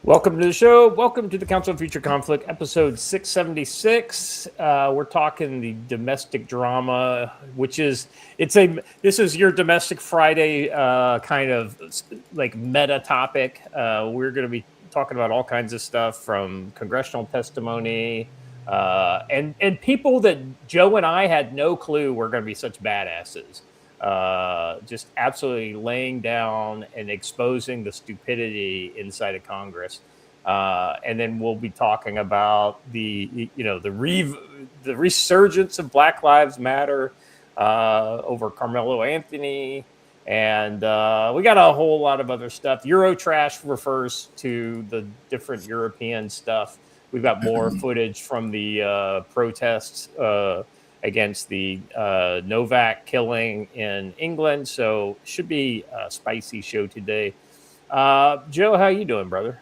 Welcome to the show. Welcome to the Council on Future Conflict, episode 676. We're talking the domestic drama, which is this is your domestic Friday kind of like meta topic. We're going to be talking about all kinds of stuff from congressional testimony and people that Joe and I had no clue were going to be such badasses. Just absolutely laying down and exposing the stupidity inside of Congress. And then we'll be talking about the resurgence of Black Lives Matter over Carmelo Anthony. And we got a whole lot of other stuff. Eurotrash refers to the different European stuff. We've got more footage from the protests against the Novak killing in England. So should be a spicy show today. Joe, how you doing, brother?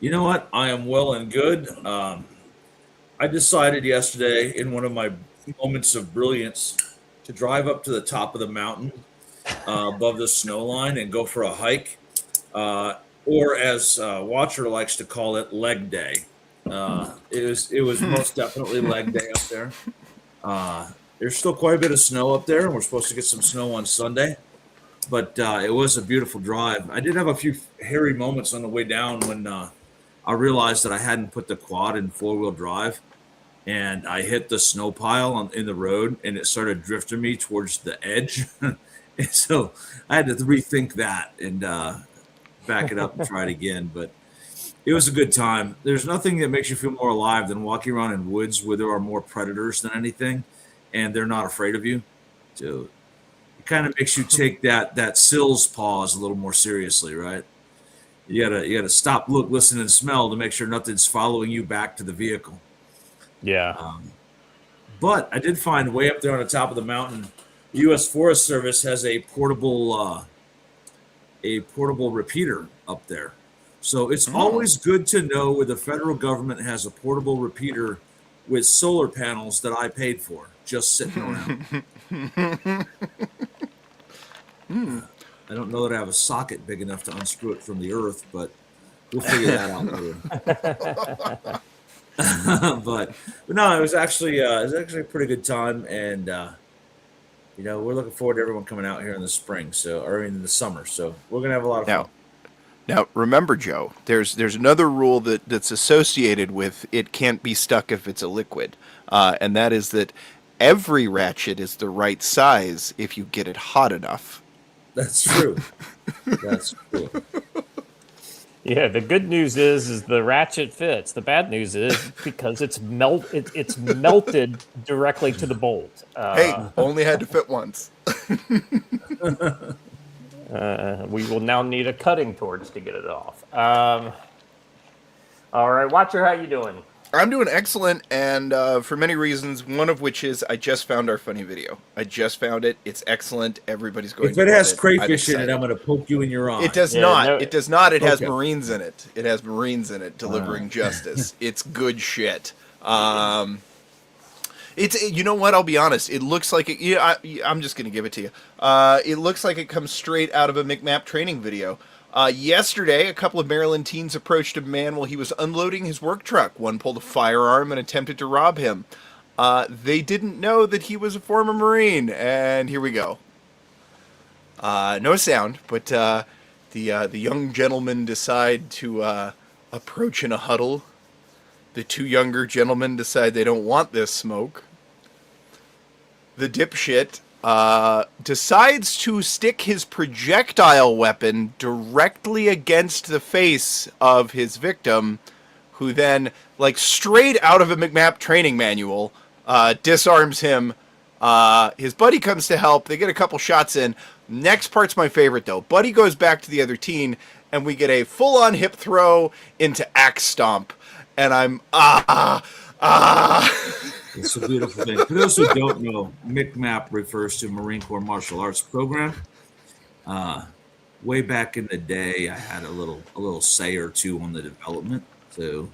You know what? I am well and good. I decided yesterday in one of my moments of brilliance to drive up to the top of the mountain above the snow line and go for a hike, or as Watcher likes to call it, leg day. It was most definitely leg day up there. There's still quite a bit of snow up there, and we're supposed to get some snow on Sunday. But it was a beautiful drive. I did have a few hairy moments on the way down when I realized that I hadn't put the quad in four-wheel drive, and I hit the snow pile in the road, and it started drifting me towards the edge. And so I had to rethink that and back it up and try it again. But it was a good time. There's nothing that makes you feel more alive than walking around in woods where there are more predators than anything, and they're not afraid of you. So it kind of makes you take that Sills pause a little more seriously, right? You gotta stop, look, listen, and smell to make sure nothing's following you back to the vehicle. Yeah. But I did find way up there on the top of the mountain, the U.S. Forest Service has a portable repeater up there. So it's always good to know where the federal government has a portable repeater with solar panels that I paid for, just sitting around. I don't know that I have a socket big enough to unscrew it from the earth, but we'll figure that out later. but no, it was actually a pretty good time, and we're looking forward to everyone coming out here in the spring, or in the summer. So we're gonna have a lot of fun. Now, remember, Joe, there's another rule that's associated with it can't be stuck if it's a liquid, and that is that every ratchet is the right size if you get it hot enough. That's true. That's true. Yeah, the good news is the ratchet fits. The bad news is because it's melted directly to the bolt. Hey, only had to fit once. We will now need a cutting torch to get it off. All right, Watcher, how you doing? I'm doing excellent, and for many reasons, one of which is I just found our funny video. I just found it. It's excellent. Everybody's going if to it has it. crayfish in it, I'm going to poke you in your eye. It does not. No. It does not. It has Okay. Marines in it. It has Marines in it delivering justice. It's good shit. It's, you know what? I'll be honest. It looks like it. Yeah, I'm just going to give it to you. It looks like it comes straight out of a McMap training video. Yesterday, a couple of Maryland teens approached a man while he was unloading his work truck. One pulled a firearm and attempted to rob him. They didn't know that he was a former Marine, and here we go. No sound, but the young gentlemen decide to approach in a huddle. The two younger gentlemen decide they don't want this smoke. The dipshit decides to stick his projectile weapon directly against the face of his victim, who then, like straight out of a McMap training manual, disarms him. His buddy comes to help. They get a couple shots in. Next part's my favorite, though. Buddy goes back to the other teen, and we get a full-on hip throw into axe stomp. And I'm, It's a beautiful thing. For those who don't know, MCMAP refers to Marine Corps Martial Arts Program. Way back in the day, I had a little say or two on the development. So,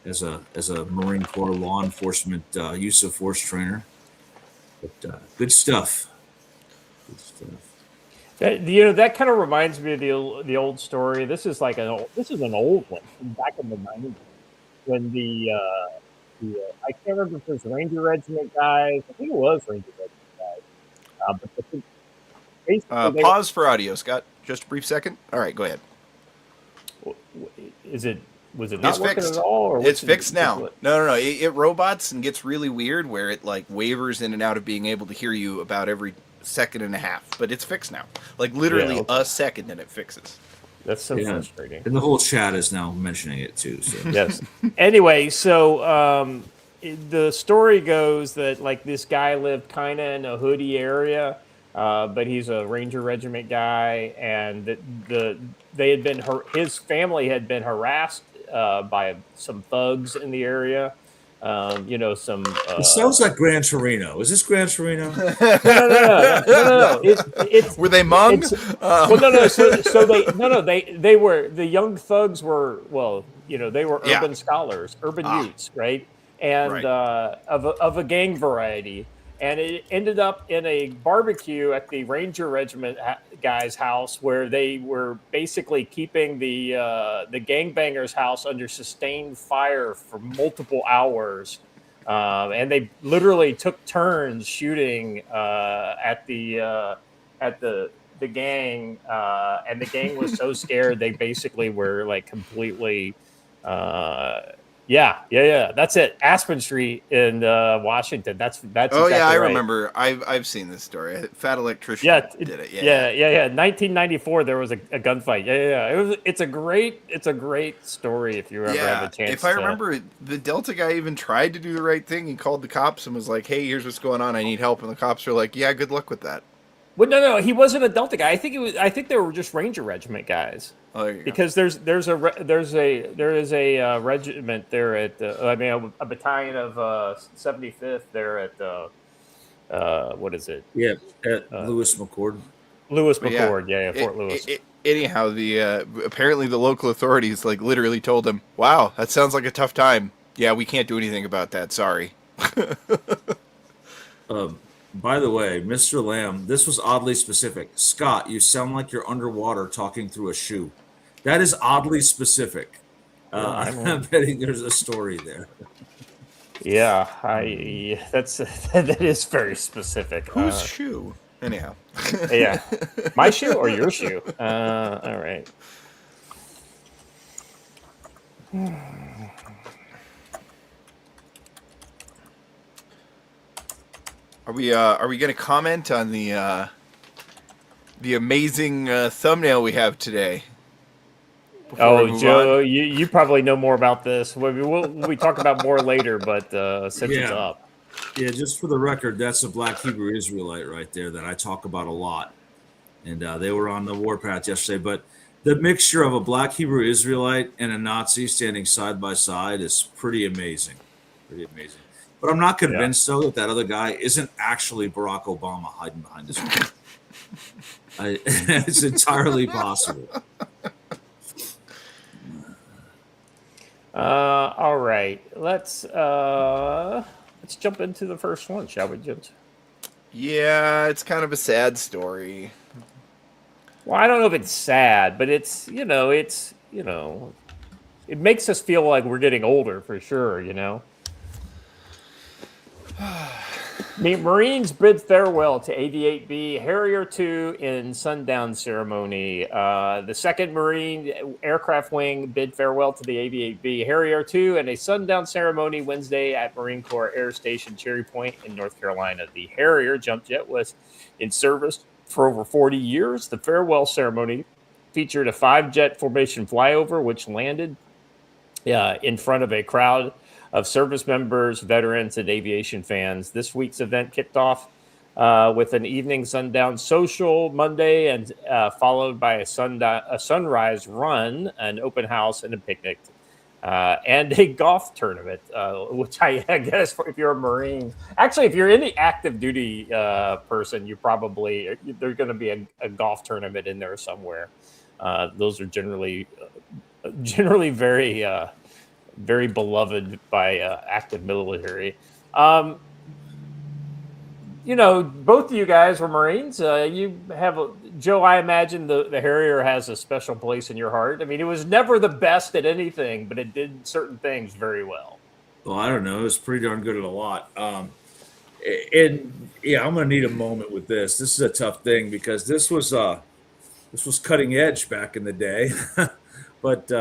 as a Marine Corps law enforcement use of force trainer, but good stuff. Good stuff. That kind of reminds me of the old story. This is an old one from back in the 90s when I can't remember if it was Ranger Regiment guys. I think it was Ranger Regiment guys. But basically they Pause for audio, Scott. Just a brief second. All right, go ahead. is it was it It's not working fixed. at all? Or It's fixed now. No. It robots and gets really weird where it like wavers in and out of being able to hear you about every second and a half. But it's fixed now. Like literally a second and it fixes. That's so frustrating. And the whole chat is now mentioning it too. So. Yes. Anyway, so the story goes that like this guy lived kind of in a hoodie area, but he's a Ranger Regiment guy, and his family had been harassed by some thugs in the area. Some. It sounds like Gran Torino. Is this Gran Torino? No. Were they Hmong? No. So they were the young thugs were they were urban scholars, urban youths, right? And of a gang variety. And it ended up in a barbecue at the Ranger Regiment guy's house where they were basically keeping the gangbangers' house under sustained fire for multiple hours. And they literally took turns shooting at the gang. And the gang was so scared they basically were like completely... Yeah. That's it. Aspen Street in Washington. That's. Oh exactly I right. remember. I've seen this story. Fat Electrician did it. Yeah. 1994, there was a gunfight. Yeah. It's a great story if you ever have a chance. If I remember, the Delta guy even tried to do the right thing. He called the cops and was like, "Hey, here's what's going on. I need help." And the cops were like, "Yeah, good luck with that." Well, no, he wasn't a Delta guy. I think they were just Ranger Regiment guys. Oh, there you because go. there is a regiment there at a battalion of 75th there at what is it? Yeah, at Lewis McCord. Lewis McCord, Fort Lewis. Anyhow, apparently the local authorities like literally told him, "Wow, that sounds like a tough time. Yeah, we can't do anything about that. Sorry." By the way, Mr. Lamb, this was oddly specific. Scott, you sound like you're underwater talking through a shoe. That is oddly specific. I'm betting there's a story there. Yeah, that is very specific. Whose shoe? Anyhow. Yeah. My shoe or your shoe? All right. Are we going to comment on the amazing thumbnail we have today? Joe, you probably know more about this. We talk about more later, but since it's up. Yeah, just for the record, that's a Black Hebrew Israelite right there that I talk about a lot. And they were on the warpath yesterday. But the mixture of a Black Hebrew Israelite and a Nazi standing side by side is pretty amazing. Pretty amazing. But I'm not convinced, though, that other guy isn't actually Barack Obama hiding behind his wall. It's entirely possible. All right. Let's jump into the first one, shall we, James? Yeah, it's kind of a sad story. Well, I don't know if it's sad, but it makes us feel like we're getting older for sure, Marines bid farewell to AV-8B Harrier II in sundown ceremony. The 2nd Marine Aircraft Wing bid farewell to the AV-8B Harrier II in a sundown ceremony Wednesday at Marine Corps Air Station Cherry Point in North Carolina. The Harrier jump jet was in service for over 40 years. The farewell ceremony featured a 5-jet formation flyover, which landed in front of a crowd of service members, veterans, and aviation fans. This week's event kicked off with an evening sundown social Monday, and followed by a sunrise run, an open house, and a picnic, and a golf tournament. Which I guess if you're a Marine, actually, if you're any active duty person, there's going to be a golf tournament in there somewhere. Those are generally very. Very beloved by active military. both of you guys were Marines. You have Joe. I imagine the Harrier has a special place in your heart. I mean, it was never the best at anything, but it did certain things very well. Well, I don't know. It was pretty darn good at a lot. And yeah, I'm gonna need a moment with this. This is a tough thing because this was cutting edge back in the day, but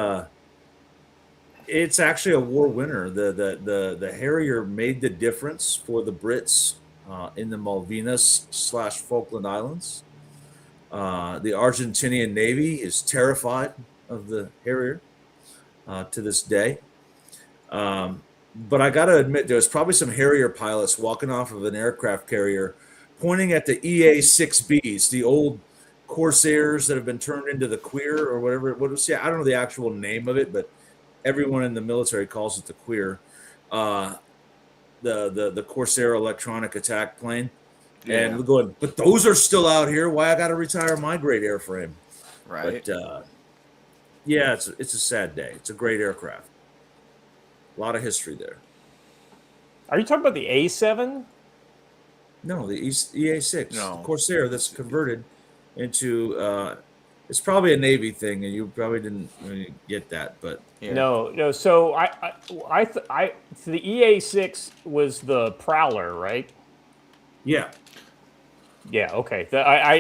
it's actually a war winner. The Harrier made the difference for the Brits in the Malvinas/Falkland Islands. The Argentinian Navy is terrified of the Harrier to this day. But I got to admit, there was probably some Harrier pilots walking off of an aircraft carrier, pointing at the EA-6Bs, the old Corsairs that have been turned into the Queer or whatever. What was? Yeah, I don't know the actual name of it, but everyone in the military calls it the Queer. The Corsair electronic attack plane, and we're going. But those are still out here. Why I got to retire my great airframe? Right. But yeah, it's a sad day. It's a great aircraft. A lot of history there. Are you talking about the A7? No, the EA-6, No. the Corsair that's converted into. It's probably a Navy thing, and you probably didn't really get that, but Yeah. No. So so the EA6 was the Prowler, right? yeah, Yeah. Okay.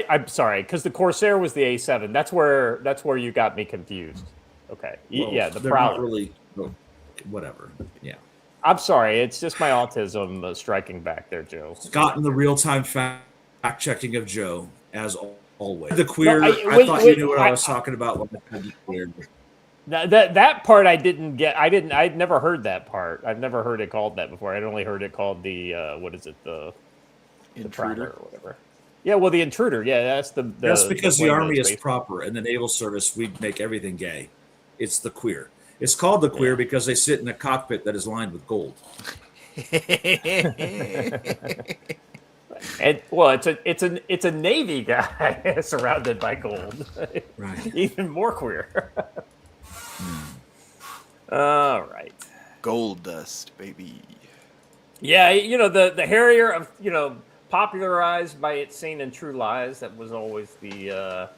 I'm sorry, because the Corsair was the A7. That's where you got me confused. Okay. well, Yeah, the they're Prowler. not really. Well, whatever. Yeah, I'm sorry. It's just my autism striking back there, Joe. gotten the real-time fact checking of Joe as always. The Queer. No, I thought you knew what I was talking about when I said the Queer. That part I didn't get. I'd never heard that part. I've never heard it called that before. I'd only heard it called the what is it, the Prowler Intruder. or whatever. Yeah, well, the Intruder. Yeah, that's the That's because the plane Army that's is based- proper, and the Naval Service, we make everything gay. It's the Queer. It's called the Queer because they sit in a cockpit that is lined with gold. And well, it's a Navy guy surrounded by gold. Right. Even more queer. All right. Gold dust, baby. Yeah, the Harrier of popularized by its seen in True Lies. That was always the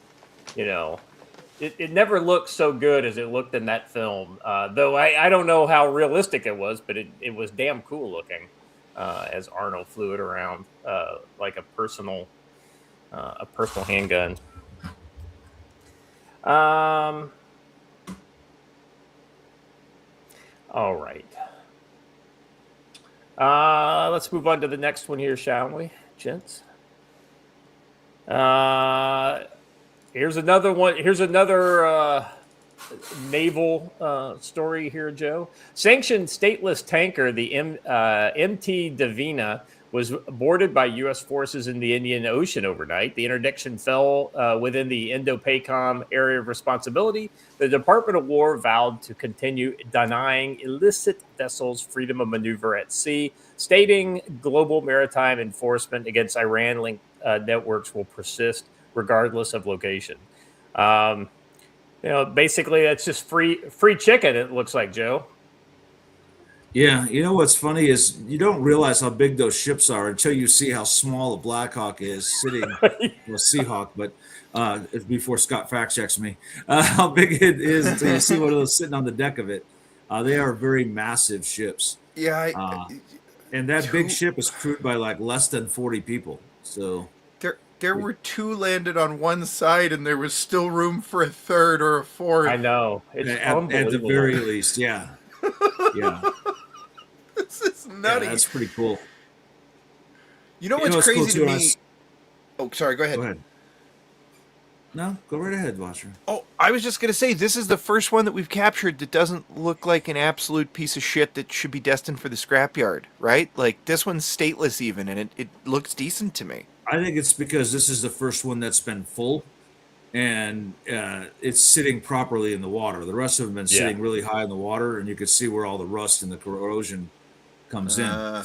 it never looked so good as it looked in that film. Though I don't know how realistic it was, but it was damn cool looking as Arnold flew it around like a personal handgun. All right. Let's move on to the next one here, shall we, gents? Here's another one. Here's another naval story here, Joe. Sanctioned stateless tanker, the MT Divina, was boarded by U.S. forces in the Indian Ocean overnight. The interdiction fell within the Indo-PACOM area of responsibility. The Department of War vowed to continue denying illicit vessels freedom of maneuver at sea, stating global maritime enforcement against Iran-linked networks will persist regardless of location. Basically, that's just free chicken, it looks like, Joe. Yeah, you know what's funny is you don't realize how big those ships are until you see how small a Black Hawk is sitting, well, Seahawk, but it's before Scott fact checks me, how big it is until you see one of those sitting on the deck of it. They are very massive ships. Yeah, and that big ship is crewed by like less than 40 people. So there were two landed on one side, and there was still room for a third or a fourth. I know. It's at the very least, yeah. Yeah. This is nutty. Yeah, that's pretty cool. You know what's crazy cool to me? Oh, sorry. Go ahead. Go ahead. No, go right ahead, Washer. Oh, I was just going to say, this is the first one that we've captured that doesn't look like an absolute piece of shit that should be destined for the scrapyard, right? Like, this one's stateless even, and it looks decent to me. I think it's because this is the first one that's been full, and it's sitting properly in the water. The rest of them have been sitting really high in the water, and you can see where all the rust and the corrosion comes in.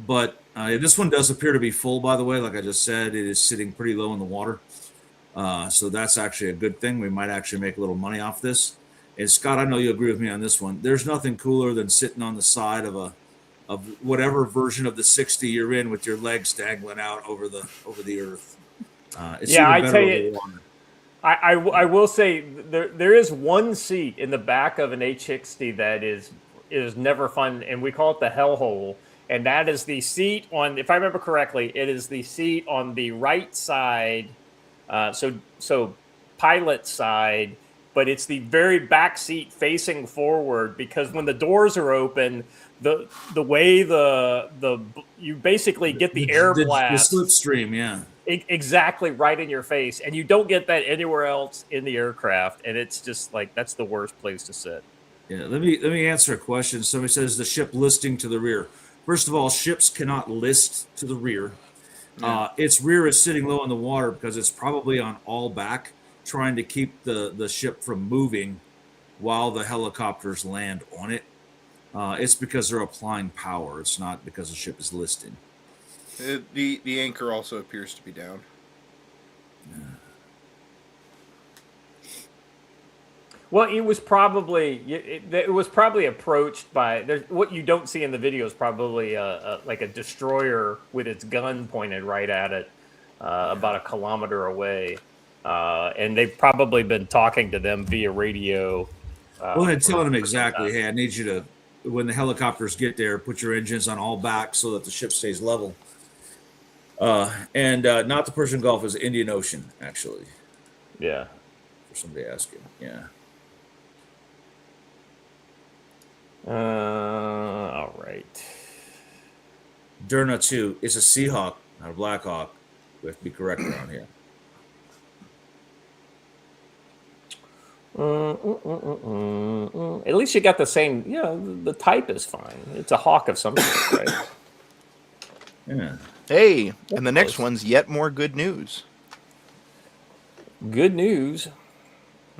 But this one does appear to be full, by the way. Like I just said, it is sitting pretty low in the water. So that's actually a good thing. We might actually make a little money off this. And Scott, I know you agree with me on this one. There's nothing cooler than sitting on the side of a of whatever version of the 60 you're in, with your legs dangling out over the earth. It's Yeah, even I better tell over you, water. I will say there is one seat in the back of an H60 that is never fun, and we call it the hellhole. And that is the seat on, if I remember correctly, it is the seat on the right side, so pilot side, but it's the very back seat facing forward, because when the doors are open, the way you basically get the air The blast slipstream, yeah. exactly right in your face, and you don't get that anywhere else in the aircraft, and it's just like that's the worst place to sit. Yeah, let me answer a question. Somebody says the ship listing to the rear. First of all, ships cannot list to the rear. Its rear is sitting low in the water because it's probably on all back, trying to keep the ship from moving while the helicopters land on it. It's because they're applying power. It's not because the ship is listing. The anchor also appears to be down. Yeah. Well, it was probably approached by what you don't see in the video is probably like a destroyer with its gun pointed right at it, about a kilometer away, and they've probably been talking to them via radio. Well, and telling them exactly, hey, I need you to, when the helicopters get there, put your engines on all back so that the ship stays level. And not the Persian Gulf, is Indian Ocean, actually. Yeah. For somebody asking, yeah. All right. Derna 2 is a Seahawk, not a Black Hawk. We have to be correct around here. At least you got the same, the type is fine. It's a hawk of some sort, right? Yeah. Hey, and the next one's yet more good news. Good news.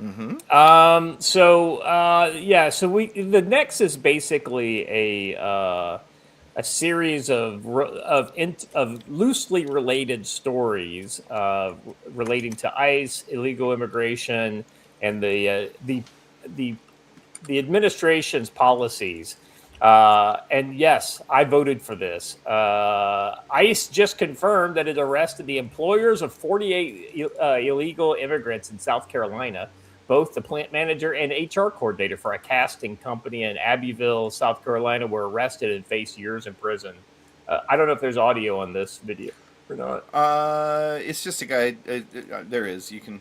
Mm-hmm. So the next is basically a series of loosely related stories relating to ICE, illegal immigration, and the administration's policies. And yes, I voted for this. ICE just confirmed that it arrested the employers of 48 illegal immigrants in South Carolina. Both the plant manager and HR coordinator for a casting company in Abbeville, South Carolina, were arrested and face years in prison. I don't know if there's audio on this video or not. It's just a guy. There is. You can.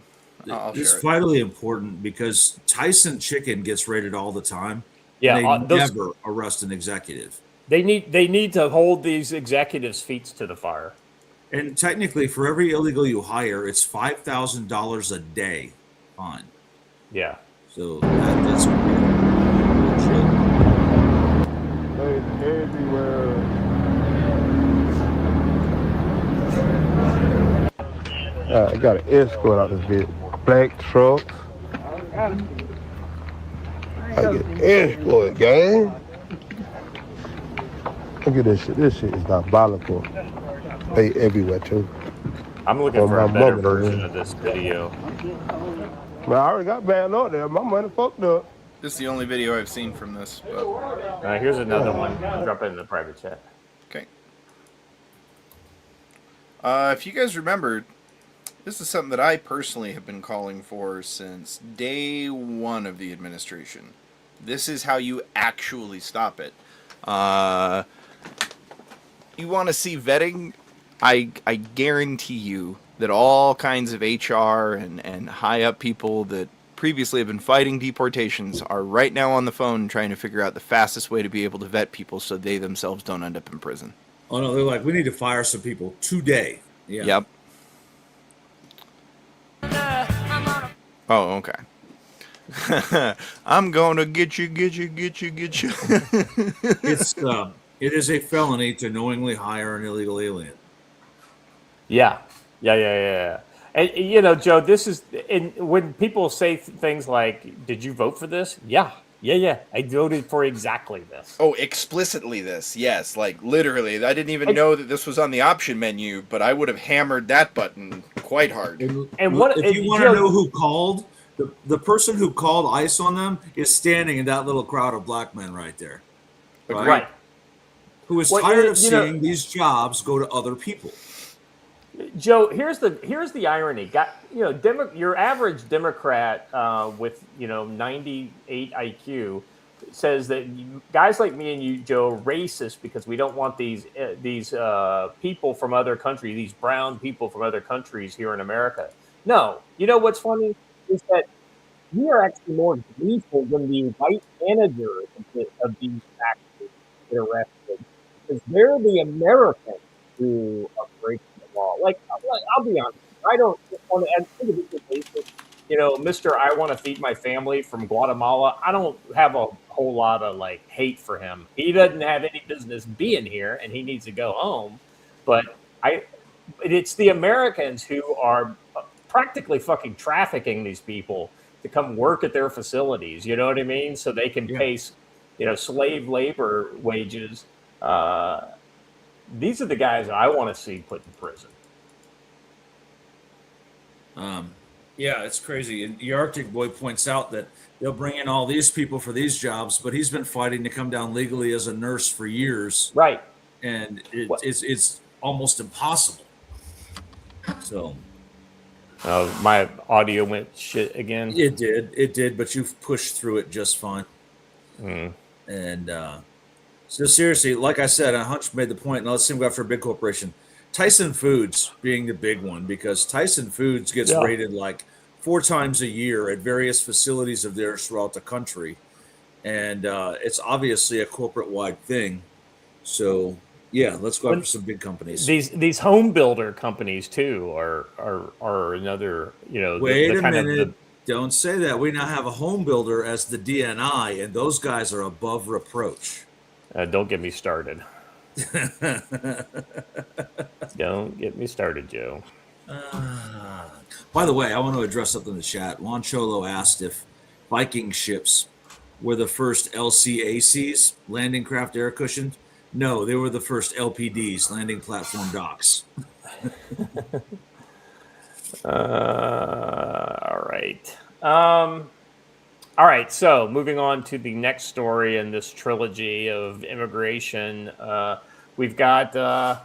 I'll It's share it. vitally important because Tyson Chicken gets raided all the time. Yeah, and they never arrest an executive. They need to hold these executives' feet to the fire. And technically, for every illegal you hire, it's $5,000 a day fine. Yeah. So that's everywhere. I got an escort out this bit. Black trucks. I get escort, gang. Look at this shit. This shit is diabolical. They everywhere too. I'm looking for a better version of this video. Man, I already got banned up there. My money fucked up. This is the only video I've seen from this. But... Here's another one. I'll drop it in the private chat. Okay. If you guys remember, this is something that I personally have been calling for since day one of the administration. This is how you actually stop it. You want to see vetting? I guarantee you that all kinds of HR and high-up people that previously have been fighting deportations are right now on the phone trying to figure out the fastest way to be able to vet people so they themselves don't end up in prison. Oh, no, they're like, we need to fire some people today. Yeah. Yep. Oh, okay. I'm going to get you. It is a felony to knowingly hire an illegal alien. Yeah. And Joe, this is when people say things like, "Did you vote for this?" Yeah. I voted for exactly this. Oh, explicitly this. Yes, like literally. I didn't even know that this was on the option menu, but I would have hammered that button quite hard. If you want to know who called, the person who called ICE on them is standing in that little crowd of black men right there. Right. who is Well, tired of you know, seeing these jobs go to other people. Joe, here's the irony. Your average Democrat with 98 IQ says that guys like me and you, Joe, are racist because we don't want these people from other countries, these brown people from other countries here in America. No, you know what's funny is that we are actually more gleeful when the white managers of these factories get arrested because they're the Americans who are breaking the law. I'll be honest, I don't on an individual basis, Mister, I want to feed my family from Guatemala. I don't have a whole lot of hate for him. He doesn't have any business being here, and he needs to go home. But I, it's the Americans who are practically fucking trafficking these people to come work at their facilities. You know what I mean? So they can Yeah. pay, slave labor wages. These are the guys I want to see put in prison. Yeah, it's crazy. And the Arctic Boy points out that they'll bring in all these people for these jobs, but he's been fighting to come down legally as a nurse for years, Right. and What? it's almost impossible. So My audio went shit again. it did, but you've pushed through it just fine. Mm. And so seriously, like I said, Hunch made the point. Now let's see him go after a big corporation. Tyson Foods being the big one, because Tyson Foods gets Yeah. rated like 4 times a year at various facilities of theirs throughout the country, and it's obviously a corporate-wide thing. So yeah, let's go after some big companies. These home builder companies too are another, Wait the a kind minute. of Don't say that. We now have a home builder as the DNI, and those guys are above reproach. don't get me started. Don't get me started, Joe. By the way, I want to address something in the chat. Juan Cholo asked if Viking ships were the first LCACs, landing craft air cushioned. No, they were the first LPDs, landing platform docks. All right. All right. So moving on to the next story in this trilogy of immigration, we've got a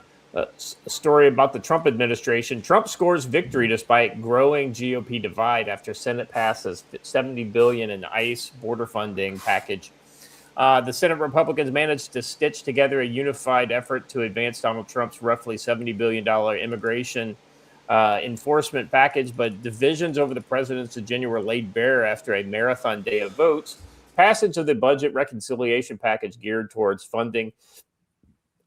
story about the Trump administration. Trump scores victory despite growing GOP divide after Senate passes $70 billion in ICE border funding package. The Senate Republicans managed to stitch together a unified effort to advance Donald Trump's roughly $70 billion immigration enforcement package, but divisions over the president's agenda were laid bare after a marathon day of votes. Passage of the budget reconciliation package geared towards funding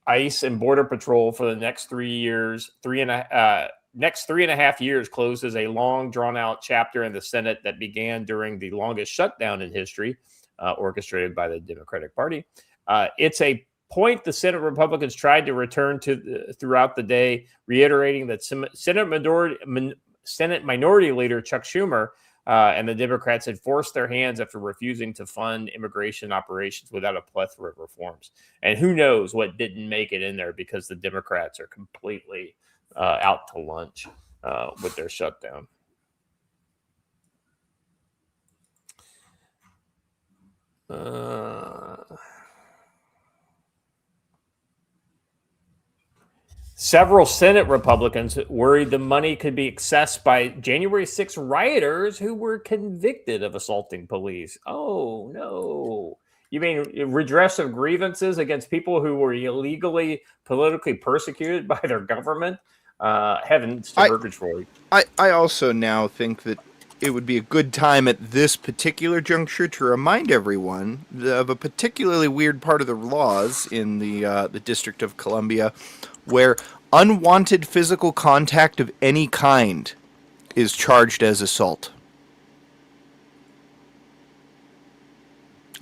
ICE and Border Patrol for the next 3 years, next 3.5 years closes a long, drawn-out chapter in the Senate that began during the longest shutdown in history, orchestrated by the Democratic Party. It's a point the Senate Republicans tried to return to throughout the day, reiterating that Senate Minority Leader Chuck Schumer and the Democrats had forced their hands after refusing to fund immigration operations without a plethora of reforms. And who knows what didn't make it in there, because the Democrats are completely out to lunch with their shutdown. Several Senate Republicans worried the money could be accessed by January 6 rioters who were convicted of assaulting police. Oh, no. You mean redress of grievances against people who were illegally, politically persecuted by their government? Heavens to purgatory. I also now think that it would be a good time at this particular juncture to remind everyone of a particularly weird part of the laws in the District of Columbia, where unwanted physical contact of any kind is charged as assault.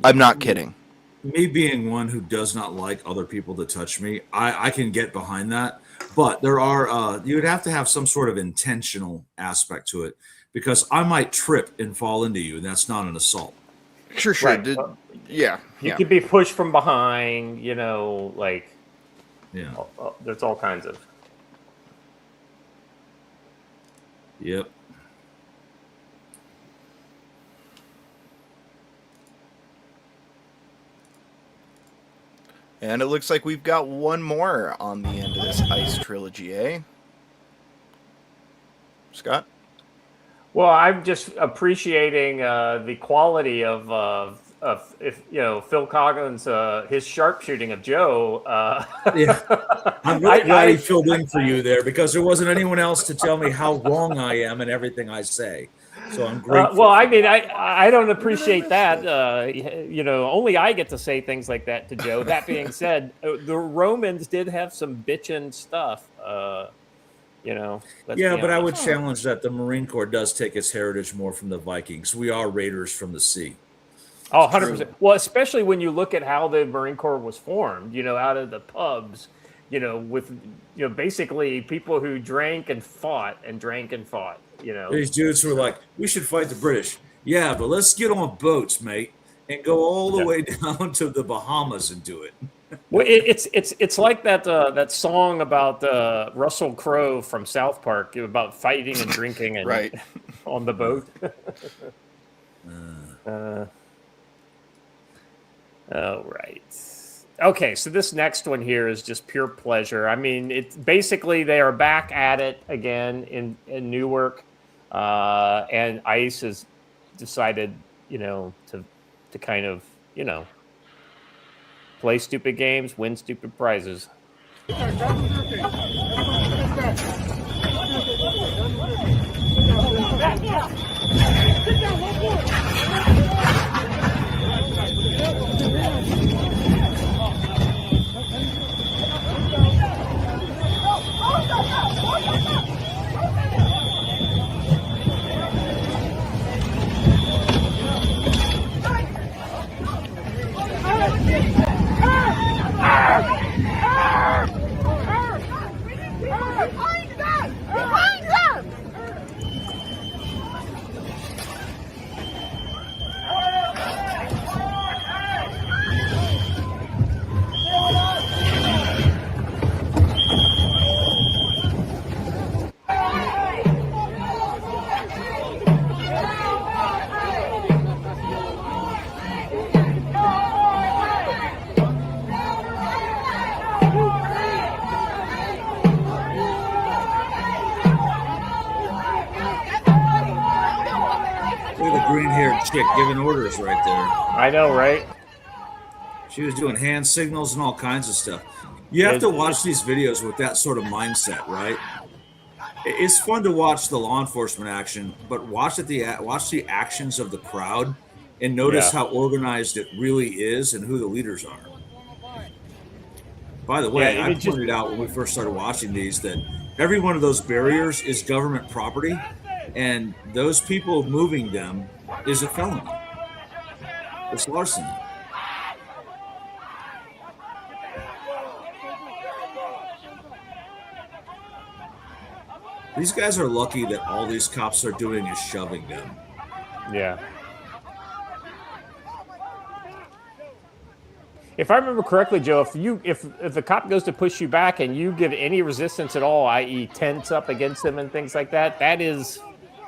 I'm not kidding. Me being one who does not like other people to touch me, I can get behind that. But there are, you would have to have some sort of intentional aspect to it, because I might trip and fall into you, and that's not an assault. Sure. Right. Yeah. You could be pushed from behind, Yeah. There's all kinds of. Yep. And it looks like we've got one more on the end of this ice trilogy, eh? Scott? Well, I'm just appreciating the quality of if Phil Coggins his sharpshooting of Joe. Yeah, I'm really glad he filled in for you there because there wasn't anyone else to tell me how wrong I am in everything I say. So I'm grateful. Well, I mean, I don't appreciate that. Only I get to say things like that to Joe. That being said, the Romans did have some bitchin' stuff. Yeah, but I would challenge that the Marine Corps does take its heritage more from the Vikings. We are raiders from the sea. Oh, 100%. Well, especially when you look at how the Marine Corps was formed, out of the pubs, with, basically people who drank and fought. These dudes who were like, we should fight the British. Yeah, but let's get on boats, mate, and go all the way down to the Bahamas and do it. Well, it's like that song about Russell Crowe from South Park about fighting and drinking and right on the boat. All right. Okay, so this next one here is just pure pleasure. I mean, it's basically they are back at it again in Newark, and ICE has decided, to kind of, play stupid games, win stupid prizes. Chick giving orders right there. I know, right? She was doing hand signals and all kinds of stuff. You have to watch these videos with that sort of mindset, right? It's fun to watch the law enforcement action, but watch the actions of the crowd and notice how organized it really is and who the leaders are. By the way, I pointed out when we first started watching these that every one of those barriers is government property, and those people moving them is a felony. It's larceny. These guys are lucky that all these cops are doing is shoving them. Yeah. If I remember correctly, Joe, if the cop goes to push you back and you give any resistance at all, i.e. tense up against them and things like that, that is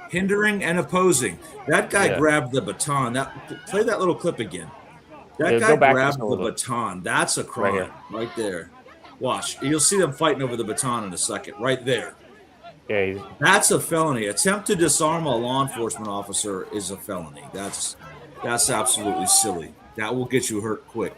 hindering and opposing. That guy grabbed the baton. Play that little clip again. That guy grabbed the baton. That's a crime right there. Watch. You'll see them fighting over the baton in a second. Right there. Yeah, that's a felony. Attempt to disarm a law enforcement officer is a felony. That's absolutely silly. That will get you hurt quick.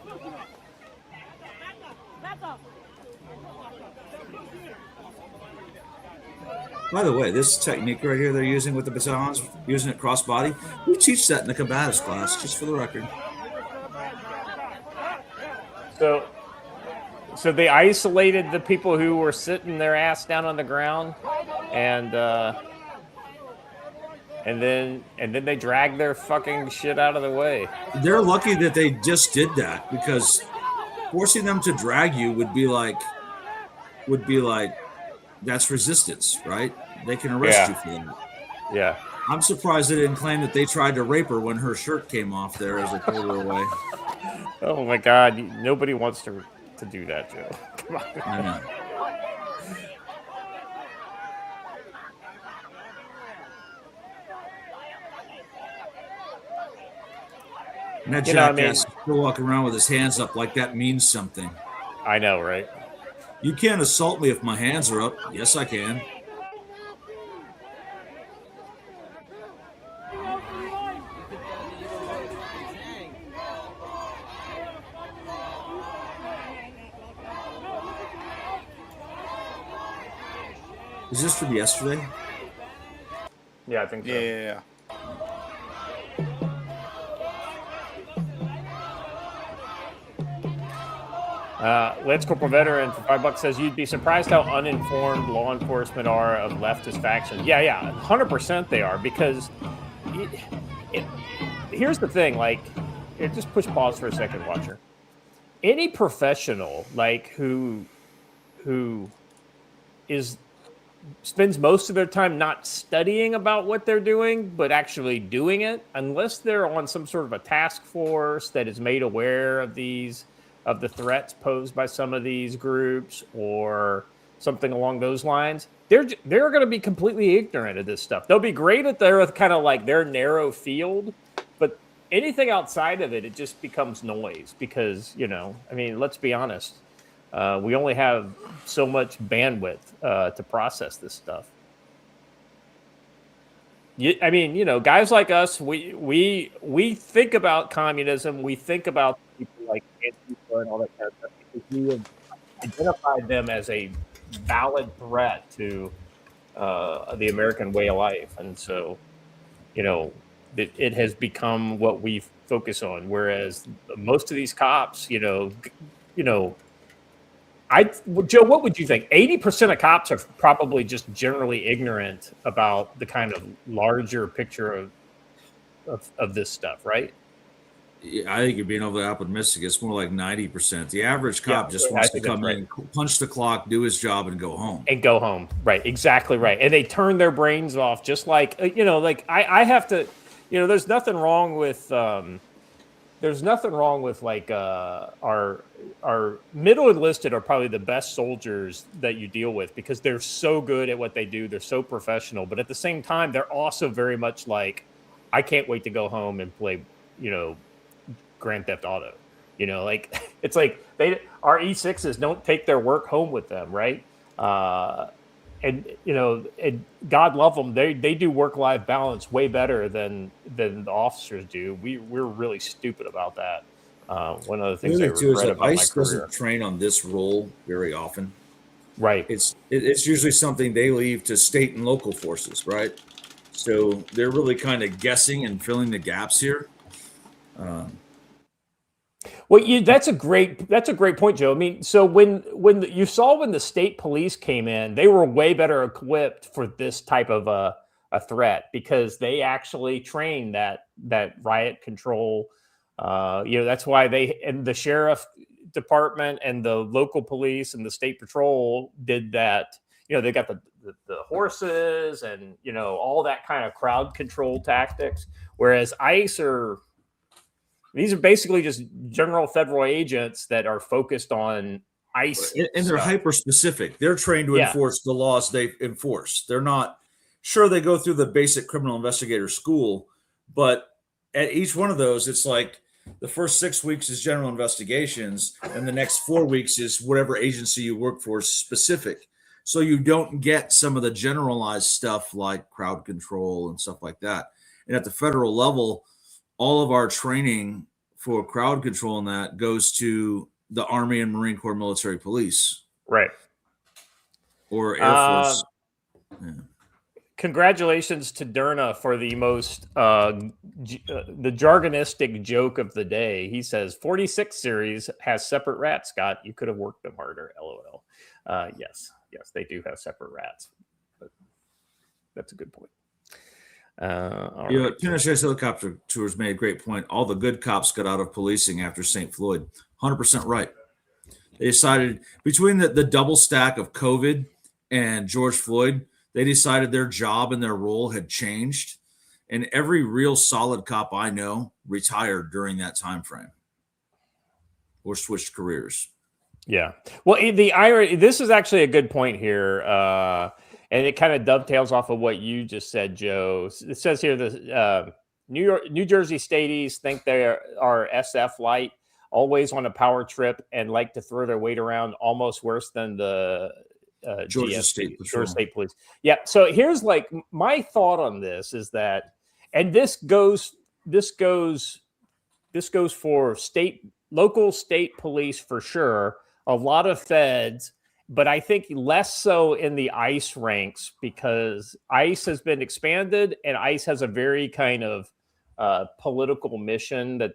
By the way, this technique right here they're using with the batons, using it cross body, we teach that in the combatives class, just for the record. So they isolated the people who were sitting their ass down on the ground, and then they dragged their fucking shit out of the way. They're lucky that they just did that, because forcing them to drag you would be like that's resistance, right? They can arrest you for that. Yeah. I'm surprised they didn't claim that they tried to rape her when her shirt came off there as they pulled her away. Oh my God! Nobody wants to do that, Joe. Come on. I know. And that jackass still walking around with his hands up like that means something. I know, right? You can't assault me if my hands are up. Yes, I can. Is this from yesterday? Yeah, I think so. Yeah. Lance Corporal Veteran for $5 says you'd be surprised how uninformed law enforcement are of leftist factions. Yeah, 100% they are, because here's the thing. Like, just push pause for a second, watcher. Any professional like who spends most of their time not studying about what they're doing, but actually doing it, unless they're on some sort of a task force that is made aware of the threats posed by some of these groups or something along those lines, they're going to be completely ignorant of this stuff. They'll be great at their kind of like their narrow field, but anything outside of it, it just becomes noise because, I mean, let's be honest. We only have so much bandwidth to process this stuff. I mean, guys like us, we think about communism. We think about people like Antifa and all that kind of stuff because we have identified them as a valid threat to the American way of life, and so it has become what we focus on. Whereas most of these cops, Joe, what would you think? 80% of cops are probably just generally ignorant about the kind of larger picture of this stuff, right? Yeah, I think you're being overly optimistic. It's more like 90%. The average cop just wants to come in, punch the clock, do his job, and go home. Right, exactly right. And they turn their brains off, just like I have to. There's nothing wrong with. There's nothing wrong with like our middle enlisted are probably the best soldiers that you deal with because they're so good at what they do. They're so professional, but at the same time, they're also very much like, I can't wait to go home and play, Grand Theft Auto. Like it's like our E6s don't take their work home with them, right? And God love them. They do work-life balance way better than the officers do. We're really stupid about that. One of the things I regret about ICE my career. doesn't train on this role very often. Right. It's usually something they leave to state and local forces, right? So they're really kind of guessing and filling the gaps here. Well, that's a great point, Joe. I mean, so when you saw when the state police came in, they were way better equipped for this type of a threat because they actually trained that riot control. That's why and the sheriff department and the local police and the state patrol did that. They got the horses and all that kind of crowd control tactics, whereas ICE these are basically just general federal agents that are focused on ICE. And they're hyper specific. They're trained to enforce the laws they enforce. They're not sure they go through the basic criminal investigator school, but at each one of those, it's like the first 6 weeks is general investigations, and the next 4 weeks is whatever agency you work for specific. So you don't get some of the generalized stuff like crowd control and stuff like that. And at the federal level, all of our training for crowd control and that goes to the Army and Marine Corps military police. Right. Or Air Force. Yeah. Congratulations to Derna for the most the jargonistic joke of the day. He says 46 series has separate rats, Scott. You could have worked them harder, LOL. Yes, they do have separate rats. But that's a good point. Chase Helicopter Tours made a great point. All the good cops got out of policing after St. Floyd. 100% right. They decided between the double stack of COVID and George Floyd, they decided their job and their role had changed. And every real solid cop I know retired during that time frame or switched careers. Yeah. Well, the irony, this is actually a good point here. And it kind of dovetails off of what you just said, Joe. It says here the New Jersey Staties think they are SF light. always on a power trip and like to throw their weight around almost worse than the Georgia State Patrol. Georgia State Police. Yeah. So here's like my thought on this is that, and this goes for local state police for sure, a lot of feds, but I think less so in the ICE ranks because ICE has been expanded and ICE has a very kind of political mission that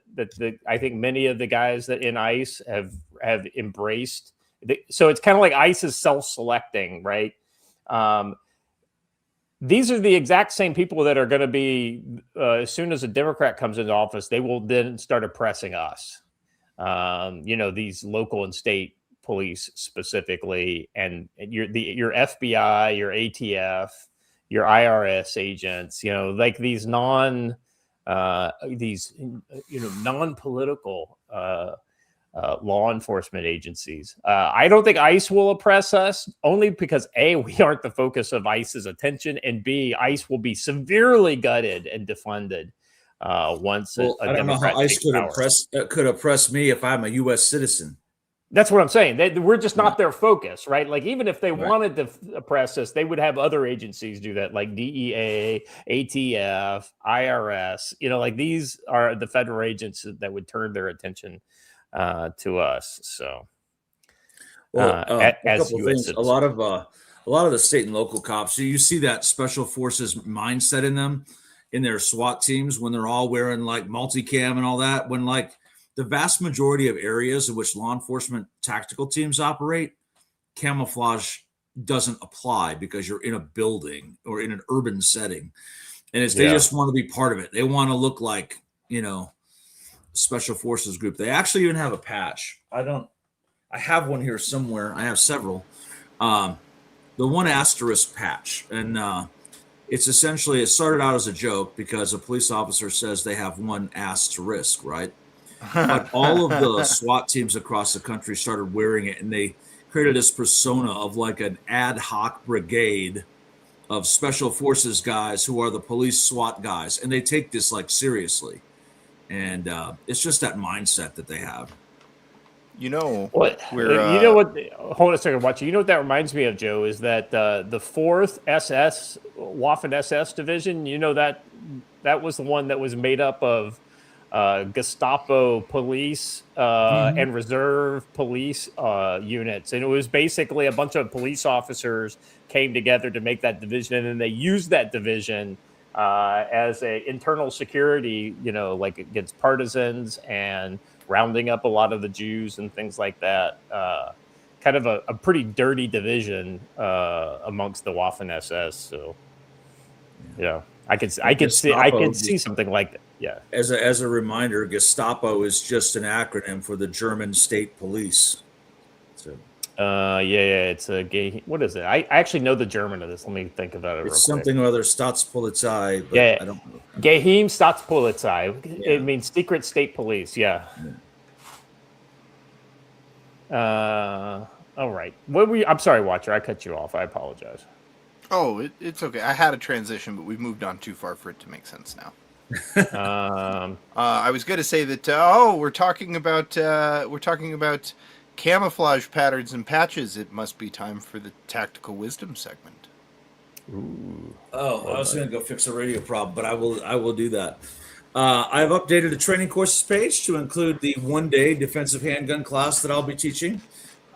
I think many of the guys that in ICE have embraced. So it's kind of like ICE is self-selecting, right? These are the exact same people that are going to be, as soon as a Democrat comes into office, they will then start oppressing us. These local and state police specifically, and your FBI, your ATF, your IRS agents, like these non-political law enforcement agencies. I don't think ICE will oppress us, only because A, we aren't the focus of ICE's attention, and B, ICE will be severely gutted and defunded once a I don't know Democrat how ICE takes power. could oppress me if I'm a U.S. citizen. That's what I'm saying. We're just not their focus, right? Like, even if they wanted to oppress us, they would have other agencies do that, like DEA, ATF, IRS. Like these are the federal agents that would turn their attention to us. So, a as couple US things. citizens. A lot of the state and local cops. So you see that special forces mindset in them, in their SWAT teams, when they're all wearing like multicam and all that. When like the vast majority of areas in which law enforcement tactical teams operate, camouflage doesn't apply because you're in a building or in an urban setting, and they just want to be part of it. They want to look like special forces group. They actually even have a patch. I have one here somewhere. I have several. The one asterisk patch, and it's essentially, it started out as a joke because a police officer says they have one asterisk, right? But all of the SWAT teams across the country started wearing it, and they created this persona of like an ad hoc brigade of special forces guys who are the police SWAT guys, and they take this like seriously. And it's just that mindset that they have. What? Hold on a second, watch. You know what that reminds me of, Joe, is that the 4th SS Waffen SS division. That was the one that was made up of Gestapo police and reserve police units, and it was basically a bunch of police officers came together to make that division, and then they used that division as a internal security, like against partisans and rounding up a lot of the Jews and things like that. Kind of a pretty dirty division amongst the Waffen SS. So, I could see something like that. Yeah. As a reminder, Gestapo is just an acronym for the German state police. So. It's a gay. What is it? I actually know the German of this. Let me think about it. It's something or other, Staatspolizei. But I don't know. Geheim Staatspolizei. It means secret state police. Yeah. All right. I'm sorry, Watcher. I cut you off. I apologize. Oh, it's okay. I had a transition, but we've moved on too far for it to make sense now. I was going to say that. We're talking about camouflage patterns and patches. It must be time for the tactical wisdom segment. Ooh. Oh, I was going to go fix a radio problem, but I will do that. I've updated the training courses page to include the one-day defensive handgun class that I'll be teaching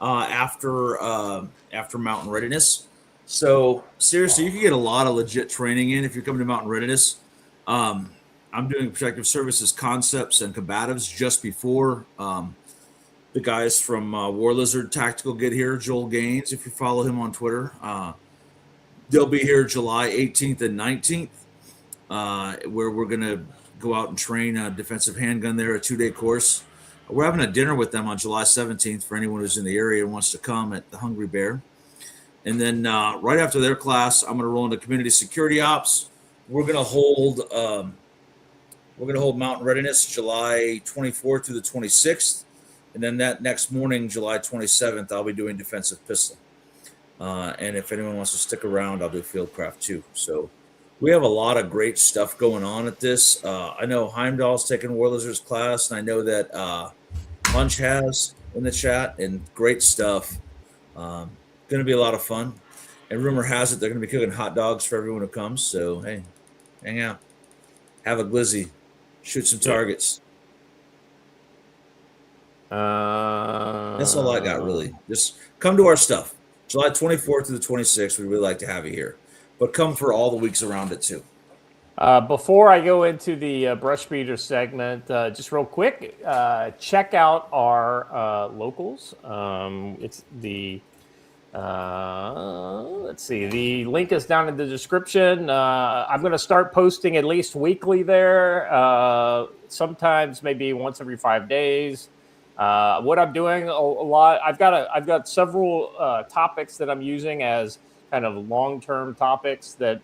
after Mountain Readiness. So seriously, you can get a lot of legit training in if you're coming to Mountain Readiness. I'm doing protective services concepts and combatives just before the guys from War Lizard Tactical get here. Joel Gaines, if you follow him on Twitter, they'll be here July 18th and 19th, where we're going to go out and train a defensive handgun there, a 2-day course. We're having a dinner with them on July 17th for anyone who's in the area and wants to come at the Hungry Bear. And then right after their class, I'm going to roll into community security ops. We're going to hold Mountain Readiness July 24th through the 26th. And then that next morning, July 27th, I'll be doing defensive pistol. And if anyone wants to stick around, I'll do Fieldcraft too. So we have a lot of great stuff going on at this. I know Heimdall's taking War Lizard's class, and I know that Punch has in the chat, and great stuff. Going to be a lot of fun. And rumor has it they're going to be cooking hot dogs for everyone who comes. So, hey, hang out. Have a glizzy. Shoot some targets. That's all I got, really. Just come to our stuff. July 24th through the 26th, we'd really like to have you here. But come for all the weeks around it, too. Before I go into the brush beater segment, just real quick, check out our locals. It's the let's see. The link is down in the description. I'm going to start posting at least weekly there. Sometimes maybe once every 5 days. What I'm doing a lot. I've got several topics that I'm using as kind of long-term topics that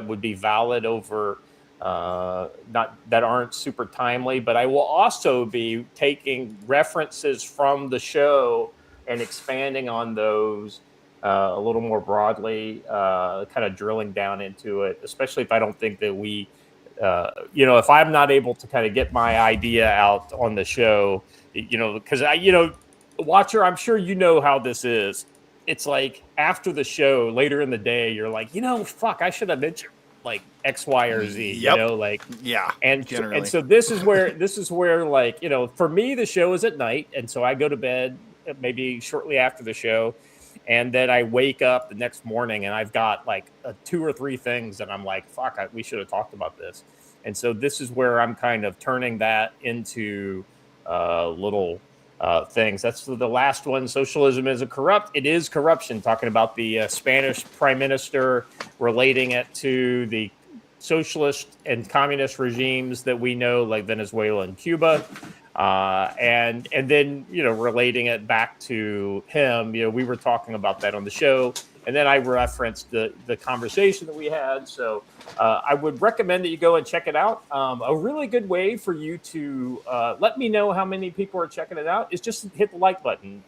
would be valid over not that aren't super timely. But I will also be taking references from the show and expanding on those a little more broadly, kind of drilling down into it, especially if I don't think that we, if I'm not able to kind of get my idea out on the show, because Watcher, I'm sure you know how this is. It's like after the show, later in the day, you're like, fuck, I should have mentioned like X, Y, or Z, Yep. Yeah. And generally. so this is where like, for me, the show is at night. And so I go to bed maybe shortly after the show. And then I wake up the next morning and I've got like 2 or 3 things that I'm like, fuck, we should have talked about this. And so this is where I'm kind of turning that into little things. That's the last one. Socialism isn't corrupt. It is corruption. Talking about the Spanish prime minister, relating it to the socialist and communist regimes that we know, like Venezuela and Cuba. And then, relating it back to him, we were talking about that on the show. And then I referenced the conversation that we had. So I would recommend that you go and check it out. A really good way for you to let me know how many people are checking it out is just hit the like button.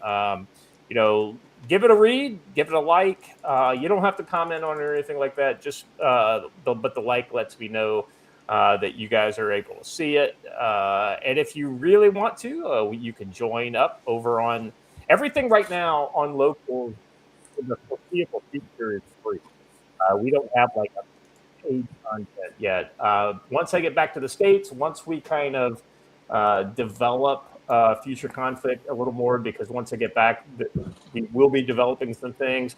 Give it a read, give it a like. You don't have to comment on it or anything like that. Just but the like lets me know that you guys are able to see it. And if you really want to, you can join up over on everything right now on local. The foreseeable future is free. We don't have like a paid content yet. Once I get back to the States, once we kind of develop future conflict a little more, because once I get back, we will be developing some things.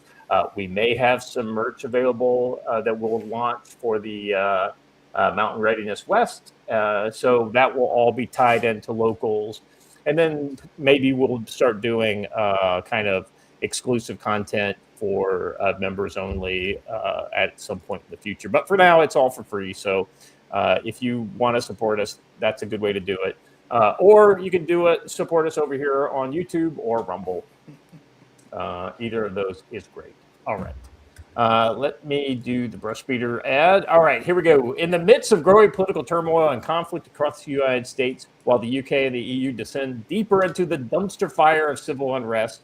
We may have some merch available that we'll launch for the Mountain Readiness West. So that will all be tied into locals. And then maybe we'll start doing kind of exclusive content for members only at some point in the future. But for now, it's all for free. So if you want to support us, that's a good way to do it. Or you can support us over here on YouTube or Rumble. Either of those is great. All right. Let me do the brush beater ad. All right, here we go. In the midst of growing political turmoil and conflict across the United States, while the UK and the EU descend deeper into the dumpster fire of civil unrest,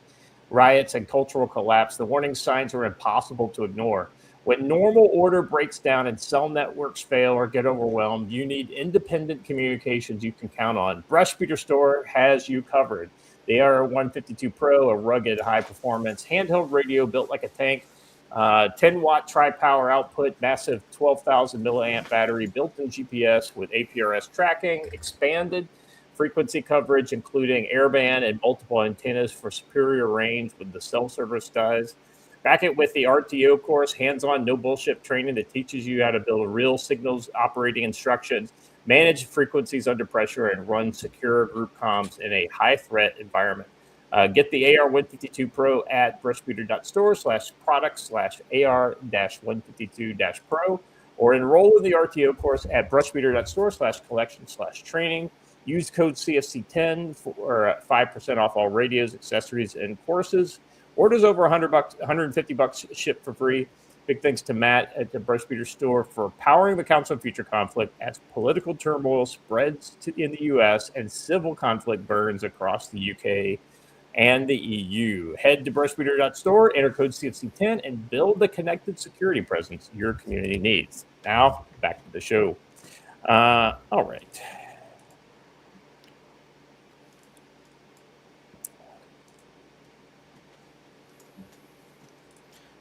riots, and cultural collapse, the warning signs are impossible to ignore. When normal order breaks down and cell networks fail or get overwhelmed, you need independent communications you can count on. Brush Beater Store has you covered. The AR-152 Pro, a rugged, high-performance handheld radio built like a tank, 10-watt tri-power output, massive 12,000 milliamp battery, built-in GPS with APRS tracking, expanded frequency coverage, including airband and multiple antennas for superior range with the self-service skies. Back it with the RTO course, hands-on, no bullshit training that teaches you how to build real signals operating instructions, manage frequencies under pressure, and run secure group comms in a high-threat environment. Get the AR-152 Pro at brushbeater.store/product/AR-152-Pro or enroll in the RTO course at brushbeater.store/collection/training. Use code CFC10 for 5% off all radios, accessories, and courses. Orders over $100, $150 shipped for free. Big thanks to Matt at the Brush Beater Store for powering the Council on Future Conflict as political turmoil spreads in the U.S. and civil conflict burns across the UK and the EU. Head to brushbeater.store, enter code CFC10, and build the connected security presence your community needs. Now, back to the show. All right.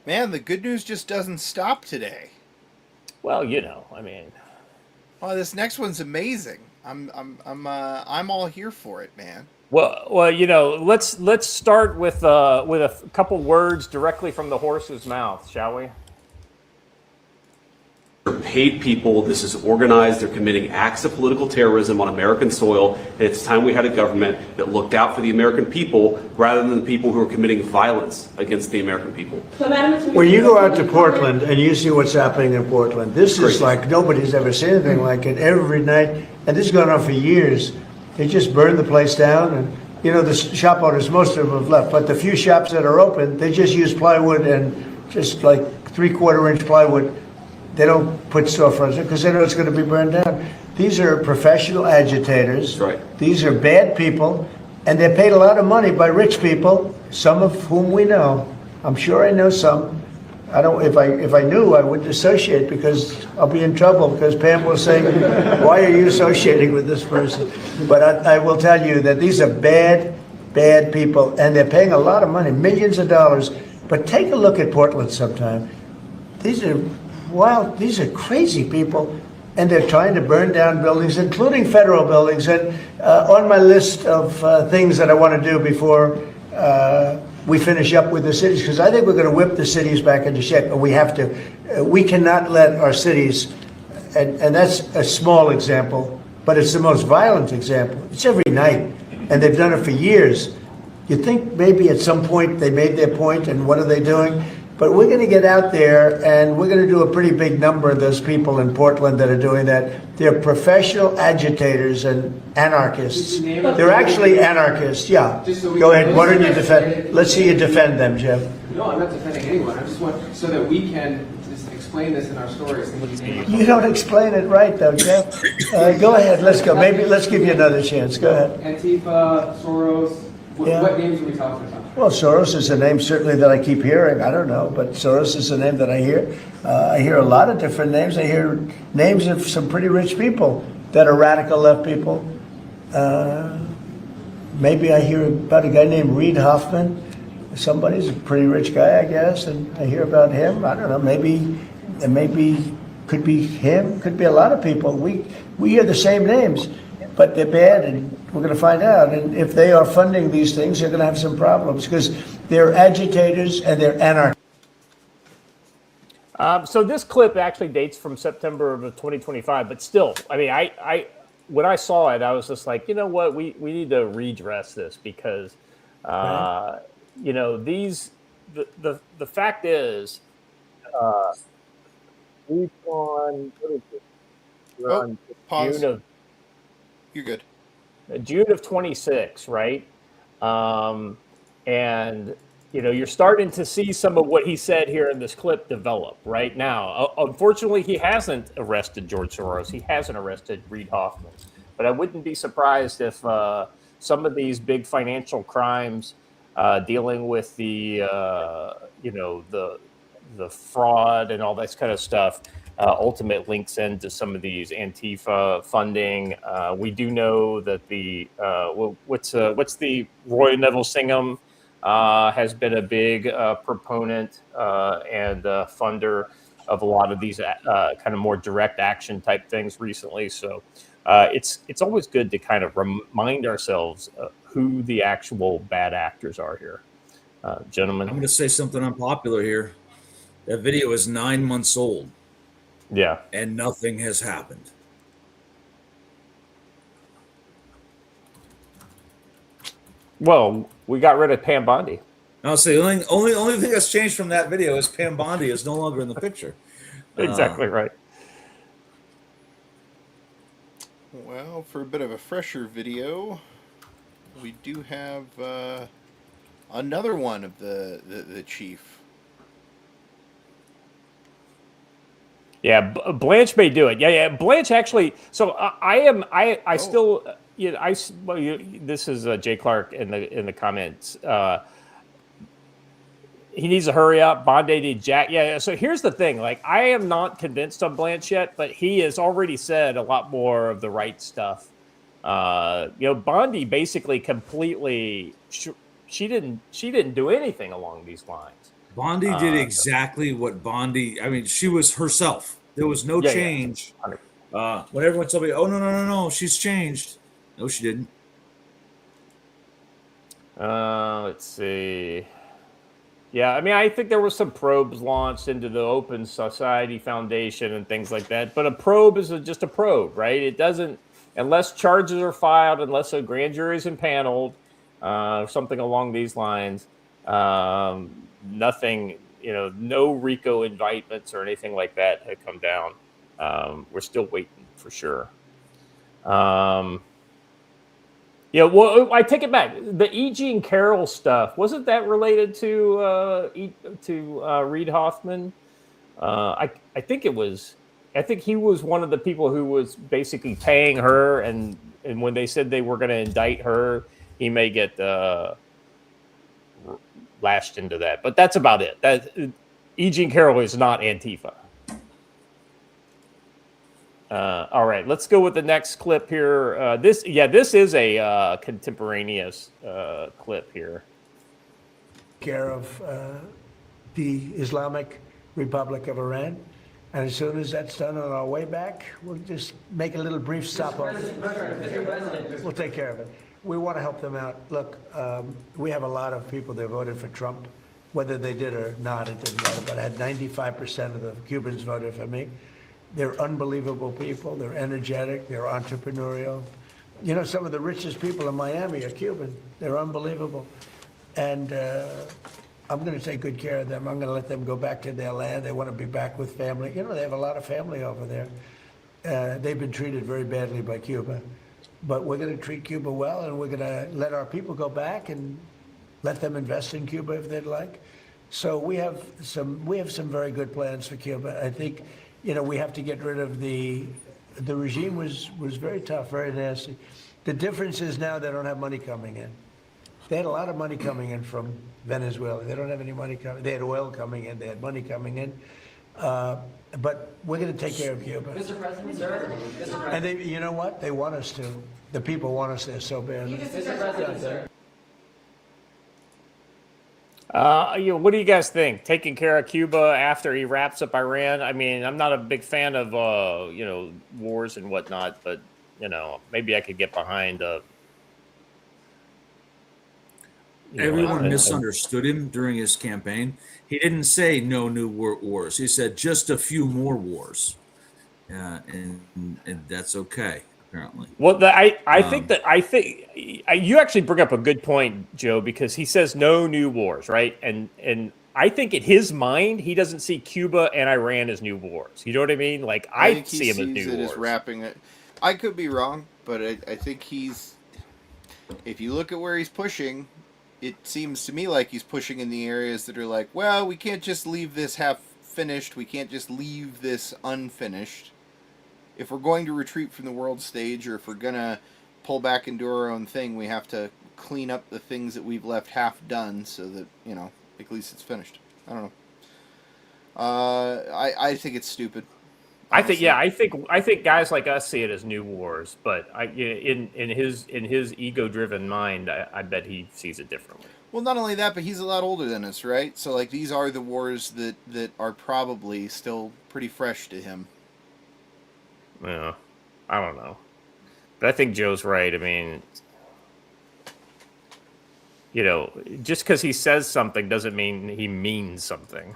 Man, the good news just doesn't stop today. Well, I mean, Oh, this next one's amazing. I'm all here for it, man. well, let's start with a couple words directly from the horse's mouth, shall we? They're paid people. This is organized. They're committing acts of political terrorism on American soil. And it's time we had a government that looked out for the American people rather than the people who are committing violence against the American people. When you go out to Portland and you see what's happening in Portland, this is like nobody's ever seen anything like it every night. And this has gone on for years. They just burned the place down. And, the shop owners, most of them have left. But the few shops that are open, they just use plywood and just like 3/4 inch plywood. They don't put storefronts in because they know it's going to be burned down. These are professional agitators. That's right. These are bad people, and they're paid a lot of money by rich people, some of whom we know. I'm sure I know some. I don't. If I knew, I wouldn't associate because I'll be in trouble because Pam will say, "Why are you associating with this person?" But I will tell you that these are bad people, and they're paying a lot of money, millions of dollars. But take a look at Portland sometime. These are crazy people, and they're trying to burn down buildings, including federal buildings. And on my list of things that I want to do before we finish up with the cities, because I think we're going to whip the cities back into shape. We have to. We cannot let our cities, and that's a small example, but it's the most violent example. It's every night, and they've done it for years. You think maybe at some point they made their point, and what are they doing? But we're going to get out there, and we're going to do a pretty big number of those people in Portland that are doing that. They're professional agitators and anarchists. They're actually anarchists, yeah. Go ahead, why don't you defend? Let's see you defend them, Jeff. No, I'm not defending anyone. I just want so that we can just explain this in our stories. You don't explain it right, though, Jeff. Go ahead, let's go. Maybe let's give you another chance. Go ahead. Antifa, Soros, Yeah. what names are we talking about? Well, Soros is a name certainly that I keep hearing. I don't know, but Soros is a name that I hear. I hear a lot of different names. I hear names of some pretty rich people that are radical left people. Maybe I hear about a guy named Reid Hoffman. Somebody's a pretty rich guy, I guess, and I hear about him. I don't know. Maybe could be him. Could be a lot of people. We hear the same names, but they're bad, and we're going to find out. And if they are funding these things, they're going to have some problems because they're agitators and they're anarchists. So this clip actually dates from September of 2025, but still, I mean, I when I saw it, I was just like, you know what, we need to redress this because, the fact is, we've gone. What is it? We're on Pause. June of You're good. June of 26, right? And you're starting to see some of what he said here in this clip develop right now. Unfortunately, he hasn't arrested George Soros. He hasn't arrested Reid Hoffman. But I wouldn't be surprised if some of these big financial crimes dealing with the fraud and all that kind of stuff ultimate links into some of these Antifa funding. We do know that what's the Roy Neville Singham has been a big proponent and funder of a lot of these kind of more direct action type things recently. So it's always good to kind of remind ourselves who the actual bad actors are here, gentlemen. I'm going to say something unpopular here. That video is 9 months old. Yeah. And nothing has happened. Well, we got rid of Pam Bondi. I'll say the only thing that's changed from that video is Pam Bondi is no longer in the picture. Exactly right. Well, for a bit of a fresher video, we do have another one of the chief. Yeah, Blanche may do it. Yeah. Blanche actually. So I still. This is Jay Clark in the comments. He needs to hurry up. Bondi did Jack. Yeah. So here's the thing. Like, I am not convinced on Blanche yet, but he has already said a lot more of the right stuff. Bondi basically completely. She didn't do anything along these lines. Bondi did exactly what Bondi. I mean, she was herself. There was no Yeah, change. yeah. When everyone told me, "Oh no, she's changed." No, she didn't. Let's see. Yeah, I mean, I think there was some probes launched into the Open Society Foundation and things like that. But a probe is just a probe, right? It doesn't, unless charges are filed, unless a grand jury is impaneled, something along these lines. Nothing, no RICO indictments or anything like that had come down. We're still waiting for sure. Yeah, well, I take it back. The E. Jean Carroll stuff, wasn't that related to Reid Hoffman? I think it was. I think he was one of the people who was basically paying her, and when they said they were going to indict her, he may get lashed into that. But that's about it. That E. Jean Carroll is not Antifa. All right, let's go with the next clip here. This is a contemporaneous clip here. Care of the Islamic Republic of Iran. And as soon as that's done on our way back, we'll just make a little brief stop off. We'll take care of it. We want to help them out. Look, we have a lot of people that voted for Trump. Whether they did or not, it didn't matter. But I had 95% of the Cubans voted for me. They're unbelievable people. They're energetic. They're entrepreneurial. You know, some of the richest people in Miami are Cuban. They're unbelievable. And I'm going to take good care of them. I'm going to let them go back to their land. They want to be back with family. You know, they have a lot of family over there. They've been treated very badly by Cuba. But we're going to treat Cuba well, and we're going to let our people go back and let them invest in Cuba if they'd like. So we have some very good plans for Cuba. I think, you know, we have to get rid of the regime was very tough, very nasty. The difference is now they don't have money coming in. They had a lot of money coming in from Venezuela. They don't have any money coming. They had oil coming in. They had money coming in. But we're going to take care of Cuba. Mr. President, sir. And they, you know what? They want us to. The people want us there so badly. Mr. President, sir. What do you guys think? Taking care of Cuba after he wraps up Iran? I mean, I'm not a big fan of wars and whatnot, but maybe I could get behind. Everyone misunderstood him during his campaign. He didn't say no new wars. He said just a few more wars, and that's okay. Apparently. Well, I think you actually bring up a good point, Joe, because he says no new wars, right? And I think in his mind he doesn't see Cuba and Iran as new wars. You know what I mean? Like I see him as new wars. Wrapping it. I could be wrong, but I think he's. If you look at where he's pushing, it seems to me like he's pushing in the areas that are like, well, we can't just leave this half finished. We can't just leave this unfinished. If we're going to retreat from the world stage, or if we're going to pull back and do our own thing, we have to clean up the things that we've left half done so that, at least it's finished. I don't know. I think it's stupid. Honestly. I think guys like us see it as new wars, but in his ego-driven mind, I bet he sees it differently. Well, not only that, but he's a lot older than us, right? So, like, these are the wars that are probably still pretty fresh to him. Yeah, I don't know. But I think Joe's right. I mean, just because he says something doesn't mean he means something.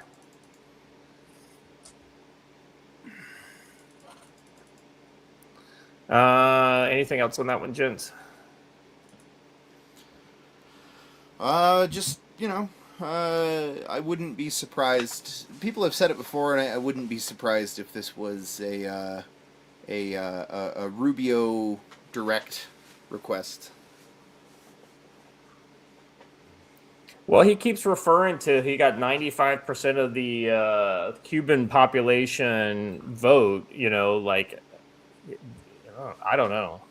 Anything else on that one, gents? I wouldn't be surprised. People have said it before, and I wouldn't be surprised if this was a Rubio direct request. Well, he keeps referring to he got 95% of the Cuban population vote. I don't know.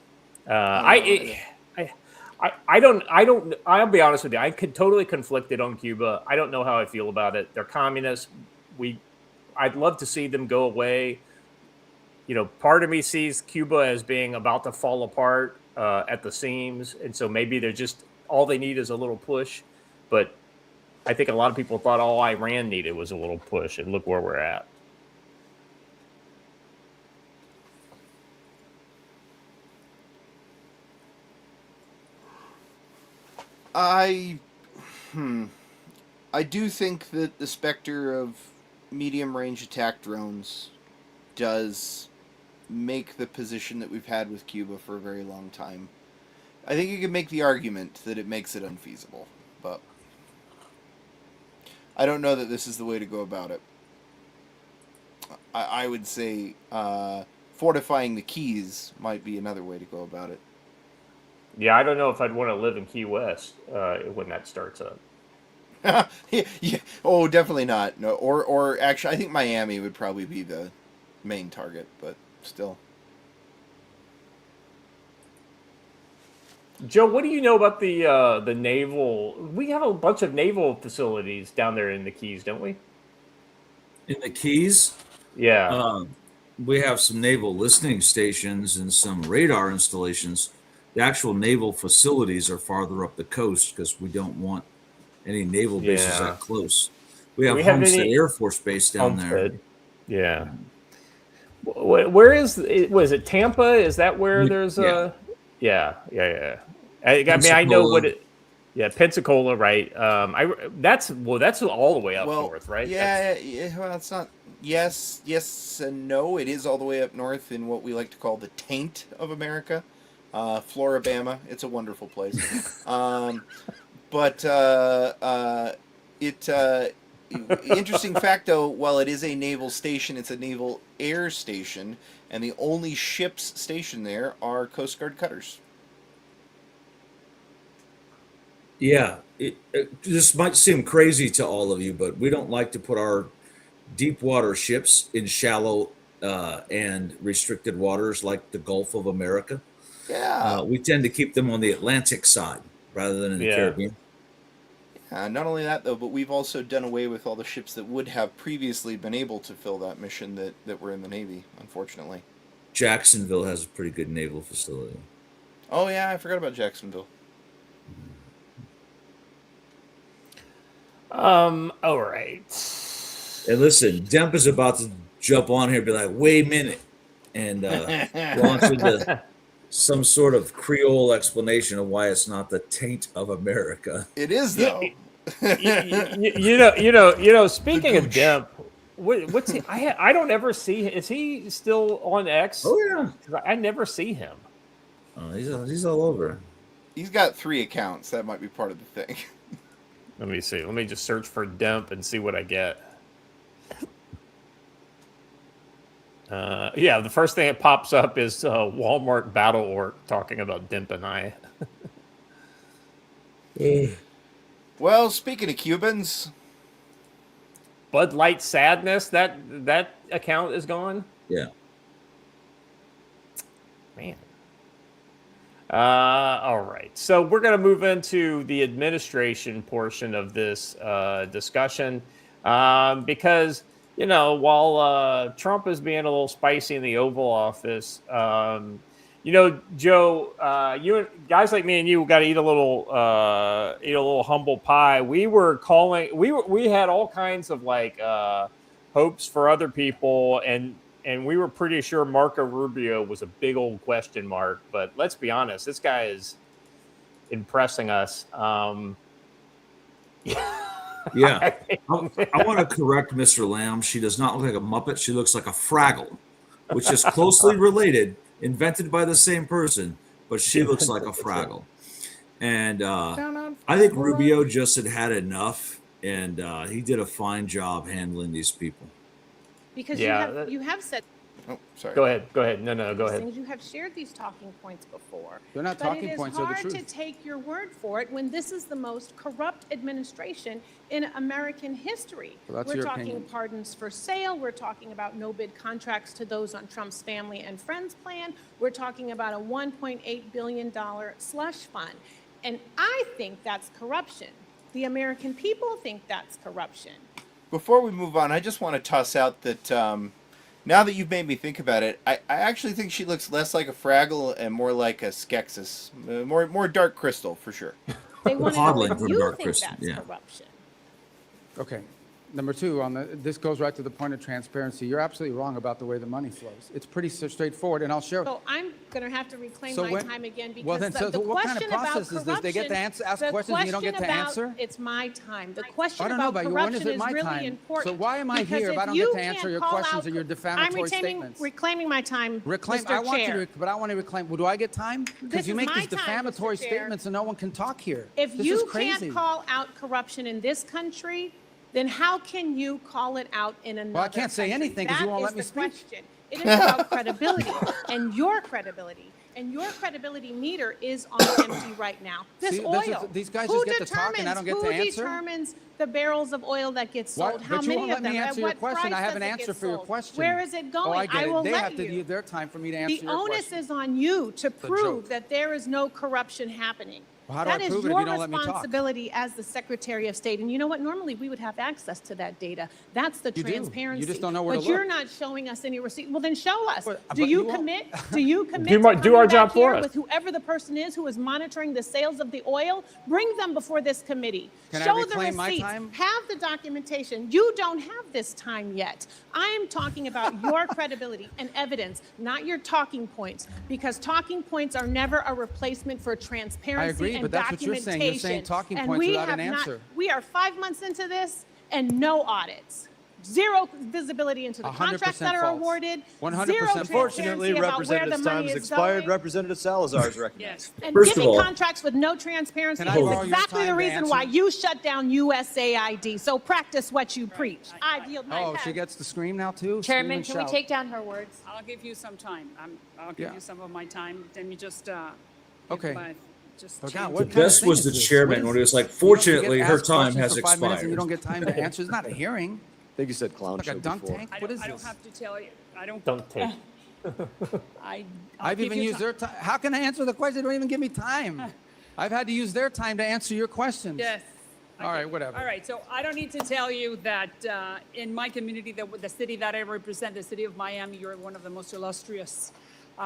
I'll be honest with you. I could totally conflicted on Cuba. I don't know how I feel about it. They're communists. I'd love to see them go away. Part of me sees Cuba as being about to fall apart at the seams, and so maybe they're just all they need is a little push. But I think a lot of people thought all Iran needed was a little push, and look where we're at. I do think that the specter of medium-range attack drones does make the position that we've had with Cuba for a very long time. I think you can make the argument that it makes it unfeasible, but I don't know that this is the way to go about it. I would say fortifying the Keys might be another way to go about it. Yeah, I don't know if I'd want to live in Key West when that starts up. Yeah. Oh, definitely not. No, or actually, I think Miami would probably be the main target, but still. Joe, what do you know about the naval? We have a bunch of naval facilities down there in the Keys, don't we? In the Keys, Yeah. we have some naval listening stations and some radar installations. The actual naval facilities are farther up the coast because we don't want any naval bases Yeah. that close. We have we have Homestead any- Air Force Base down there. Homestead. Yeah. Where is it? Was it Tampa? Is that where there's a? Yeah. I mean, I know what it. Yeah, Pensacola, right? That's all the way up north, right? Yeah, well, it's not. Yes, and no. It is all the way up north in what we like to call the taint of America, Floribama. It's a wonderful place. But interesting fact though, while it is a naval station, it's a naval air station, and the only ships stationed there are Coast Guard cutters. Yeah, this might seem crazy to all of you, but we don't like to put our deep water ships in shallow and restricted waters like the Gulf of America. Yeah. We tend to keep them on the Atlantic side rather than in the Caribbean. Not only that, though, but we've also done away with all the ships that would have previously been able to fill that mission that were in the Navy, unfortunately. Jacksonville has a pretty good naval facility. Oh, yeah, I forgot about Jacksonville. All right. And listen, Demp is about to jump on here and be like, wait a minute, and launch into some sort of Creole explanation of why it's not the taint of America. It is, though. You know. Speaking of Demp, what's he? I don't ever see. Is he still on X? Oh yeah, 'Cause I never see him. Oh, he's all over. He's got 3 accounts. That might be part of the thing. Let me see. Let me just search for Demp and see what I get. Yeah, the first thing that pops up is Walmart Battle Orc talking about Demp and I. Well, speaking of Cubans, Bud Light Sadness, that account is gone? Yeah. Man. All right. So we're going to move into the administration portion of this discussion because, while Trump is being a little spicy in the Oval Office, Joe, you guys like me and you got to eat a little humble pie. We were calling. We had all kinds of hopes for other people, and we were pretty sure Marco Rubio was a big old question mark. But let's be honest, this guy is impressing us. Yeah, I want to correct Mr. Lamb. She does not look like a Muppet. She looks like a Fraggle, which is closely related. Invented by the same person, but she looks like a Fraggle. And I think Rubio just had enough, and he did a fine job handling these people. Because you have said. oh, sorry. Go ahead. No, go ahead. You have shared these talking points before. They're not talking points, they're the But it is hard truth. to take your word for it when this is the most corrupt administration in American history. Well, that's we're your talking opinion. pardons for sale. We're talking about no-bid contracts to those on Trump's family and friends plan. We're talking about a $1.8 billion slush fund. And I think that's corruption. The American people think that's corruption. Before we move on, I just want to toss out that now that you've made me think about it, I actually think she looks less like a Fraggle and more like a Skeksis. More dark crystal, for sure. They want to know Hodling if from you Dark think Crystal, that's yeah. corruption. Okay. Number two, this goes right to the point of transparency. You're absolutely wrong about the way the money flows. It's pretty straightforward, and I'll share. So I'm going to have to reclaim So my when- time again because well, then, so the what kind of question about process is this? They get to corruption- ask the questions and you don't get to question about- answer? It's my time. The question I don't know about about you. When corruption is it is my really time? important. So why am I because here if I don't you get to answer can't your call questions out- or your defamatory I'm statements? reclaiming my time, Reclaim. Mr. I want Chair. you to, but I want to reclaim. Well, do I get time? This Because you is make my these time, Mr. defamatory Chair. statements and no one can talk here. If This you is crazy. can't call out corruption in this country, then how can you call it out in another Well, I can't say country? anything 'cause you That won't is let me the speak. question. It is about credibility and your credibility. And your credibility meter is on empty right now. This See, oil. these guys who just get to talk and I don't get to Who answer? determines the barrels of oil that get Why- sold? How but you many won't of let them? me At answer your what question. price I have an does it answer get for your sold? question. Where is it going? Oh, I get it. will They let have to you. use their time for me to answer The your onus question. is on you to a prove joke. that there is no corruption happening. Well, how do I That is prove it if your you don't let me talk? responsibility as the Secretary of State. And you know what? Normally, we would have access to that data. That's the You do. You transparency. just don't know where to But you're look. not showing us any receipt. Well, then show us. But Do you you won't. commit? Do you commit Do to our coming job back for here us. with whoever the person is who is monitoring the sales of the oil? Bring them before this committee. Can I Show the reclaim my receipts. time? Have the documentation. You don't have this time yet. I am talking about your credibility and evidence, not your talking points, because talking points are never a replacement for transparency agree, and but that's what you're saying. You're saying documentation. talking And points we without have an not- answer. We are 5 months into this and no audits. Zero visibility into the 100% contracts that are false. awarded. 100% Zero false. transparency about where Representative the time money has is expired. going. Representative Salazar is recognized. And First of giving all- contracts with no transparency Can I is borrow your exactly time the to reason why answer? you shut down USAID. So practice what you preach. I yield my Oh, time. she gets to scream now too? Scream Chairman, and can we shout. take down her words? I'll give you some time. I'll give Yeah. you some of my time. Let me just. Okay. Just Oh, change God, it. what The kind of best thing was is the this? chairman What when is he was like, this? You don't fortunately, get her asked time questions has for 5 minutes and you expired. don't get time to answer. It's not a hearing. I think you said clown Like show a dunk before. tank? I What don't, is I don't this? have to tell you. I don't. Don't take. I'll I've give even you used ti- their time. How can I answer the question? They don't even give me time. I've had to use their time to answer your questions. Yes. All right, whatever. All right, so I don't need to tell you that in my community, the city that I represent, the city of Miami, you're one of the most illustrious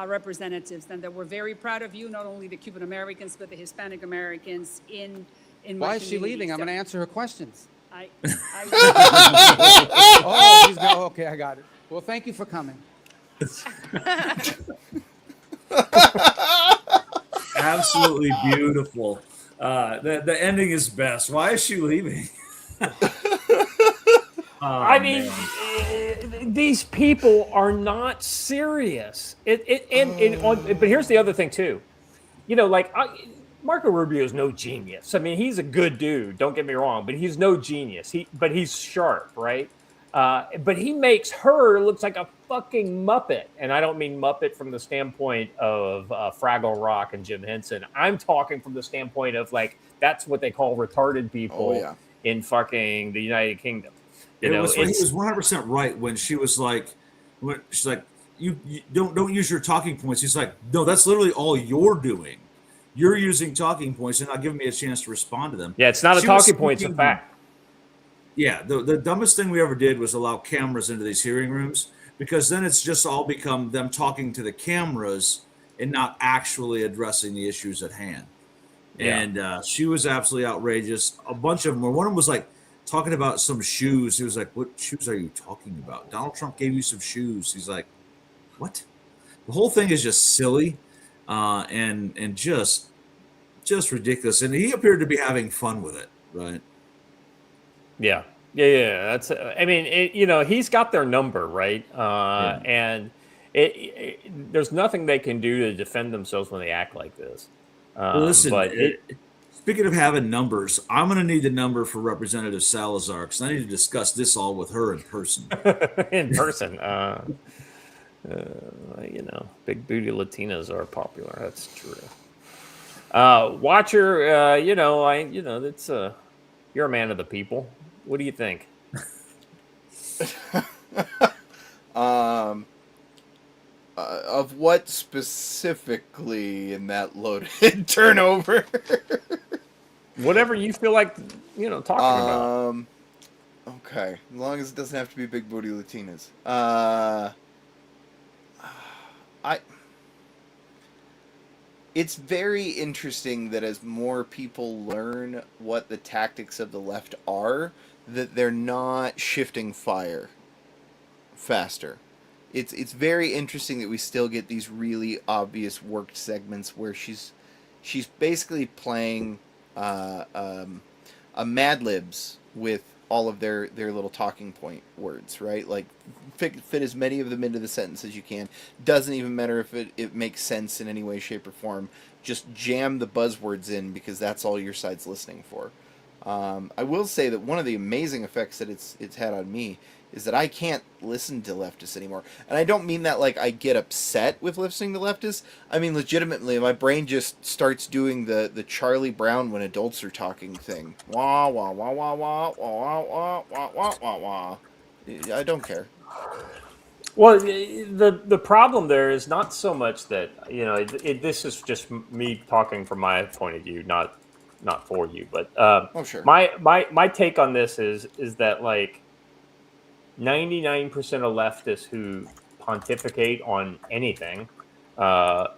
representatives, and that we're very proud of you, not only the Cuban Americans, but the Hispanic Americans in my Why is she community. leaving? I'm So going to answer her questions. I Oh, she's go. Okay, I got it. Well, thank you for coming. Absolutely beautiful. The ending is best. Why is she leaving? I mean, these people are not serious. But here's the other thing too. You know, like Marco Rubio is no genius. I mean, he's a good dude. Don't get me wrong, but he's no genius. But he's sharp, right? But he makes her looks like a fucking Muppet, and I don't mean Muppet from the standpoint of Fraggle Rock and Jim Henson. I'm talking from the standpoint of like that's what they call retarded people in fucking the United Kingdom. You know, he was 100% right when she was like, you don't use your talking points. He's like, no, that's literally all you're doing. You're using talking points and not giving me a chance to respond to them. Yeah, it's not a She was talking point; it's a speaking- fact. Yeah, the dumbest thing we ever did was allow cameras into these hearing rooms, because then it's just all become them talking to the cameras and not actually addressing the issues at hand. Yeah. And she was absolutely outrageous. A bunch of them. One of them was like talking about some shoes. He was like, "What shoes are you talking about? Donald Trump gave you some shoes." He's like, "What?" The whole thing is just silly, and just ridiculous. And he appeared to be having fun with it, right? Yeah. That's. I mean, he's got their number, right? And there's nothing they can do to defend themselves when they act like this. Well, listen. Speaking of having numbers, I'm going to need the number for Representative Salazar because I need to discuss this all with her in person. In person, big booty Latinas are popular. That's true. Watcher, that's you're a man of the people. What do you think? Of what specifically in that loaded turnover? Whatever you feel like, talking about. Okay, as long as it doesn't have to be big booty Latinas. It's very interesting that as more people learn what the tactics of the left are, that they're not shifting fire faster. It's very interesting that we still get these really obvious worked segments where she's basically playing a Mad Libs with all of their little talking point words, right? Like fit as many of them into the sentence as you can. Doesn't even matter if it makes sense in any way, shape, or form. Just jam the buzzwords in because that's all your side's listening for. I will say that one of the amazing effects that it's had on me is that I can't listen to leftists anymore. And I don't mean that like I get upset with listening to leftists. I mean legitimately, my brain just starts doing the Charlie Brown when adults are talking thing. Wah, wah, wah, wah, wah, wah, wah, wah, wah, wah, wah. I don't care. Well, the problem there is not so much that, you know, this is just me talking from my point of view, not for you, but oh sure. My take on this is that like 99% of leftists who pontificate on anything are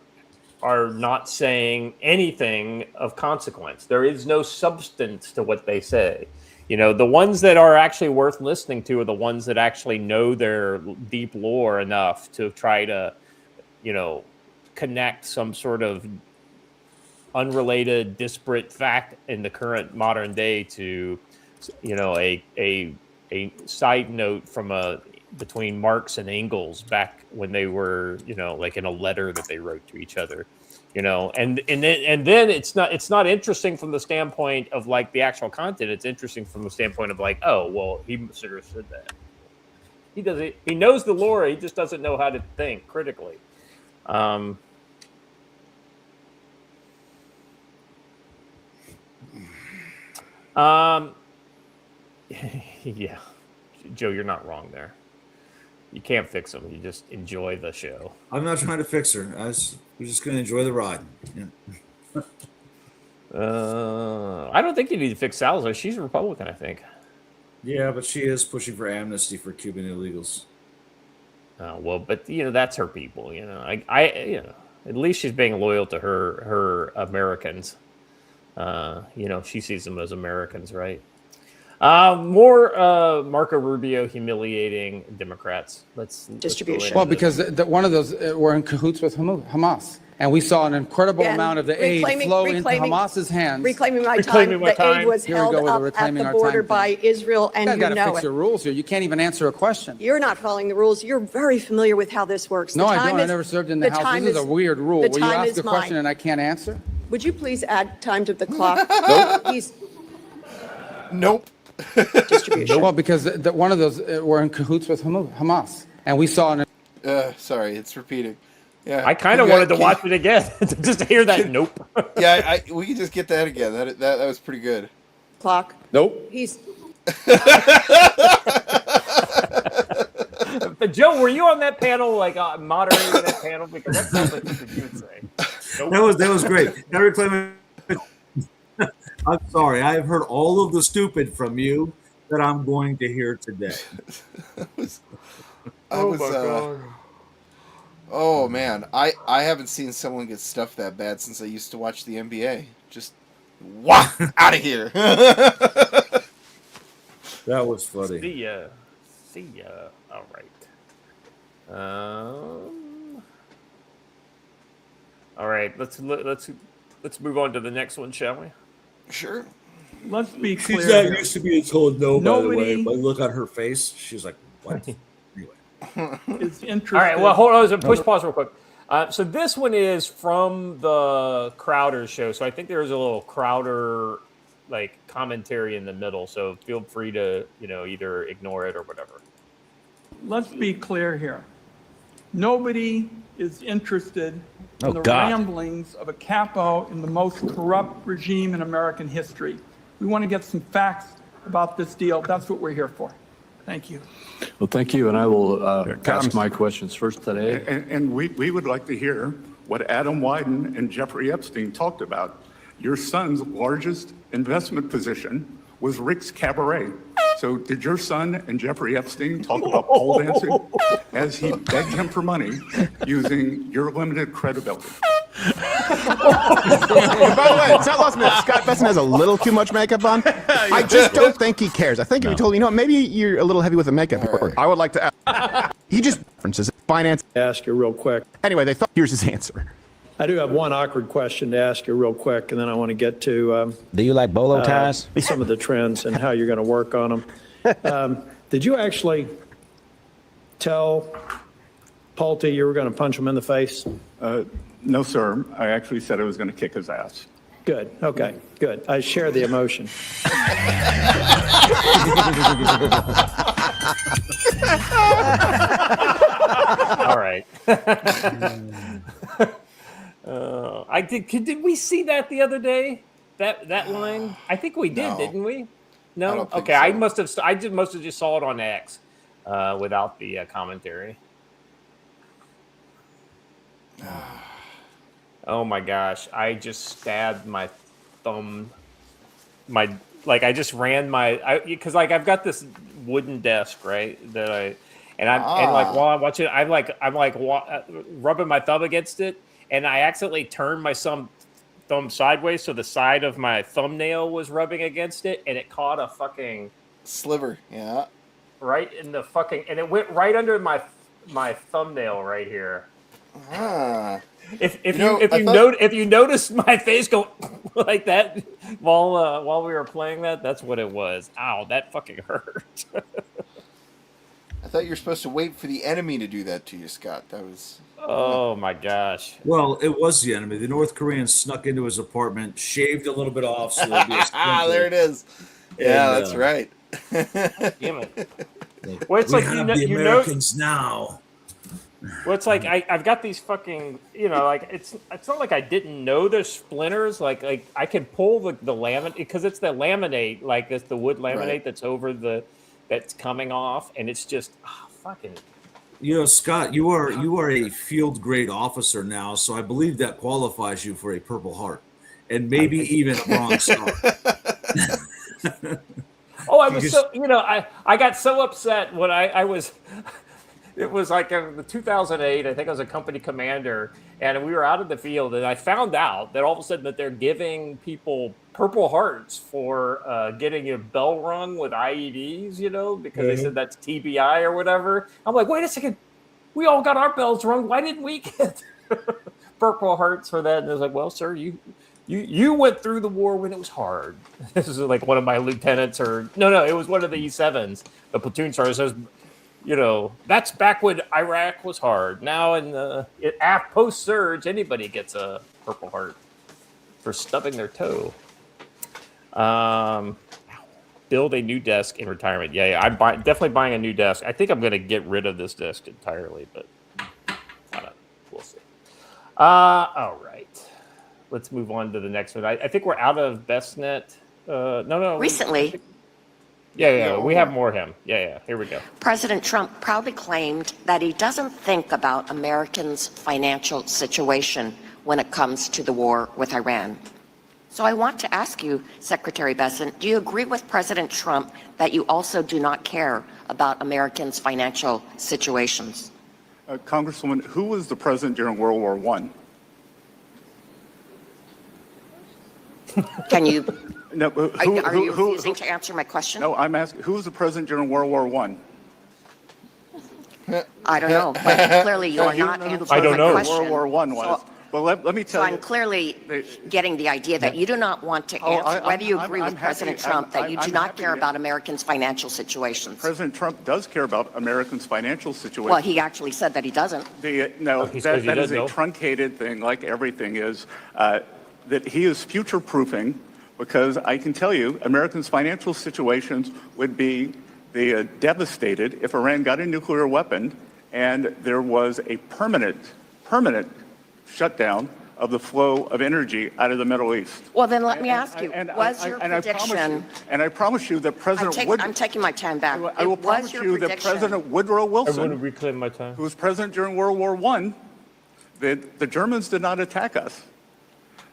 not saying anything of consequence. There is no substance to what they say. You know, the ones that are actually worth listening to are the ones that actually know their deep lore enough to try to, you know, connect some sort of unrelated, disparate fact in the current modern day to, you know, a side note from between Marx and Engels back when they were, you know, like in a letter that they wrote to each other, you know, and then it's not interesting from the standpoint of like the actual content. It's interesting from the standpoint of like, oh, well, he sort of said that. He knows the lore. He just doesn't know how to think critically. Yeah, Joe, you're not wrong there. You can't fix them. You just enjoy the show. I'm not trying to fix her. We're just going to enjoy the ride. Yeah. I don't think you need to fix Salazar. She's a Republican, I think. Yeah, but she is pushing for amnesty for Cuban illegals. Well, but you know that's her people. You know, I you know, at least she's being loyal to her Americans. You know, she sees them as Americans, right? More Marco Rubio humiliating Democrats. Let's distribution. Well, because one of those were in cahoots with Hamas. And we saw an incredible amount of the aid flow into Hamas's hands. Reclaiming my time. The aid was held up at the border by Israel, and you know it. You got to fix your rules here. You can't even answer a question. You're not following the rules. You're very familiar with how this works. No, I don't. I never served in the House. This is a weird rule. Will you ask a question and I can't answer? Would you please add time to the clock? Nope. Distribution. Well, because one of those were in cahoots with Hamas. And we saw an... sorry, it's repeating. Yeah, I kind of wanted to watch it again just to hear that. Nope. Yeah, we can just get that again. That was pretty good. Clock. Nope. But Joe, were you on that panel, like moderating that panel? Because that's something that you would say. Nope. That was great. Now reclaiming. I'm sorry. I have heard all of the stupid from you that I'm going to hear today. Oh my God. Oh man, I haven't seen someone get stuffed that bad since I used to watch the NBA. Just out of here. That was funny. See ya. All right. All right. Let's move on to the next one, shall we? Sure. Let's be clear. She's not used to being told no. By the way, but look on her face. She's like, what? Is interested. All right. Well, hold on. Push pause real quick. So this one is from the Crowder show. So I think there is a little Crowder like commentary in the middle. So feel free to either ignore it or whatever. Let's be clear here. Nobody is interested in the ramblings of a capo in the most corrupt regime in American history. We want to get some facts about this deal. That's what we're here for. Thank you. Well, thank you, and I will ask my questions first today. And we would like to hear what Adam Wyden and Jeffrey Epstein talked about. Your son's largest investment position was Rick's Cabaret. So did your son and Jeffrey Epstein talk about pole dancing as he begged him for money using your limited credibility? By the way, it's not lost me that Scott Besson has a little too much makeup on. I just don't think he cares. I think if he told me, maybe you're a little heavy with the makeup. Right. I would like to ask. He just references finance. Ask you real quick. Anyway, they thought here's his answer. I do have one awkward question to ask you real quick, and then I want to get to do you like bolo ties? Some of the trends and how you're going to work on them. Did you actually tell Pulte you were going to punch him in the face? No, sir. I actually said I was going to kick his ass. Good. Okay. Good. I share the emotion. All right. Did we see that the other day? That line? I think we did, didn't we? No. Okay. So. I must have just saw it on X without the commentary. Oh my gosh! I just stabbed my thumb. I just ran because I've got this wooden desk, right? And while I'm watching it, I'm rubbing my thumb against it, and I accidentally turned my thumb sideways, so the side of my thumbnail was rubbing against it, and it caught a fucking sliver. Yeah. Right in the fucking, and it went right under my thumbnail right here. If you noticed my face go like that while we were playing that's what it was. Ow, that fucking hurt. I thought you were supposed to wait for the enemy to do that to you, Scott. That was. Oh my gosh. Well, it was the enemy. The North Koreans snuck into his apartment, shaved a little bit off. So there it is. Yeah, that's right. Damn it. Well, it's we like have the Americans now. Well, it's like I've got these fucking, it's not like I didn't know there's splinters. Like I can pull the laminate because it's the laminate, like it's the wood laminate that's over that's coming off, and it's just fucking. Scott, you are a field grade officer now, so I believe that qualifies you for a Purple Heart, and maybe even a Bronze Star. Oh, I was I got so upset when I was. It was like in 2008, I think I was a company commander, and we were out in the field, and I found out that all of a sudden that they're giving people Purple Hearts for getting a bell rung with IEDs, because they said that's TBI or whatever. I'm like, wait a second, we all got our bells rung. Why didn't we get Purple Hearts for that? And I was like, well, sir, you went through the war when it was hard. This is like one of my lieutenants, or no, it was one of the E7s. The platoon sergeant says, that's back when Iraq was hard. Now in the post-surge, anybody gets a Purple Heart for stubbing their toe. Build a new desk in retirement. Yeah, I'm definitely buying a new desk. I think I'm going to get rid of this desk entirely, but we'll see. All right. Let's move on to the next one. I think we're out of BestNet. No. Recently. Yeah, we have more of him. Yeah, here we go. President Trump proudly claimed that he doesn't think about Americans' financial situation when it comes to the war with Iran. So I want to ask you, Secretary Besson, do you agree with President Trump that you also do not care about Americans' financial situations? Congresswoman, who was the president during World War I? Can you... No, are you refusing to answer my question? No, I'm asking, who was the president during World War I? I don't know, but clearly you are not answering my question. World War I was. Well, let me tell you. So I'm clearly getting the idea that you do not want to answer, whether you agree with President Trump that you do not care about Americans' financial situations. President Trump does care about Americans' financial situations. Well, he actually said that he doesn't. That is a truncated thing, like everything is, that he is future-proofing. Because I can tell you, Americans' financial situations would be devastated if Iran got a nuclear weapon and there was a permanent shutdown of the flow of energy out of the Middle East. Well, then let me ask you, was your prediction... And I promise you that President Woodrow... I'm taking my time back. I will promise you that President Woodrow Wilson... I want to reclaim my time. ...who was president during World War I, that the Germans did not attack us.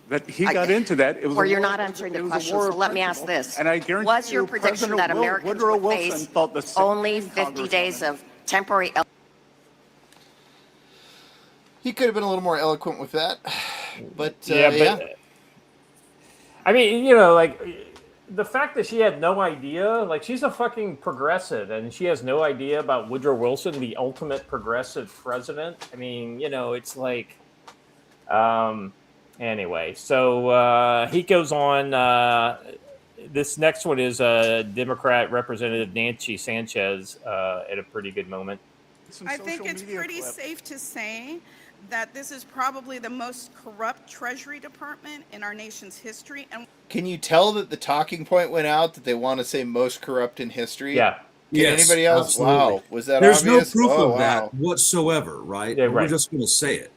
That he got into that. It was you're not answering the question, so let me ask this. And I guarantee was your prediction that Americans would face only 50 days of temporary... He could have been a little more eloquent with that. But yeah. I mean, you know, like the fact that she had no idea, like she's a fucking progressive and she has no idea about Woodrow Wilson, the ultimate progressive president. I mean, you know, it's like, anyway, so he goes on. This next one is Democrat Representative Nancy Sanchez at a pretty good moment. I think it's pretty safe to say that this is probably the most corrupt Treasury Department in our nation's history. And can you tell that the talking point went out that they want to say most corrupt in history? Yeah. Yes, anybody else? absolutely. Wow. Was that There's obvious? no proof Oh, of wow. that whatsoever, right? Yeah, We're right. just going to say it.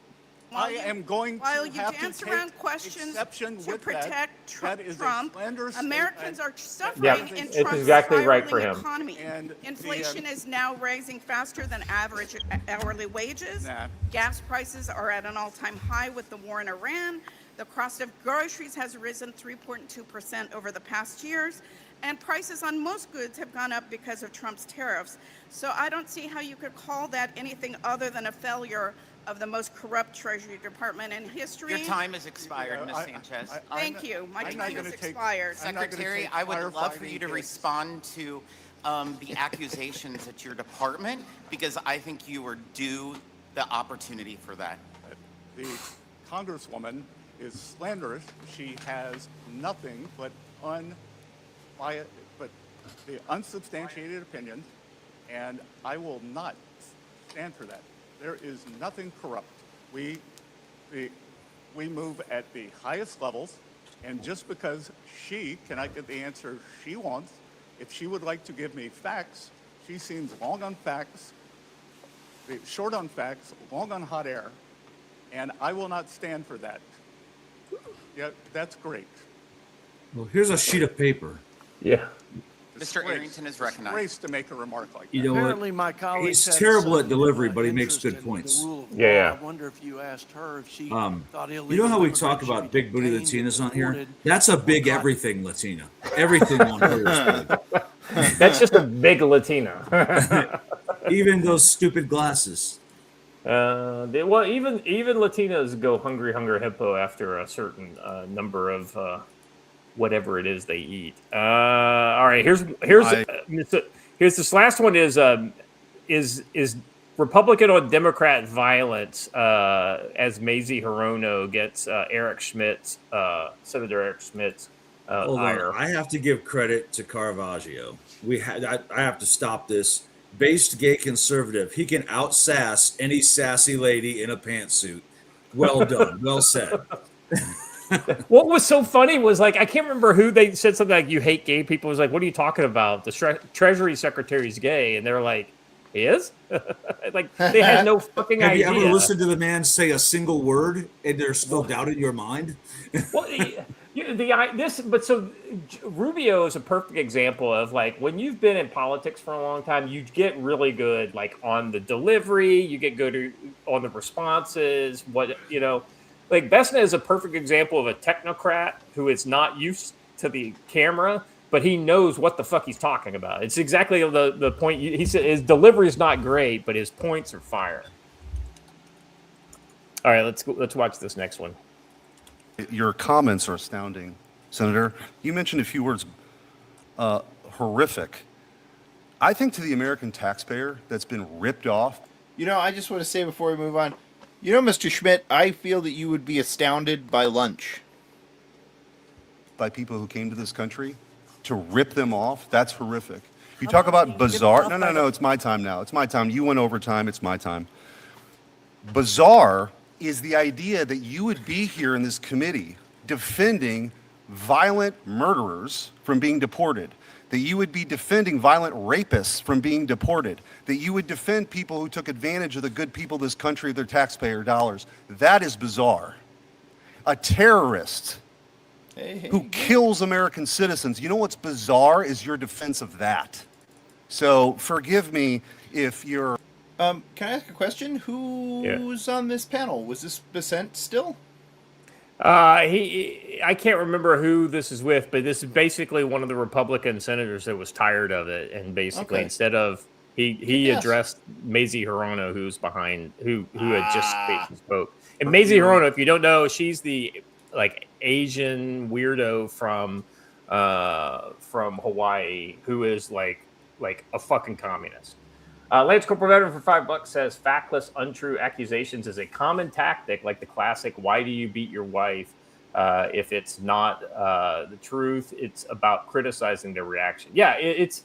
I am going to while you have dance to take around questions exception to with protect that is a Trump, slanderous Americans are suffering Yeah, in it's Trump's exactly right for spiraling him. economy. And Inflation is now rising faster than average hourly wages. Gas prices are at an all-time high with the war in Iran. The cost of groceries has risen 3.2% over the past years, and prices on most goods have gone up because of Trump's tariffs. So I don't see how you could call that anything other than a failure of the most corrupt Treasury Department in history. Your time has expired, Ms. Sanchez. Thank you. My time has expired. Secretary, I would love for you to respond to the accusations at your department, because I think you are due the opportunity for that. The Congresswoman is slanderous. She has nothing but the unsubstantiated opinions, and I will not stand for that. There is nothing corrupt. We move at the highest levels, and just because she cannot get the answer she wants, if she would like to give me facts, she seems long on facts, short on facts, long on hot air, and I will not stand for that. Yeah, that's great. Well, here's a sheet of paper. Yeah. Mr. Arrington is recognized. Disgrace to make a remark like that. You know what? He's terrible at delivery, but he makes good points. Yeah. I wonder if you asked her if she thought You know how we talk about big booty Latinas on here? That's a big everything Latina. Everything on her is big. That's just a big Latina. Even those stupid glasses. Well, even Latinas go hungry hippo after a certain number of whatever it is they eat. All right, here's this last one is Republican on Democrat violence as Mazie Hirono gets Senator Eric Schmidt's ire. I have to give credit to Caravaggio. I have to stop this. Based gay conservative, he can outsass any sassy lady in a pantsuit. Well done, well said. What was so funny was, like, I can't remember who they said something like, "You hate gay people." It was like, "What are you talking about? The Treasury Secretary's gay," and they're like, "He is?" Like, they had no fucking idea. Have you ever listened to the man say a single word and there's still doubt in your mind? Well, Rubio is a perfect example of, like, when you've been in politics for a long time, you get really good, like, on the delivery, you get good on the responses. Like, Bessner is a perfect example of a technocrat who is not used to the camera, but he knows what the fuck he's talking about. It's exactly the point. He said his delivery is not great, but his points are fire. All right, let's watch this next one. Your comments are astounding, Senator. You mentioned a few words, horrific. I think to the American taxpayer that's been ripped off. You know, I just want to say before we move on, you know, Mr. Schmidt, I feel that you would be astounded by lunch. By people who came to this country to rip them off, that's horrific. You talk about bizarre. No, it's my time now. It's my time. You went overtime. It's my time. Bizarre is the idea that you would be here in this committee defending violent murderers from being deported, that you would be defending violent rapists from being deported, that you would defend people who took advantage of the good people of this country, their taxpayer dollars. That is bizarre. A terrorist who kills American citizens, you know what's bizarre is your defense of that. So forgive me if you're... Can I ask a question? Who's on this panel? Was this Besant still? I can't remember who this is with, but this is basically one of the Republican senators that was tired of it, and basically instead of he addressed Mazie Hirono, who's behind who had just spoke. And Mazie Hirono, if you don't know, she's the like Asian weirdo from Hawaii who is like a fucking communist. Lance Corporal Veteran for $5 says factless, untrue accusations is a common tactic, like the classic "Why do you beat your wife?" If it's not the truth, it's about criticizing their reaction. Yeah, it's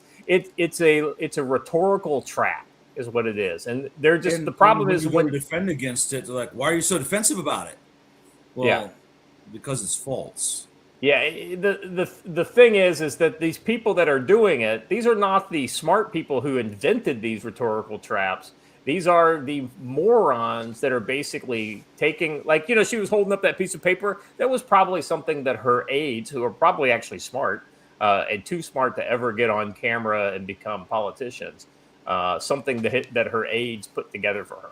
a rhetorical trap, is what it is, and they're just the problem is when you defend against it, they're like, "Why are you so defensive about it?" Well, because it's false. Yeah, the thing is that these people that are doing it, these are not the smart people who invented these rhetorical traps. These are the morons that are basically taking, like, she was holding up that piece of paper. That was probably something that her aides, who are probably actually smart and too smart to ever get on camera and become politicians, something that her aides put together for her.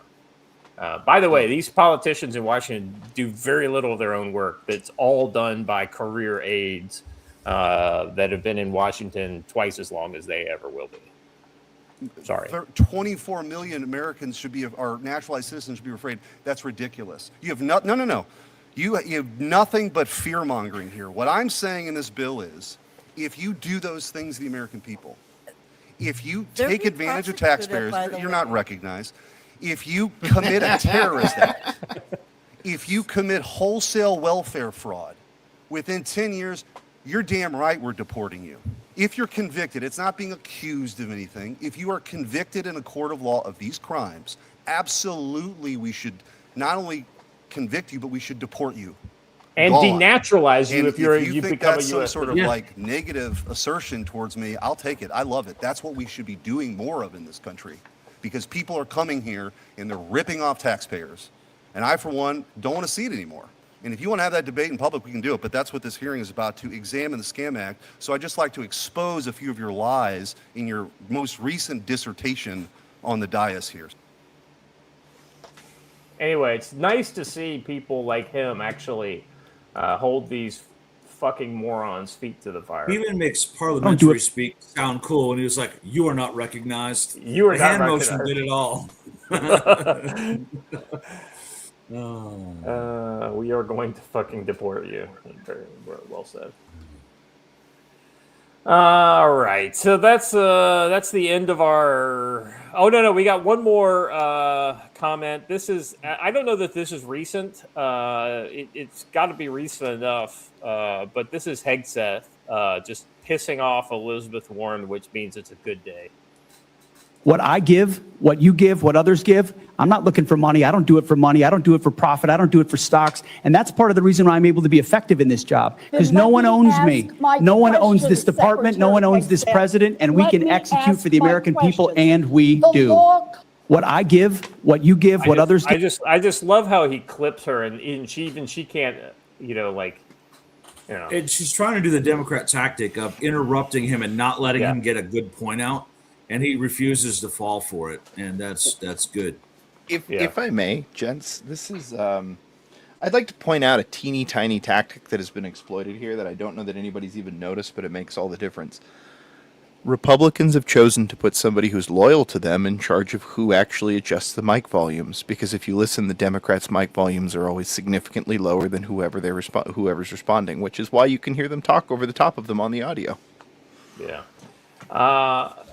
By the way, these politicians in Washington do very little of their own work. It's all done by career aides that have been in Washington twice as long as they ever will be. Sorry. 24 million Americans or naturalized citizens should be afraid. That's ridiculous. You have no. You have nothing but fear mongering here. What I'm saying in this bill is, if you do those things to the American people, if you take advantage of taxpayers, you're not recognized. If you commit a terrorist act, if you commit wholesale welfare fraud, within 10 years, you're damn right we're deporting you. If you're convicted, it's not being accused of anything. If you are convicted in a court of law of these crimes, absolutely we should not only convict you, but we should deport you. And denaturalize you if you think become that's a U.S. some sort of like negative assertion towards me, I'll take it. I love it. That's what we should be doing more of in this country. Because people are coming here and they're ripping off taxpayers. And I, for one, don't want to see it anymore. And if you want to have that debate in public, we can do it. But that's what this hearing is about, to examine the Scam Act. So I'd just like to expose a few of your lies in your most recent dissertation on the dais here. Anyway, it's nice to see people like him actually hold these fucking morons' feet to the fire. He even makes parliamentary speak sound cool, and he was like, "You are not recognized." You are the not hand recognized. motion did it all. We are going to fucking deport you. Very well said. All right, so that's the end of our. Oh no, we got one more comment. This is, I don't know that this is recent. It's got to be recent enough. But this is Hegseth just pissing off Elizabeth Warren, which means it's a good day. What I give, what you give, what others give, I'm not looking for money. I don't do it for money. I don't do it for profit. I don't do it for stocks. And that's part of the reason why I'm able to be effective in this job. Because no one owns me. No one owns this department. No one owns this president. And we can execute for the American people, and we do. What I give, what you give, what others give. I just love how he clips her, and she can't, And she's trying to do the Democrat tactic of interrupting him and not letting him get a good point out. And he refuses to fall for it, and that's good. If I may, gents, this is I'd like to point out a teeny tiny tactic that has been exploited here that I don't know that anybody's even noticed, but it makes all the difference. Republicans have chosen to put somebody who's loyal to them in charge of who actually adjusts the mic volumes, because if you listen, the Democrats' mic volumes are always significantly lower than whoever's responding, which is why you can hear them talk over the top of them on the audio. Yeah.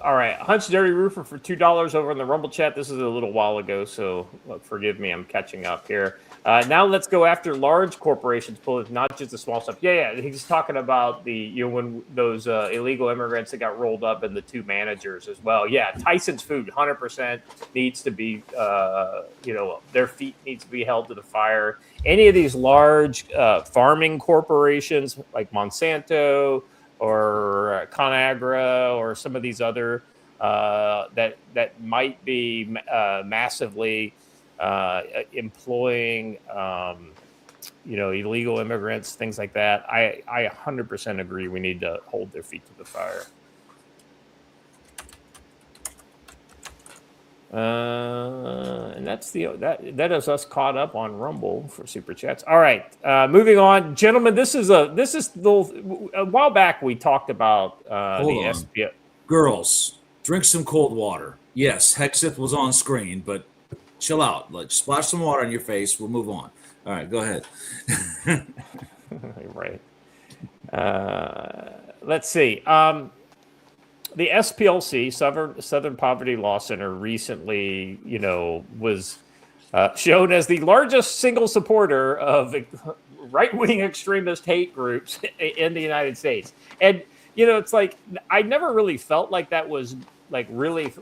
All right, Hunch Dirty Roofer for $2 over in the Rumble chat. This is a little while ago, so forgive me. I'm catching up here. Now let's go after large corporations, not just the small stuff. Yeah. He's talking about when those illegal immigrants that got rolled up and the two managers as well. Yeah, Tyson's Food 100% needs to be, their feet needs to be held to the fire. Any of these large farming corporations like Monsanto or ConAgra or some of these other that might be massively employing illegal immigrants, things like that. I 100% agree we need to hold their feet to the fire. And that is us caught up on Rumble for super chats. All right, moving on, gentlemen. This is a while back we talked about the SBA. Girls, drink some cold water. Yes, Hegseth was on screen, but chill out. Let's splash some water on your face. We'll move on. All right, go ahead. Right. Let's see. The SPLC, Southern Poverty Law Center, recently, was shown as the largest single supporter of right-wing extremist hate groups in the United States. And, it's like, I never really felt like that was like really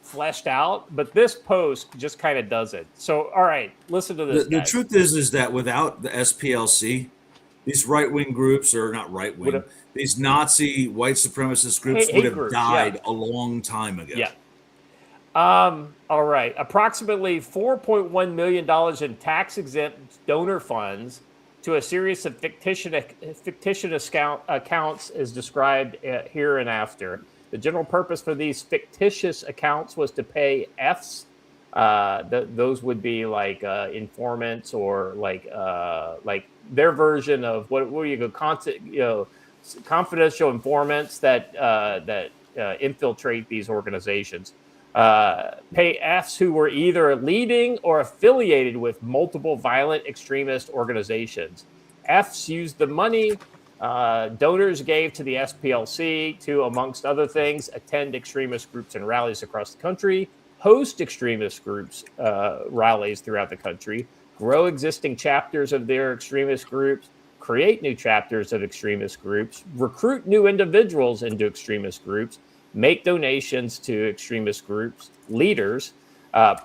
fleshed out, but this post just kind of does it. So, all right, listen to this. The truth is that without the SPLC, these right-wing groups, or not right-wing, these Nazi white supremacist groups would have died a long time ago. Yeah. All right. Approximately $4.1 million in tax-exempt donor funds to a series of fictitious accounts is described hereinafter. The general purpose for these fictitious accounts was to pay Fs. Those would be like informants, or like their version of what you go confidential informants that infiltrate these organizations. Pay Fs who were either leading or affiliated with multiple violent extremist organizations. Fs used the money donors gave to the SPLC to, amongst other things, attend extremist groups and rallies across the country, host extremist groups rallies throughout the country, grow existing chapters of their extremist groups, create new chapters of extremist groups, recruit new individuals into extremist groups, make donations to extremist groups, leaders,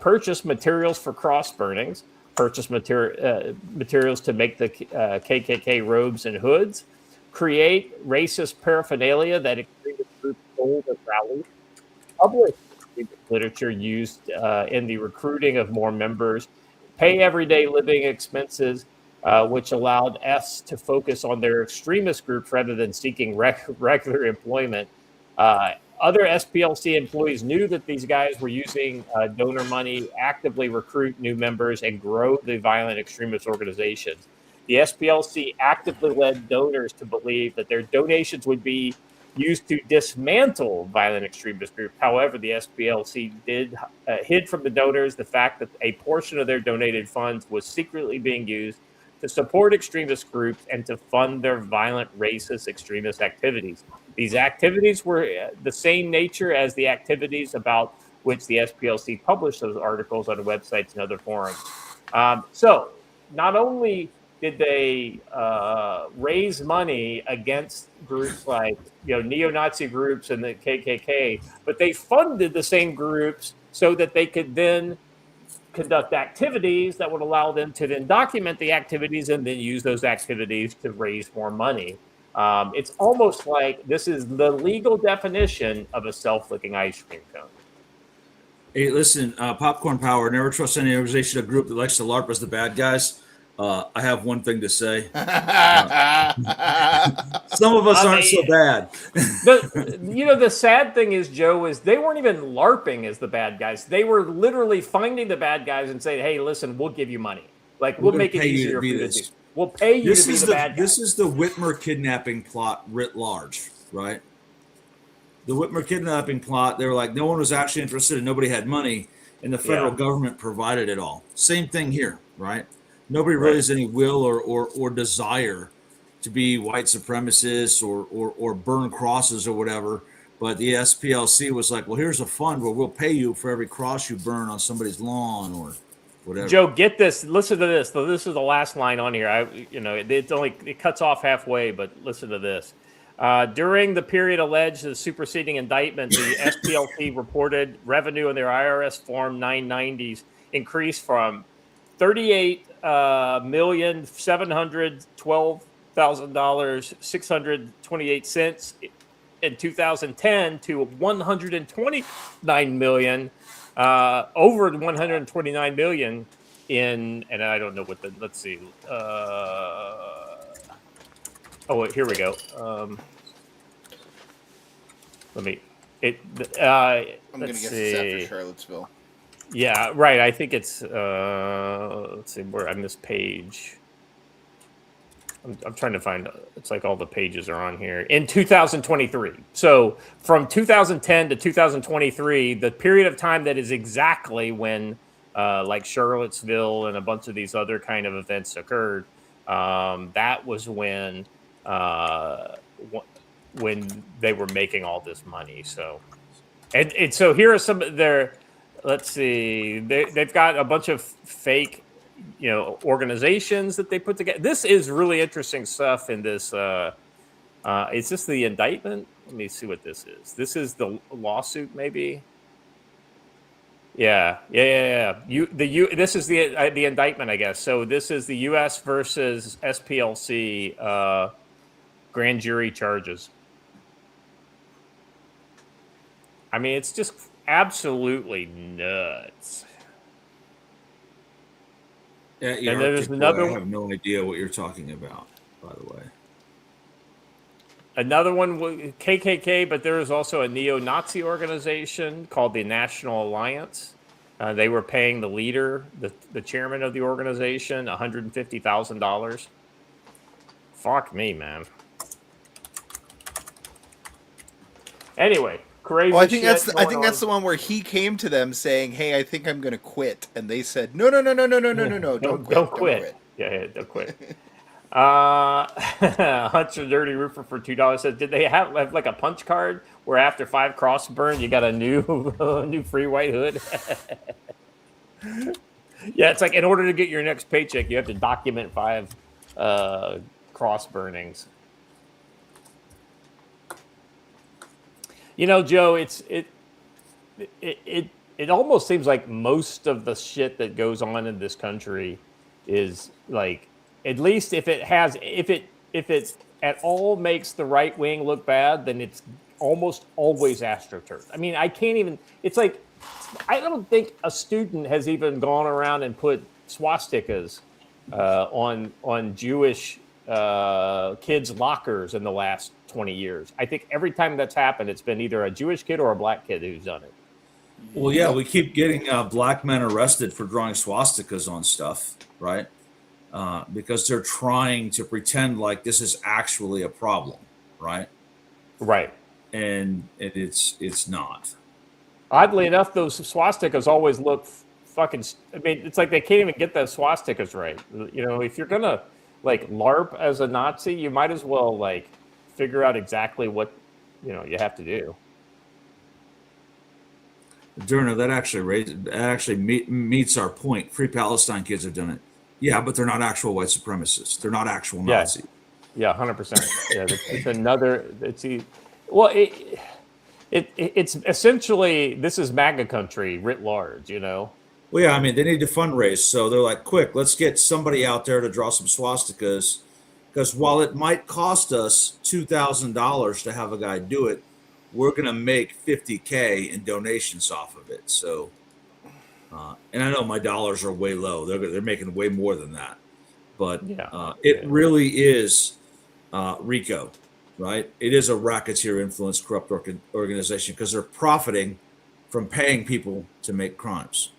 purchase materials for cross burnings, purchase materials to make the KKK robes and hoods, create racist paraphernalia that extremist groups sold at rallies, publish literature used in the recruiting of more members, pay everyday living expenses, which allowed Fs to focus on their extremist groups rather than seeking regular employment. Other SPLC employees knew that these guys were using donor money, actively recruit new members, and grow the violent extremist organizations. The SPLC actively led donors to believe that their donations would be used to dismantle violent extremist groups. However, the SPLC hid from the donors the fact that a portion of their donated funds was secretly being used to support extremist groups and to fund their violent racist extremist activities. These activities were the same nature as the activities about which the SPLC published those articles on websites and other forums. So not only did they raise money against groups like neo-Nazi groups and the KKK, but they funded the same groups so that they could then conduct activities that would allow them to then document the activities and then use those activities to raise more money. It's almost like this is the legal definition of a self-licking ice cream cone. Hey, listen, Popcorn Power, never trust any organization or group that likes to LARP as the bad guys. I have one thing to say. Some of us aren't so bad. The sad thing is, Joe, is they weren't even LARPing as the bad guys. They were literally finding the bad guys and saying, hey, listen, we'll give you money. Like, we'll make it easier for you to do. We'll pay you to be the bad guy. This is the Whitmer kidnapping plot writ large, right? The Whitmer kidnapping plot, they were like, no one was actually interested and nobody had money, and the federal government provided it all. Same thing here, right? Nobody really has any will or desire to be white supremacists or burn crosses or whatever. But the SPLC was like, well, here's a fund where we'll pay you for every cross you burn on somebody's lawn or whatever. Joe, get this. Listen to this. So this is the last line on here. It cuts off halfway, but listen to this. During the period alleged as superseding indictment, the SPLC reported revenue in their IRS Form 990s increased from $38,712,628 in 2010 to $129 million, over $129 million in, and I don't know what the, let's see. Here we go. I'm going to guess it's after Charlottesville. Yeah, right. I think it's, let's see, where on this page. I'm trying to find, it's like all the pages are on here. In 2023. So from 2010 to 2023, the period of time that is exactly when like Charlottesville and a bunch of these other kind of events occurred, that was when they were making all this money. So, and so here are some of their. Let's see. They've got a bunch of fake, organizations that they put together. This is really interesting stuff in this. Is this the indictment? Let me see what this is. This is the lawsuit, maybe. Yeah. This is the indictment, I guess. So this is the U.S. versus SPLC grand jury charges. I mean, it's just absolutely nuts. Yeah, and there's another. I have no idea what you're talking about, by the way. Another one, KKK, but there is also a neo-Nazi organization called the National Alliance. They were paying the leader, the chairman of the organization, $150,000. Fuck me, man. Anyway, crazy. Well, I think shit that's the one where he came to them saying, "Hey, I think I'm going to quit," and they said, "No, don't quit. Yeah, don't quit." Hunter Dirty Roofer for $2 says, did they have like a punch card where after 5 cross burn you got a new free white hood? Yeah, it's like in order to get your next paycheck you have to document 5 cross burnings. Joe, it almost seems like most of the shit that goes on in this country is like, at least if it at all makes the right wing look bad, then it's almost always AstroTurf. I mean, I can't even. It's like I don't think a student has even gone around and put swastikas on Jewish kids' lockers in the last 20 years. I think every time that's happened, it's been either a Jewish kid or a black kid who's done it. Well, yeah, we keep getting black men arrested for drawing swastikas on stuff, right? Because they're trying to pretend like this is actually a problem, right? Right. And it's not. Oddly enough, those swastikas always look fucking. I mean, it's like they can't even get the swastikas right. If you're gonna like LARP as a Nazi, you might as well like figure out exactly what you have to do. Durna, that actually meets our point. Free Palestine kids have done it. Yeah, but they're not actual white supremacists. They're not actual Nazis. Yeah, 100%. Yeah, it's another. It's essentially this is MAGA country writ large. Well, yeah, I mean they need to fundraise, so they're like, quick, let's get somebody out there to draw some swastikas, because while it might cost us $2,000 to have a guy do it, we're gonna make $50K in donations off of it. So. And I know my dollars are way low. They're making way more than that. But it really is RICO, right? It is a racketeer influenced corrupt organization because they're profiting from paying people to make crimes.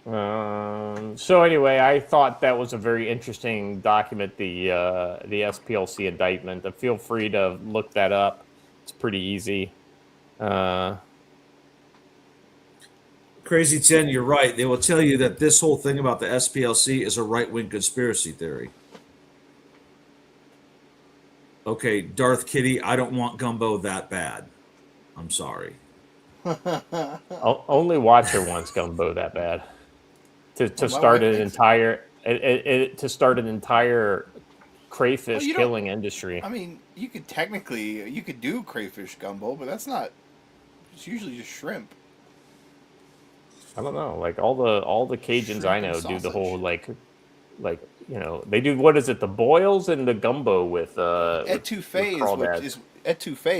So anyway, I thought that was a very interesting document, the SPLC indictment. Feel free to look that up. It's pretty easy. Crazy 10, you're right. They will tell you that this whole thing about the SPLC is a right-wing conspiracy theory. Okay, Darth Kitty, I don't want gumbo that bad. I'm sorry. Only Watcher wants gumbo that bad. To start an entire crayfish killing industry. I mean, you could do crayfish gumbo, but that's not. It's usually just shrimp. I don't know. Like all the Cajuns I know do the whole like they do, what is it, the boils and the gumbo with etouffee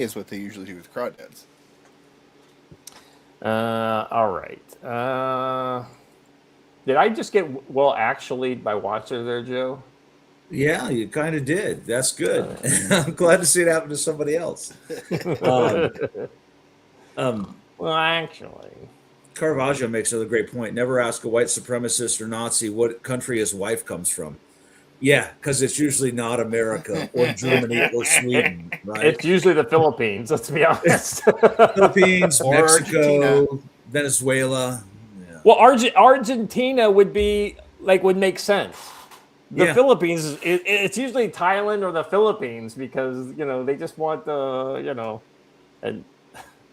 is what they usually do with crawdads. All right. Did I just get actually by Watcher there, Joe? Yeah, you kind of did. That's good. I'm glad to see it happen to somebody else. Well, actually. Caravaggio makes another great point. Never ask a white supremacist or Nazi what country his wife comes from. Yeah, because it's usually not America or Germany or Sweden, right? It's usually the Philippines, let's be honest. Philippines, or Mexico, Argentina. Venezuela. Well, Argentina would make sense. The Philippines, it's usually Thailand or the Philippines because they just want and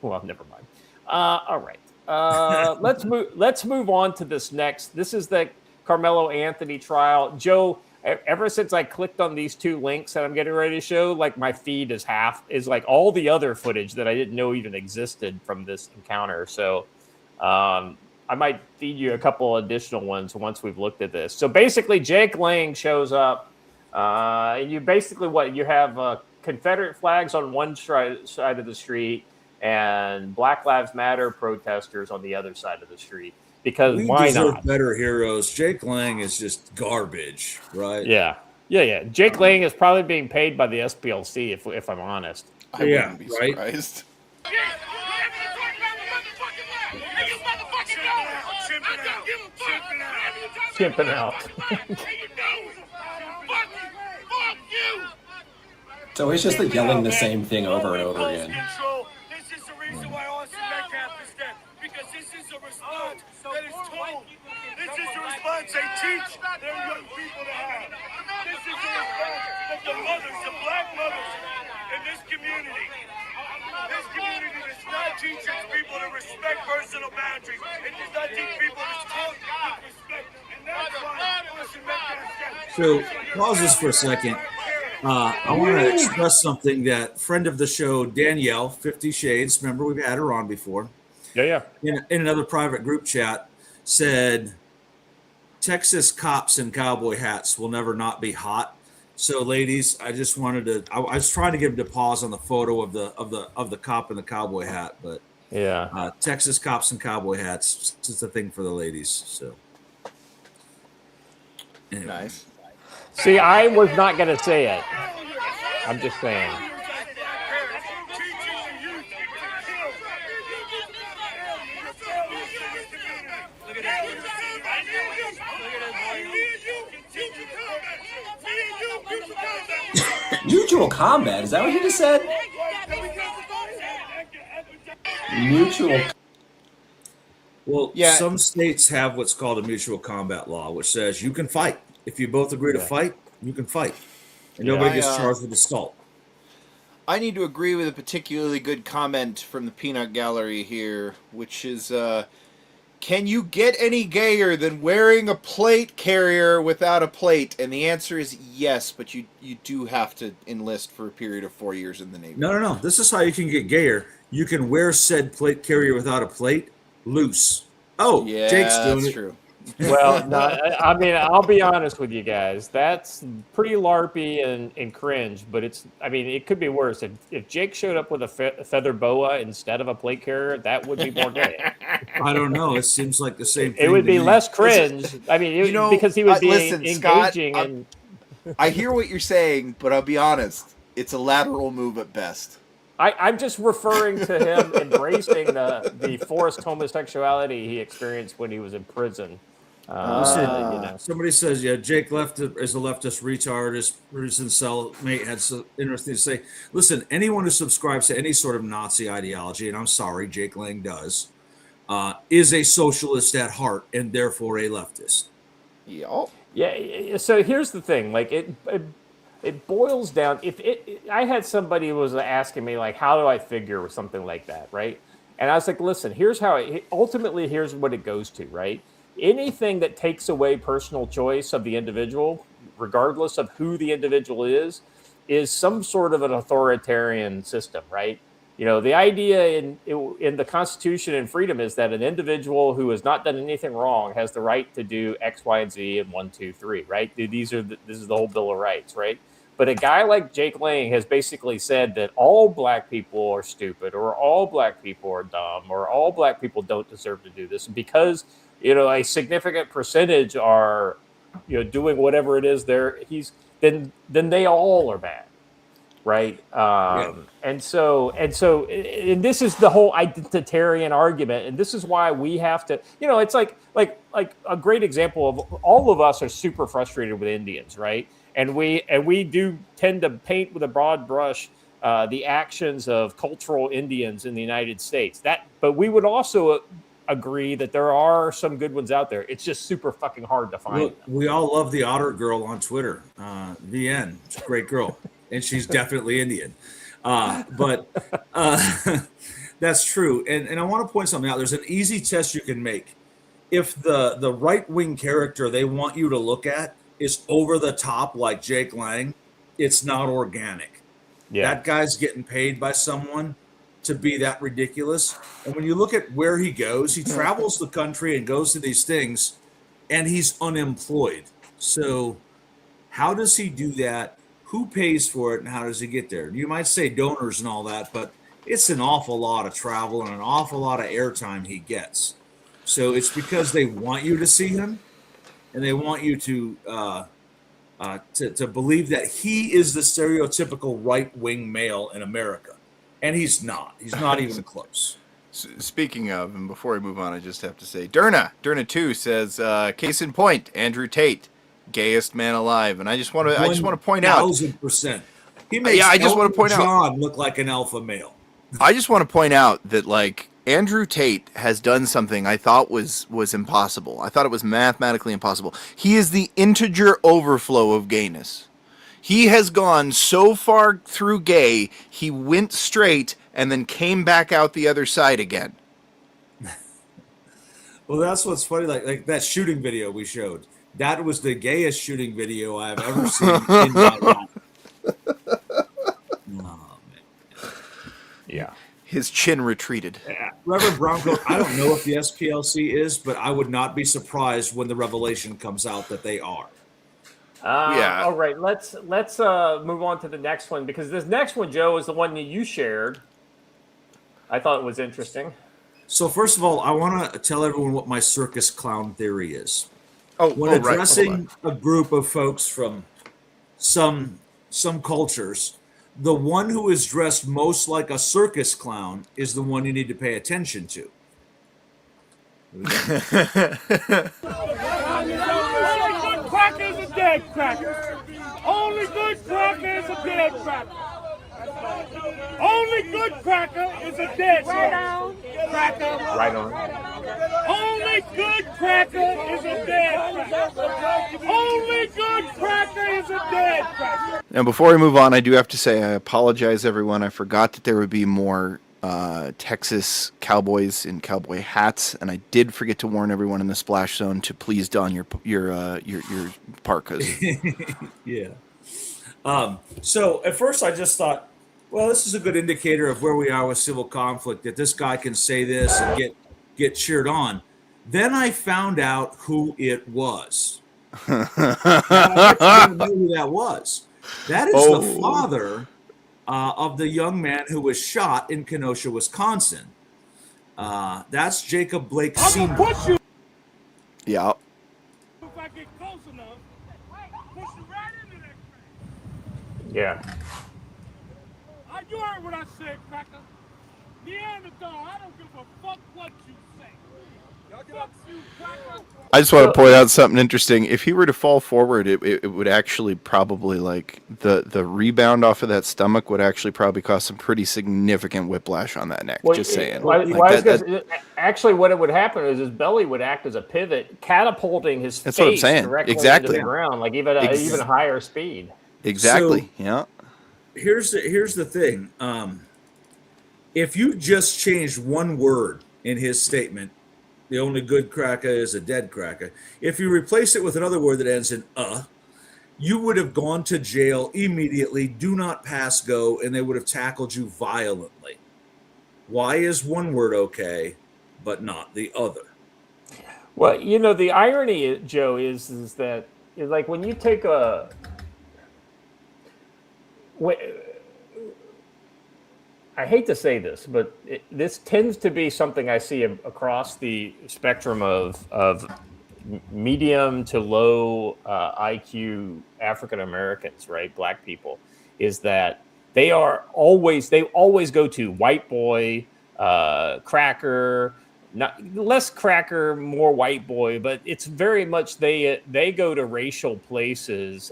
well, never mind. All right, let's move on to this next. This is the Carmelo Anthony trial. Joe, ever since I clicked on these two links that I'm getting ready to show, like my feed is like all the other footage that I didn't know even existed from this encounter. So I might feed you a couple additional ones once we've looked at this. So basically, Jake Lang shows up. And you basically you have Confederate flags on one side of the street and Black Lives Matter protesters on the other side of the street. Because we why deserve not? Better heroes. Jake Lang is just garbage, right? Yeah. Jake Lang is probably being paid by the SPLC, if I'm honest. I wouldn't be surprised. Chimping out. So he's just yelling the same thing over and over again. This is the reason why Austin Metcalf is dead. Because this is a response that is told. This is the response they teach their young people to have. This is the response that the mothers, the black mothers in this community does not teach its people to respect personal boundaries. It does not teach people to talk with respect. And that's why Austin Metcalf is dead. So pause this for a second. I want to express something that friend of the show, Danielle, 50 Shades, remember we've had her on before. Yeah. In another private group chat said, Texas cops in cowboy hats will never not be hot. So ladies, I just wanted to, I was trying to give them to pause on the photo of the cop in the cowboy hat, but yeah, Texas cops in cowboy hats, it's just a thing for the ladies. So anyway. Nice. See, I was not going to say it. I'm just saying. Mutual combat? Is that what you just said? Mutual. Well, some states have what's called a mutual combat law, which says you can fight. If you both agree to fight, you can fight. And nobody gets charged with assault. I need to agree with a particularly good comment from the Peanut Gallery here, which is, can you get any gayer than wearing a plate carrier without a plate? And the answer is yes, but you do have to enlist for a period of 4 years in the Navy. No. This is how you can get gayer. You can wear said plate carrier without a plate loose. Oh, yeah, Jake's doing that's it. true. Well, no, I mean, I'll be honest with you guys. That's pretty LARPy and cringe, but it could be worse. If Jake showed up with a feather boa instead of a plate carrier, that would be more gay. I don't know. It seems like the same thing. It would be less cringe. I mean, because he would be engaging. Scott, I hear what you're saying, but I'll be honest. It's a lateral move at best. I'm just referring to him embracing the forced homosexuality he experienced when he was in prison. Somebody says, Jake is a leftist retard. His prison cellmate had so interesting to say. Listen, anyone who subscribes to any sort of Nazi ideology, and I'm sorry, Jake Lang does, is a socialist at heart and therefore a leftist. Yeah. So here's the thing. Like it boils down. I had somebody who was asking me like, how do I figure with something like that, right? And I was like, listen, here's what it goes to, right? Anything that takes away personal choice of the individual, regardless of who the individual is some sort of an authoritarian system, right? The idea in the Constitution and freedom is that an individual who has not done anything wrong has the right to do X, Y, and Z and 1, 2, 3, right? This is the whole Bill of Rights, right? But a guy like Jake Lang has basically said that all black people are stupid, or all black people are dumb, or all black people don't deserve to do this because a significant percentage are, doing whatever it is then they all are bad, right? And this is the whole identitarian argument, and this is why we have to, it's like a great example of all of us are super frustrated with Indians, right? And we do tend to paint with a broad brush the actions of cultural Indians in the United States. But we would also agree that there are some good ones out there. It's just super fucking hard to find. Look, we all love the Otter Girl on Twitter. VN, she's a great girl, and she's definitely Indian. But that's true. And I want to point something out. There's an easy test you can make. If the right-wing character they want you to look at is over the top like Jake Lang, it's not organic. Yeah. That guy's getting paid by someone to be that ridiculous. And when you look at where he goes, he travels the country and goes to these things, and he's unemployed. So how does he do that? Who pays for it, and how does he get there? You might say donors and all that, but it's an awful lot of travel and an awful lot of airtime he gets. So it's because they want you to see him, and they want you to believe that he is the stereotypical right-wing male in America. And he's not. He's not even close. Speaking of, and before we move on, I just have to say, Derna2 says, case in point, Andrew Tate, gayest man alive. And I just want to point out 1,000%. He makes John look like an alpha male. I just want to point out that, like, Andrew Tate has done something I thought was impossible. I thought it was mathematically impossible. He is the integer overflow of gayness. He has gone so far through gay, he went straight and then came back out the other side again. Well, that's what's funny. Like that shooting video we showed. That was the gayest shooting video I've ever seen in my life. Oh, man. Yeah. His chin retreated. Yeah. Reverend Bronco, I don't know if the SPLC is, but I would not be surprised when the revelation comes out that they are. Yeah. All right. Let's move on to the next one, because this next one, Joe, is the one that you shared. I thought it was interesting. So first of all, I want to tell everyone what my circus clown theory is. When right. addressing a group of folks from some cultures, the one who is dressed most like a circus clown is the one you need to pay attention to. Cracker is a dead cracker. Only good cracker is a dead cracker. Only good cracker is a dead cracker. Right on. Only good cracker is a dead cracker. Only good cracker is a dead cracker. Now, before we move on, I do have to say I apologize, everyone. I forgot that there would be more Texas Cowboys in cowboy hats, and I did forget to warn everyone in the splash zone to please don your parkas. Yeah. So at first I just thought, well, this is a good indicator of where we are with civil conflict, that this guy can say this and get cheered on. Then I found out who it was. I didn't know who that was. That is the father of the young man who was shot in Kenosha, Wisconsin. That's Jacob Blake Sr. Yeah. If I get close enough, push you right into that cracker. Yeah. You heard what I said, cracker. Neanderthal, I don't give a fuck what you say. Fuck you, cracker. I just want to point out something interesting. If he were to fall forward, it would actually probably, like, the rebound off of that stomach would actually probably cause some pretty significant whiplash on that neck. Just saying. Actually, what it would happen is his belly would act as a pivot, catapulting his face what I'm saying. Directly Exactly. into the ground, like even higher speed. Exactly. So, yeah. Here's the thing. If you just changed one word in his statement, the only good cracker is a dead cracker. If you replace it with another word that ends in you would have gone to jail immediately, do not pass go, and they would have tackled you violently. Why is one word okay, but not the other? Well, the irony, Joe, is that like when you take I hate to say this, but this tends to be something I see across the spectrum of medium to low IQ African Americans, right? Black people, is that they always go to white boy, cracker, not less cracker, more white boy, but it's very much they go to racial places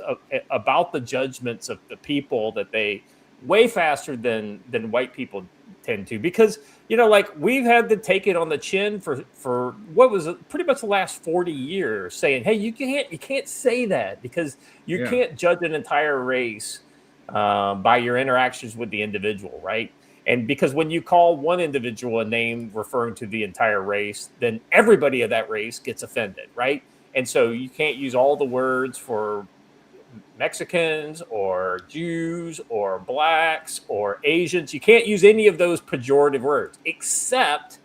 about the judgments of the people that they way faster than white people tend to, because like we've had to take it on the chin for what was pretty much the last 40 years, saying, hey, you can't say that because you can't judge an entire race by your interactions with the individual, right? And because when you call one individual a name referring to the entire race, then everybody of that race gets offended, right? And so you can't use all the words for Mexicans or Jews or blacks or Asians. You can't use any of those pejorative words, except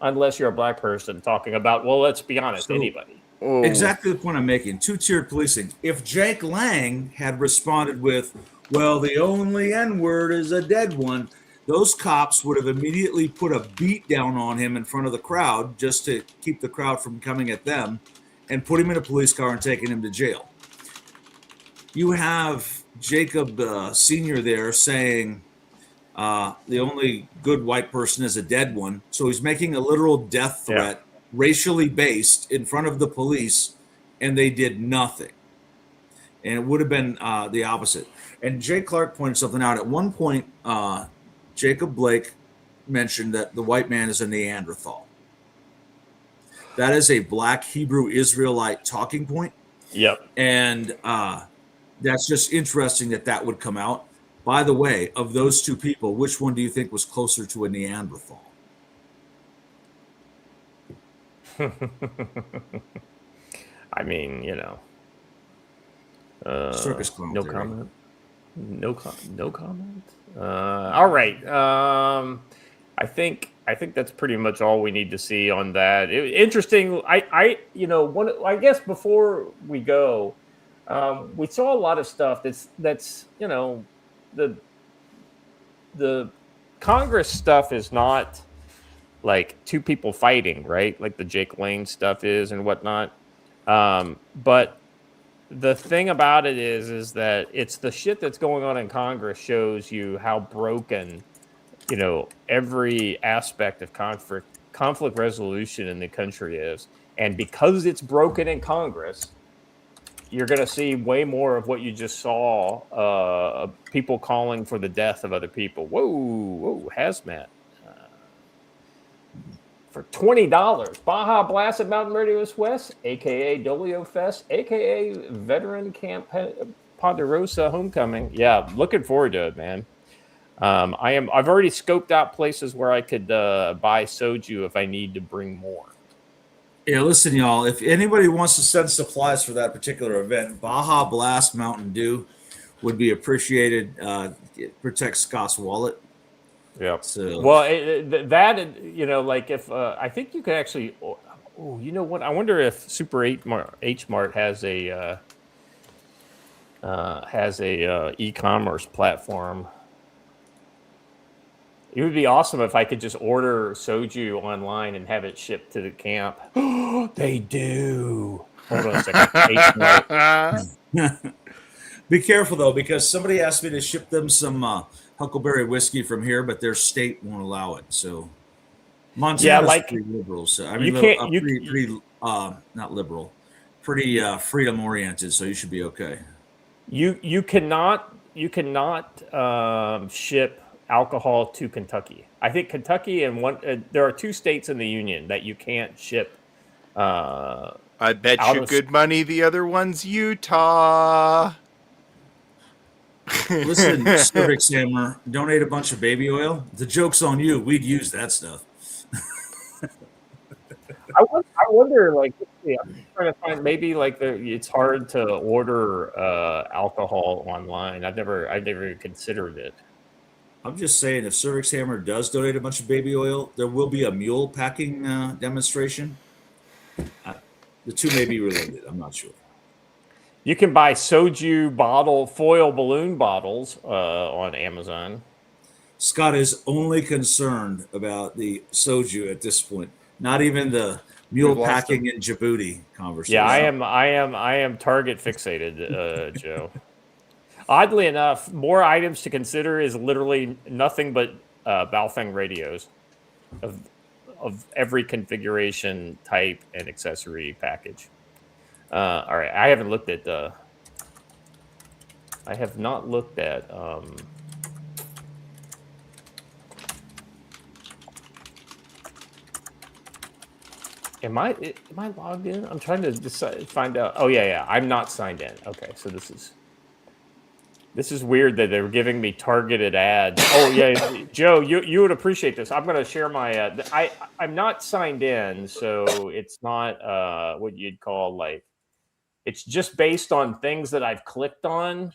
unless you're a black person talking about, well, let's be honest, anybody. Exactly the point I'm making. Two-tiered policing. If Jake Lang had responded with, well, the only N-word is a dead one, those cops would have immediately put a beat down on him in front of the crowd just to keep the crowd from coming at them and put him in a police car and taking him to jail. You have Jacob Sr. there saying the only good white person is a dead one. So he's making a literal death threat, racially based, in front of the police, and they did nothing. And it would have been the opposite. And Jay Clark pointed something out. At one point, Jacob Blake mentioned that the white man is a Neanderthal. That is a black Hebrew Israelite talking point. Yep. And that's just interesting that would come out. By the way, of those two people, which one do you think was closer to a Neanderthal? I mean, circus clown no theory. comment. No comment. All right. I think that's pretty much all we need to see on that. Interesting. I guess before we go, we saw a lot of stuff that's the Congress stuff is not like two people fighting, right? Like the Jake Lane stuff is and whatnot. But the thing about it is that it's the shit that's going on in Congress shows you how broken, every aspect of conflict resolution in the country is. And because it's broken in Congress, you're going to see way more of what you just saw, people calling for the death of other people. Whoa, hazmat. For $20, Baja Blast at Mountain Radius West, a.k.a. Dolio Fest, a.k.a. Veteran Camp Ponderosa Homecoming. Yeah, looking forward to it, man. I've already scoped out places where I could buy soju if I need to bring more. Yeah, listen, y'all. If anybody wants to send supplies for that particular event, Baja Blast Mountain Dew would be appreciated. It protects Scott's wallet. Yeah. So, well, like if I think you could actually. Oh, you know what? I wonder if Super H Mart has a e-commerce platform. It would be awesome if I could just order soju online and have it shipped to the camp. They do. Hold on a second. Be careful though, because somebody asked me to ship them some Huckleberry whiskey from here, but their state won't allow it. So Montana's pretty liberal. So I mean, pretty not liberal, pretty freedom oriented. So you should be okay. You cannot ship alcohol to Kentucky. I think Kentucky and there are two states in the union that you can't ship. I bet you good money the other one's Utah. Listen, Cervix Hammer, donate a bunch of baby oil. The joke's on you. We'd use that stuff. I wonder, like, I'm trying to find maybe like it's hard to order alcohol online. I've never considered it. I'm just saying, if Cervix Hammer does donate a bunch of baby oil, there will be a mule packing demonstration. The two may be related. I'm not sure. You can buy soju foil balloon bottles on Amazon. Scott is only concerned about the soju at this point, not even the mule packing in Djibouti conversation. Yeah, I am target fixated, Joe. Oddly enough, more items to consider is literally nothing but Baofeng radios of every configuration, type, and accessory package. All right, I haven't looked at I have not looked at Am I logged in? I'm trying to find out. Oh yeah. I'm not signed in. Okay, so this is weird that they're giving me targeted ads. Oh yeah, Joe, you would appreciate this. I'm going to share my. I'm not signed in, so it's not what you'd call like. It's just based on things that I've clicked on.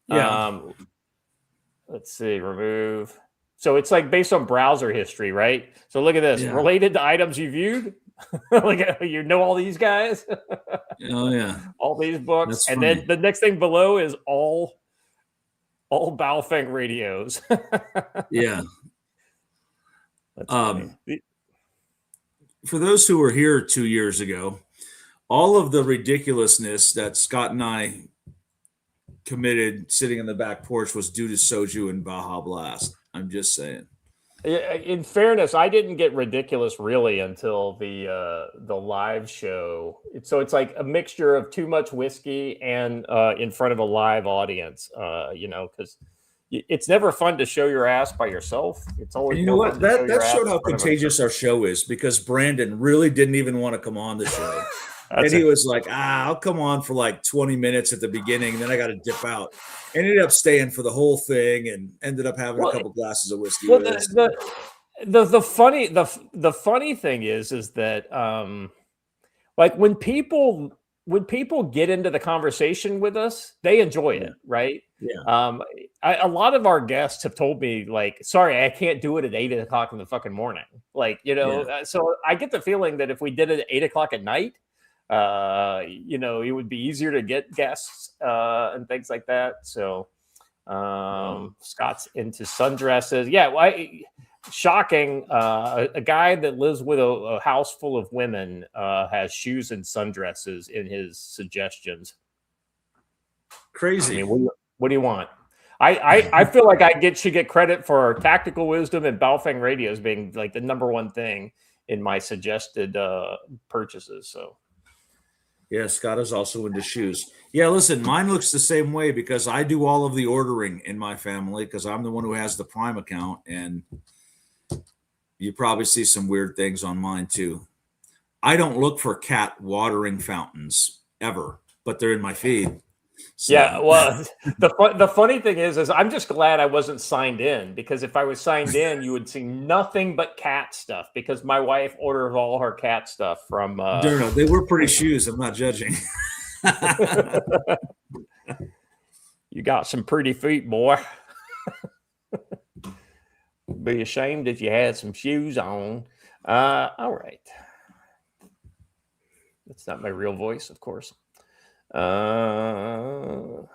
Yeah. Let's see, remove. So it's like based on browser history, right? So look at this. Yeah. Related to items you viewed. Like you know all these guys. Oh yeah. All these books. That's And funny. then the next thing below is all Baofeng radios. Yeah. That's funny. For those who were here 2 years ago, all of the ridiculousness that Scott and I committed sitting in the back porch was due to soju and Baja Blast. I'm just saying. In fairness, I didn't get ridiculous really until the live show. So it's like a mixture of too much whiskey and in front of a live audience. Because it's never fun to show your ass by yourself. It's always And you know more what? fun to show your That ass showed in how front of a- contagious our show is because Brandon really didn't even want to come on the show. And he was like, I'll come on for like 20 minutes at the beginning, and then I got to dip out. Ended up staying for the whole thing and ended up having a couple glasses of whiskey. Well, with us. the funny thing is that like when people get into the conversation with us, they enjoy it, right? Yeah. A lot of our guests have told me like, sorry, I can't do it at 8:00 in the fucking morning. Like, so I get the feeling that if we did it at 8:00 at night, it would be easier to get guests and things like that. So Scott's into sundresses. Yeah, shocking. A guy that lives with a house full of women has shoes and sundresses in his suggestions. Crazy. I mean, what do you want? I feel like should get credit for tactical wisdom and Baofeng radios being like the number one thing in my suggested purchases. So. Yeah, Scott is also into shoes. Yeah, listen, mine looks the same way because I do all of the ordering in my family because I'm the one who has the Prime account, and you probably see some weird things on mine too. I don't look for cat watering fountains ever, but they're in my feed. So. Yeah, well, the funny thing is I'm just glad I wasn't signed in because if I was signed in, you would see nothing but cat stuff because my wife orders all her cat stuff from. No, they were pretty shoes. I'm not judging. You got some pretty feet, boy. Be ashamed if you had some shoes on. All right. That's not my real voice, of course. Joe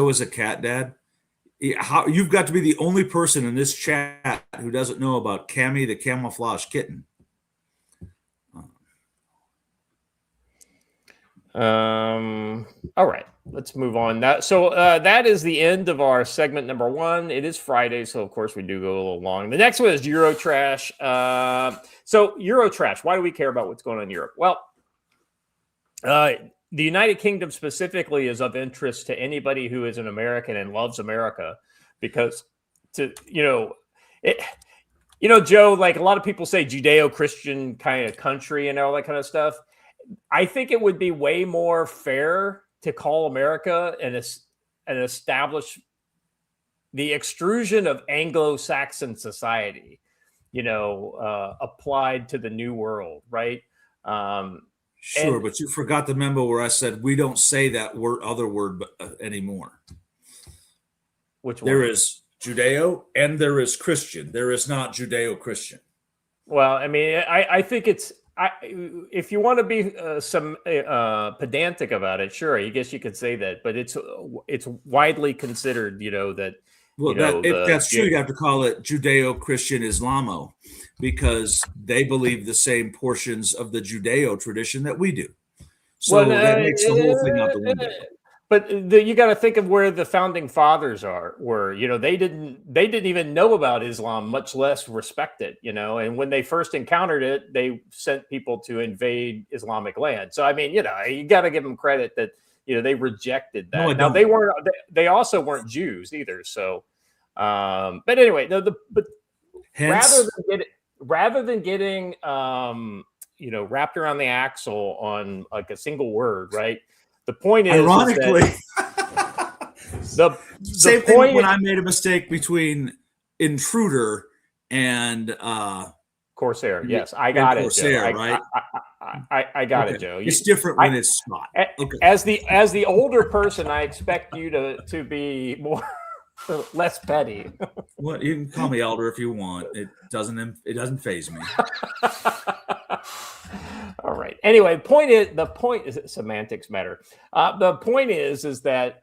is a cat dad. You've got to be the only person in this chat who doesn't know about Cammy the camouflage kitten. All right, let's move on. That is the end of our segment number 1. It is Friday, so of course we do go a little long. The next one is Eurotrash. So Eurotrash, why do we care about what's going on in Europe? Well, the United Kingdom specifically is of interest to anybody who is an American and loves America because Joe, like a lot of people say Judeo-Christian kind of country and all that kind of stuff. I think it would be way more fair to call America and establish the extrusion of Anglo-Saxon society, applied to the New World, right? Sure, but you forgot the memo where I said we don't say that other word anymore. Which one? There is Judeo and there is Christian. There is not Judeo-Christian. Well, I mean, I think it's if you want to be some pedantic about it, sure, I guess you could say that, but it's widely considered, that. Well, if that's true, you'd have to call it Judeo-Christian Islamo because they believe the same portions of the Judeo tradition that we do. So that makes the whole thing out the window. But you got to think of where the founding fathers were. They didn't even know about Islam, much less respect it. And when they first encountered it, they sent people to invade Islamic land. So I mean, you got to give them credit that they rejected that. Now they also weren't Jews either. So, but anyway, rather than getting wrapped around the axle on like a single word, right? The point is, ironically, the same point thing when I made a mistake between intruder and Corsair. Yes, I got it, Corsair, Joe. right? I got it, Joe. It's different when it's Scott. Okay. As the older person, I expect you to be more less petty. Well, you can call me elder if you want. It doesn't faze me. All right. Anyway, the point is semantics matter. The point is that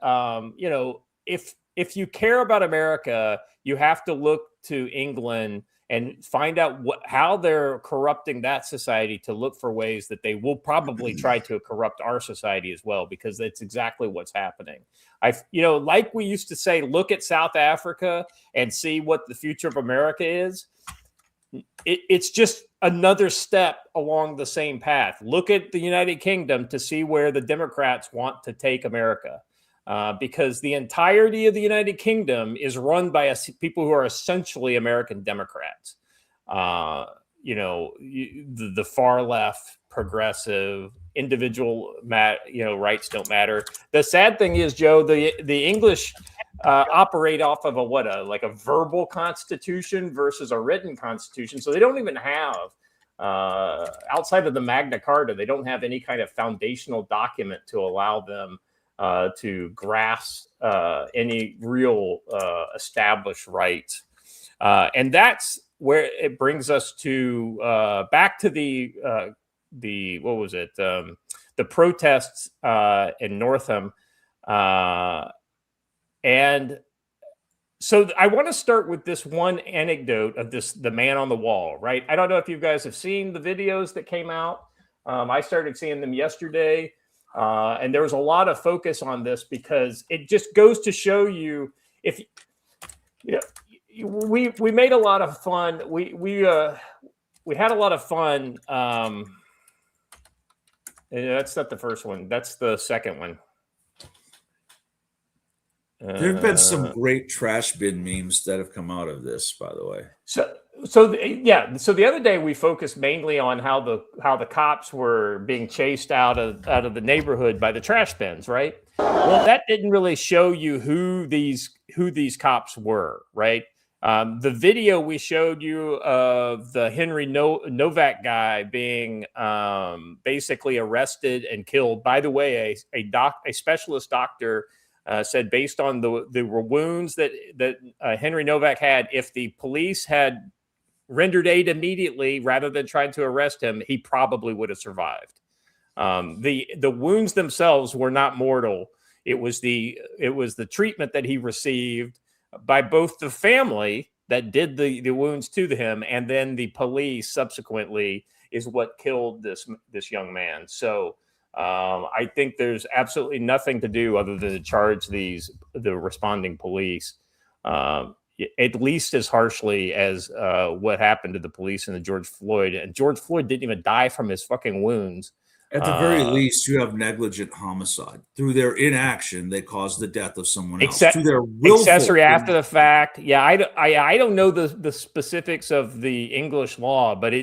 if you care about America, you have to look to England and find out how they're corrupting that society, to look for ways that they will probably try to corrupt our society as well, because that's exactly what's happening. Like we used to say, look at South Africa and see what the future of America is. It's just another step along the same path. Look at the United Kingdom to see where the Democrats want to take America. Because the entirety of the United Kingdom is run by people who are essentially American Democrats. The far left, progressive, individual, rights don't matter. The sad thing is, Joe, the English operate off of a verbal constitution versus a written constitution. So they don't even have, outside of the Magna Carta, they don't have any kind of foundational document to allow them to grasp any real established rights. And that's where it brings us to back to the protests in Northam. And so I want to start with this one anecdote of the man on the wall, right? I don't know if you guys have seen the videos that came out. I started seeing them yesterday. And there was a lot of focus on this because it just goes to show you, we made a lot of fun. We had a lot of fun. That's not the first one. That's the second one. There have been some great trash bin memes that have come out of this, by the way. So the other day we focused mainly on how the cops were being chased out of the neighborhood by the trash bins, right? Well, that didn't really show you who these cops were, right? The video we showed you of the Henry Novak guy being basically arrested and killed. By the way, a specialist doctor said based on the wounds that Henry Novak had, if the police had rendered aid immediately rather than trying to arrest him, he probably would have survived. The wounds themselves were not mortal. It was the treatment that he received by both the family that did the wounds to him and then the police subsequently is what killed this young man. So I think there's absolutely nothing to do other than to charge the responding police at least as harshly as what happened to the police in the George Floyd. And George Floyd didn't even die from his fucking wounds. At the very least, you have negligent homicide. Through their inaction, they caused the death of someone else. Through their accessory after the fact. Yeah, I don't know the specifics of the English law, but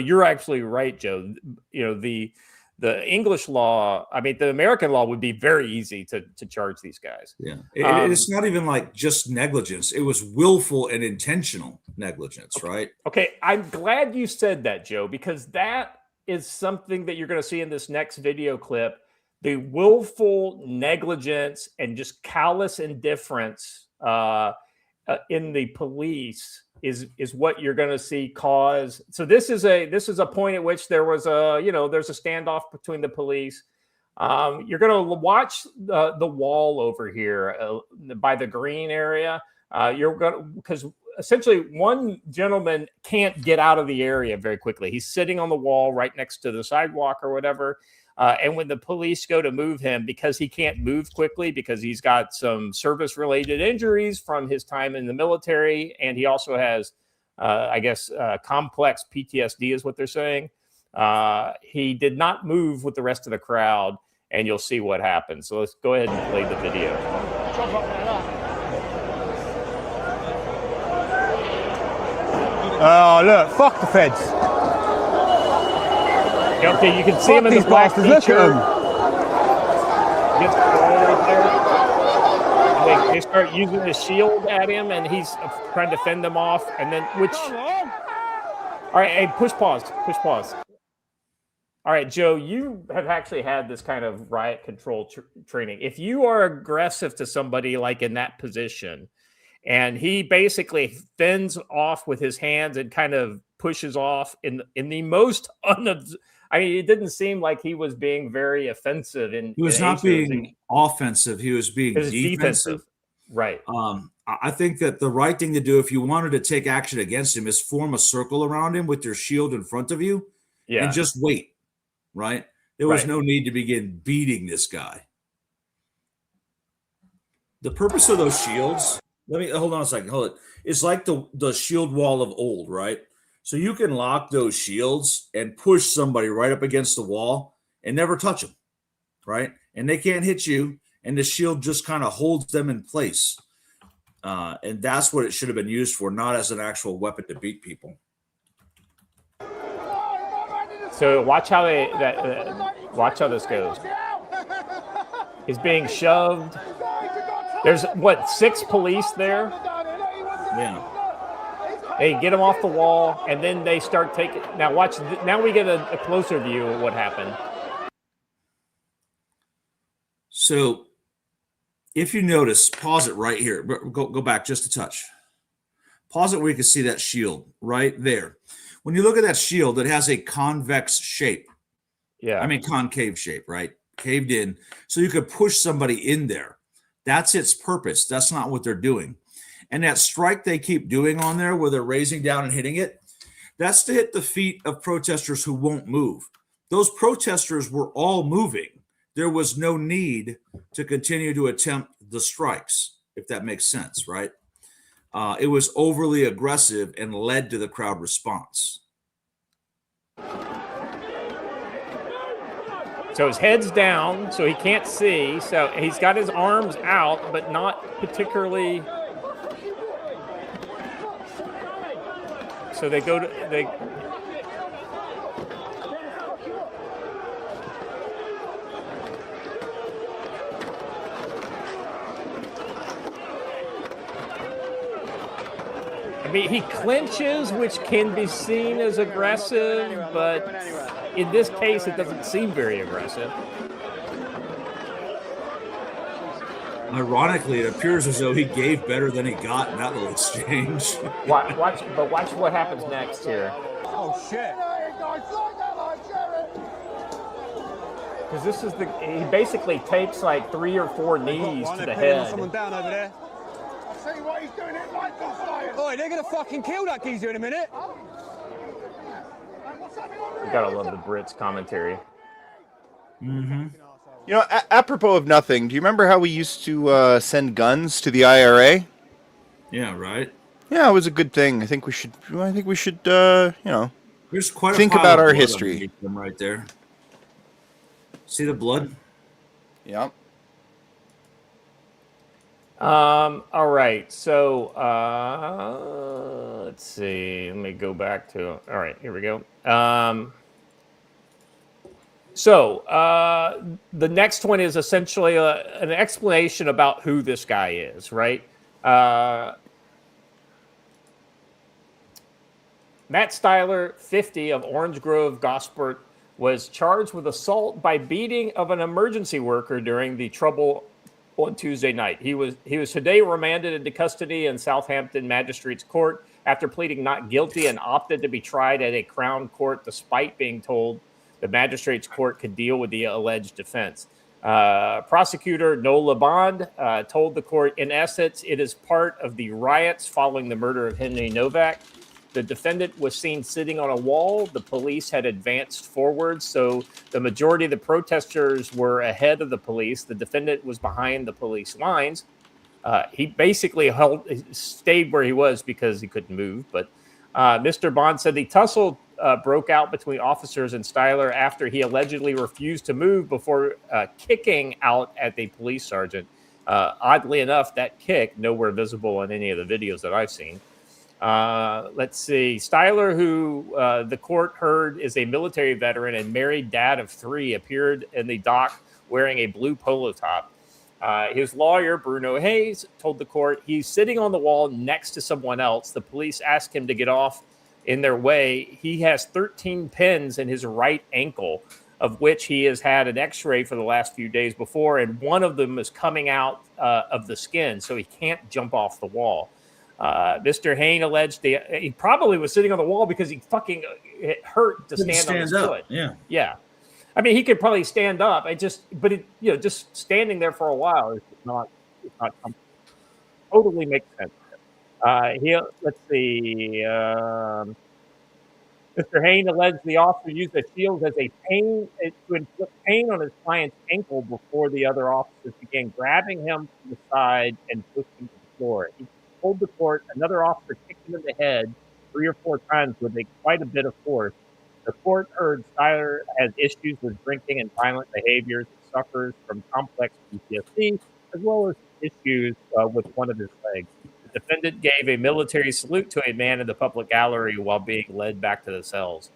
you're actually right, Joe. The English law, the American law would be very easy to charge these guys. Yeah. It's not even like just negligence. It was willful and intentional negligence, right? Okay. I'm glad you said that, Joe, because that is something that you're going to see in this next video clip. The willful negligence and just callous indifference in the police is what you're going to see cause. So this is a point at which there was there's a standoff between the police. You're going to watch the wall over here by the green area. Because essentially one gentleman can't get out of the area very quickly. He's sitting on the wall right next to the sidewalk or whatever. And when the police go to move him, because he can't move quickly because he's got some service-related injuries from his time in the military, and he also has, complex PTSD is what they're saying. He did not move with the rest of the crowd, and you'll see what happens. So let's go ahead and play the video. Oh, look, fuck the feds. Okay, you can see him in the black t-shirt. Gets the ball right there. They start using the shield at him, and he's trying to fend them off. And then, all right, hey, push pause. All right, Joe, you have actually had this kind of riot control training. If you are aggressive to somebody like in that position, and he basically fends off with his hands and kind of pushes off in the most I mean, it didn't seem like he was being very offensive. He was not being offensive. He was being defensive. Right. I think that the right thing to do if you wanted to take action against him is form a circle around him with your shield in front of you and just wait, right? There was no need to begin beating this guy. The purpose of those shields, hold on a second. Hold it. It's like the shield wall of old, right? So you can lock those shields and push somebody right up against the wall and never touch them, right? And they can't hit you, and the shield just kind of holds them in place. And that's what it should have been used for, not as an actual weapon to beat people. So watch how watch how this goes. He's being shoved. There's 6 police there? Yeah. They get him off the wall, and then they start taking. Now watch. Now we get a closer view of what happened. So, if you notice, pause it right here. Go back just a touch. Pause it where you can see that shield right there. When you look at that shield, it has a convex shape. Yeah. I mean concave shape, right? Caved in, so you could push somebody in there. That's its purpose. That's not what they're doing. And that strike they keep doing on there where they're raising down and hitting it, that's to hit the feet of protesters who won't move. Those protesters were all moving. There was no need to continue to attempt the strikes, if that makes sense, right? It was overly aggressive and led to the crowd response. So his head's down, so he can't see. So he's got his arms out, but not particularly. So they go to they. I mean, he clinches, which can be seen as aggressive, but in this case, it doesn't seem very aggressive. Ironically, it appears as though he gave better than he got in that little exchange. Watch what happens next here. Oh, shit. Because this is he basically takes like 3 or 4 knees to the head. Someone down over there. I'll tell you what, he's doing it like this style. Oi, they're going to fucking kill that geezer in a minute. You gotta love the Brits commentary. Mm-hmm. You know, apropos of nothing, do you remember how we used to send guns to the IRA? Yeah, right. Yeah, it was a good thing. I think we should. You know, There's quite think a pile about of our blood history. underneath them right there. See the blood? Yeah. All right. So let's see. Let me go back to. All right, here we go. So the next one is essentially an explanation about who this guy is, right? Matt Styler, 50, of Orange Grove, Gosport, was charged with assault by beating of an emergency worker during the trouble on Tuesday night. He was today remanded into custody in Southampton Magistrates Court after pleading not guilty and opted to be tried at a Crown Court despite being told the Magistrates Court could deal with the alleged offense. Prosecutor Nola Bond told the court, in essence, it is part of the riots following the murder of Henry Novak. The defendant was seen sitting on a wall. The police had advanced forward, so the majority of the protesters were ahead of the police. The defendant was behind the police lines. He basically stayed where he was because he couldn't move. But Mr. Bond said the tussle broke out between officers and Styler after he allegedly refused to move before kicking out at the police sergeant. Oddly enough, that kick, nowhere visible in any of the videos that I've seen, Let's see. Styler, who the court heard is a military veteran and married dad of 3, appeared in the dock wearing a blue polo top. His lawyer, Bruno Hayes, told the court he's sitting on the wall next to someone else. The police asked him to get off in their way. He has 13 pins in his right ankle, of which he has had an x-ray for the last few days before, and one of them is coming out of the skin, so he can't jump off the wall. Mr. Hain alleged he probably was sitting on the wall because he fucking it hurt to stand on his foot. Yeah. I mean, he could probably stand up. But just standing there for a while is not totally makes sense. Let's see. Mr. Hain alleged the officer used the shield as a pain to inflict pain on his client's ankle before the other officers began grabbing him from the side and pushing him to the floor. He told the court another officer kicked him in the head 3 or 4 times with quite a bit of force. The court heard Styler has issues with drinking and violent behaviors and suffers from complex PTSD, as well as issues with one of his legs. The defendant gave a military salute to a man in the public gallery while being led back to the cells.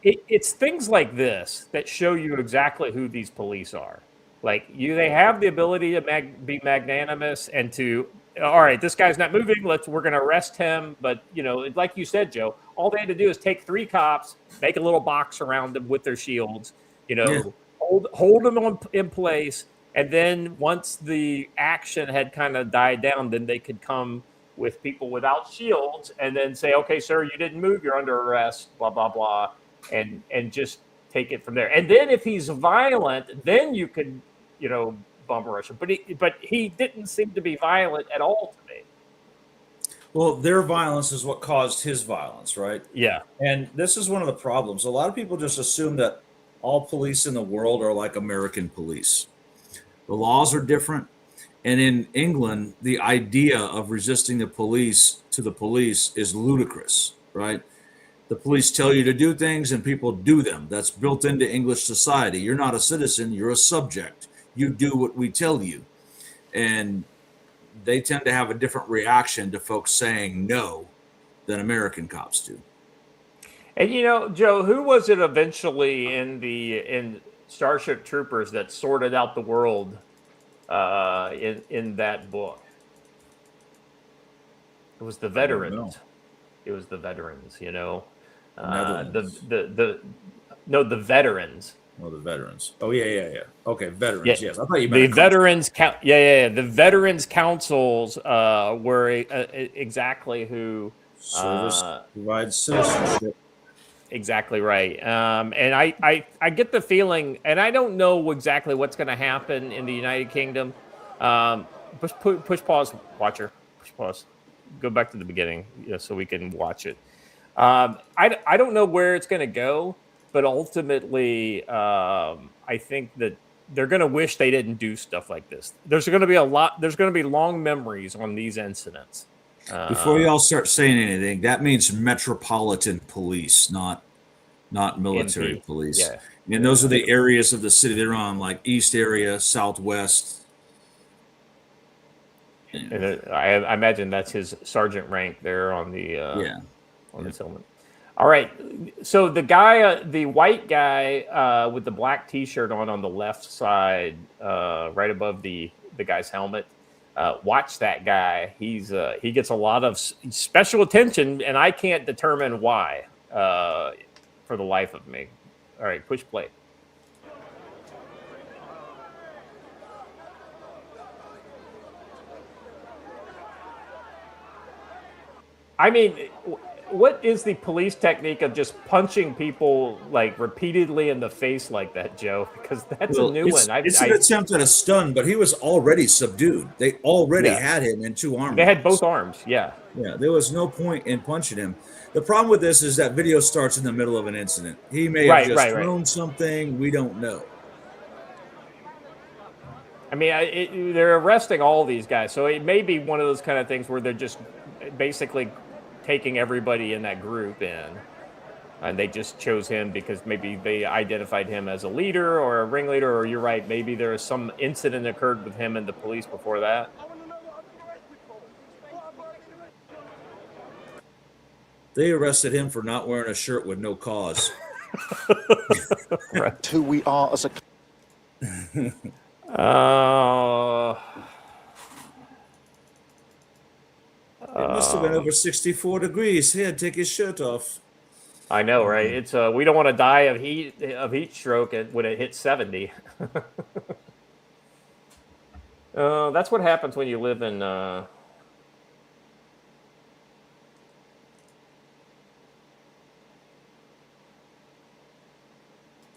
It's things like this that show you exactly who these police are. They have the ability to be magnanimous and to, all right, this guy's not moving. We're going to arrest him. But, like you said, Joe, all they had to do is take 3 cops, make a little box around them with their shields, hold them in place. And then once the action had kind of died down, then they could come with people without shields and then say, okay, sir, you didn't move. You're under arrest, blah, blah, blah. And just take it from there. And then if he's violent, then you could, bum rush him. But he didn't seem to be violent at all to me. Well, their violence is what caused his violence, right? Yeah. And this is one of the problems. A lot of people just assume that all police in the world are like American police. The laws are different. And in England, the idea of resisting the police is ludicrous, right? The police tell you to do things and people do them. That's built into English society. You're not a citizen, you're a subject. You do what we tell you. And they tend to have a different reaction to folks saying no than American cops do. And Joe, who was it eventually in Starship Troopers that sorted out the world in that book? It was the veterans. It was the veterans, the veterans. Oh, the veterans. Oh, yeah. Okay, veterans. Yes, I thought you meant the veterans. The veterans councils were exactly who service provides citizenship. Exactly right. And I get the feeling, and I don't know exactly what's going to happen in the United Kingdom. Push pause, watcher. Push pause. Go back to the beginning, so we can watch it. I don't know where it's going to go, but ultimately, I think that they're going to wish they didn't do stuff like this. There's going to be long memories on these incidents. Before y'all start saying anything, that means metropolitan police, not military police. Yeah. And those are the areas of the city they're on, like East area, Southwest. And I imagine that's his sergeant rank there on the on his helmet. All right, so the guy, the white guy with the black T-shirt on the left side, right above the guy's helmet. Watch that guy. He gets a lot of special attention, and I can't determine why for the life of me. All right, push play. I mean, what is the police technique of just punching people repeatedly in the face like that, Joe? Because that's a new one. It's an attempt at a stun, but he was already subdued. They already had him in 2 arms. They had both arms. Yeah. Yeah. There was no point in punching him. The problem with this is that video starts in the middle of an incident. He may have just thrown something. We don't know. I mean, they're arresting all these guys, so it may be one of those kind of things where they're just basically taking everybody in that group in, and they just chose him because maybe they identified him as a leader or a ringleader, or you're right, maybe there was some incident occurred with him and the police before that. They arrested him for not wearing a shirt with no cause. Right. Who we are as a. It must have been over 64 degrees. He had to take his shirt off. I know, right? It's we don't want to die of heat stroke when it hits 70. That's what happens when you live in.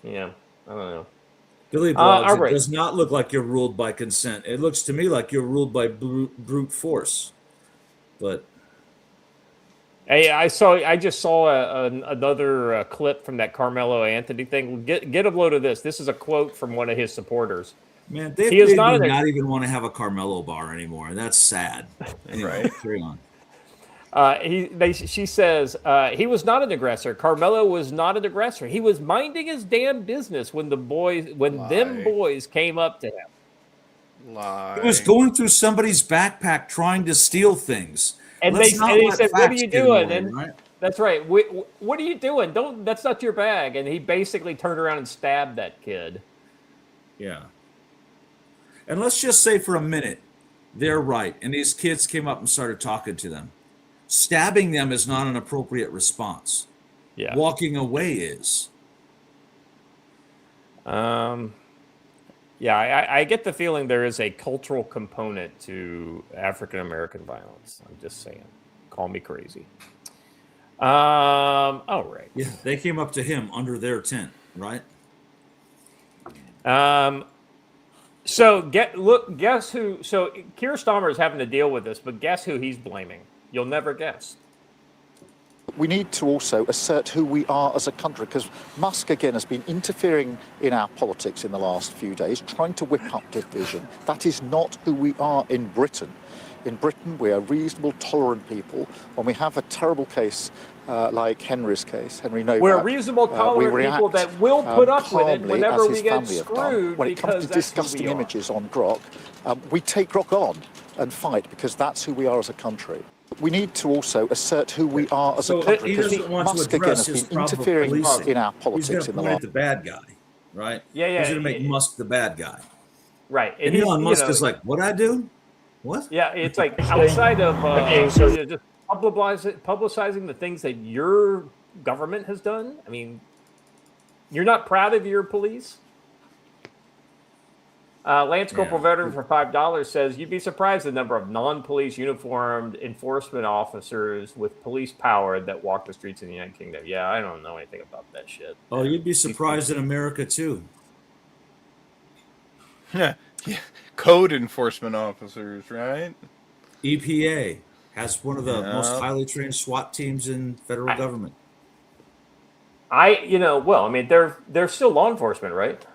Yeah, I don't know. Billy Blogs, it does not look like you're ruled by consent. It looks to me like you're ruled by brute force. But hey, I just saw another clip from that Carmelo Anthony thing. Get a load of this. This is a quote from one of his supporters. Man, they do not even want to have a Carmelo bar anymore, and that's sad. Anyway, right. Carry on. She says he was not an aggressor. Carmelo was not an aggressor. He was minding his damn business when them boys came up to him. He was going through somebody's backpack trying to steal things. And they said, "What are you doing?" And right? That's right. What are you doing? That's not your bag. And he basically turned around and stabbed that kid. Yeah. And let's just say for a minute, they're right. And these kids came up and started talking to them. Stabbing them is not an appropriate response. Yeah. Walking away is. Yeah, I get the feeling there is a cultural component to African American violence. I'm just saying. Call me crazy. All right. Yeah, they came up to him under their tent, right? So guess who? So Keir Starmer is having to deal with this, but guess who he's blaming? You'll never guess. We need to also assert who we are as a country, because Musk, again, has been interfering in our politics in the last few days, trying to whip up division. That is not who we are in Britain. In Britain, we are reasonable, tolerant people. When we have a terrible case like Henry's case, Henry Novak, we're reasonable, tolerant people that will put up with it whenever we get screwed. When it comes to disgusting images on Grok, we take Grok on and fight, because that's who we are as a country. We need to also assert who we are as a country, because Musk, again, has been interfering in our politics in the last. He's the bad guy, right? Yeah. He's going to make Musk the bad guy. Right. And Elon Musk is like, what'd I do? What? Yeah, it's like outside of just publicizing the things that your government has done. I mean, you're not proud of your police? Lance Corporal Veteran for $5 says, you'd be surprised the number of non-police uniformed enforcement officers with police power that walk the streets in the United Kingdom. Yeah, I don't know anything about that shit. Oh, you'd be surprised in America, too. Yeah. Code enforcement officers, right? EPA has one of the most highly trained SWAT teams in federal government. They're still law enforcement, right?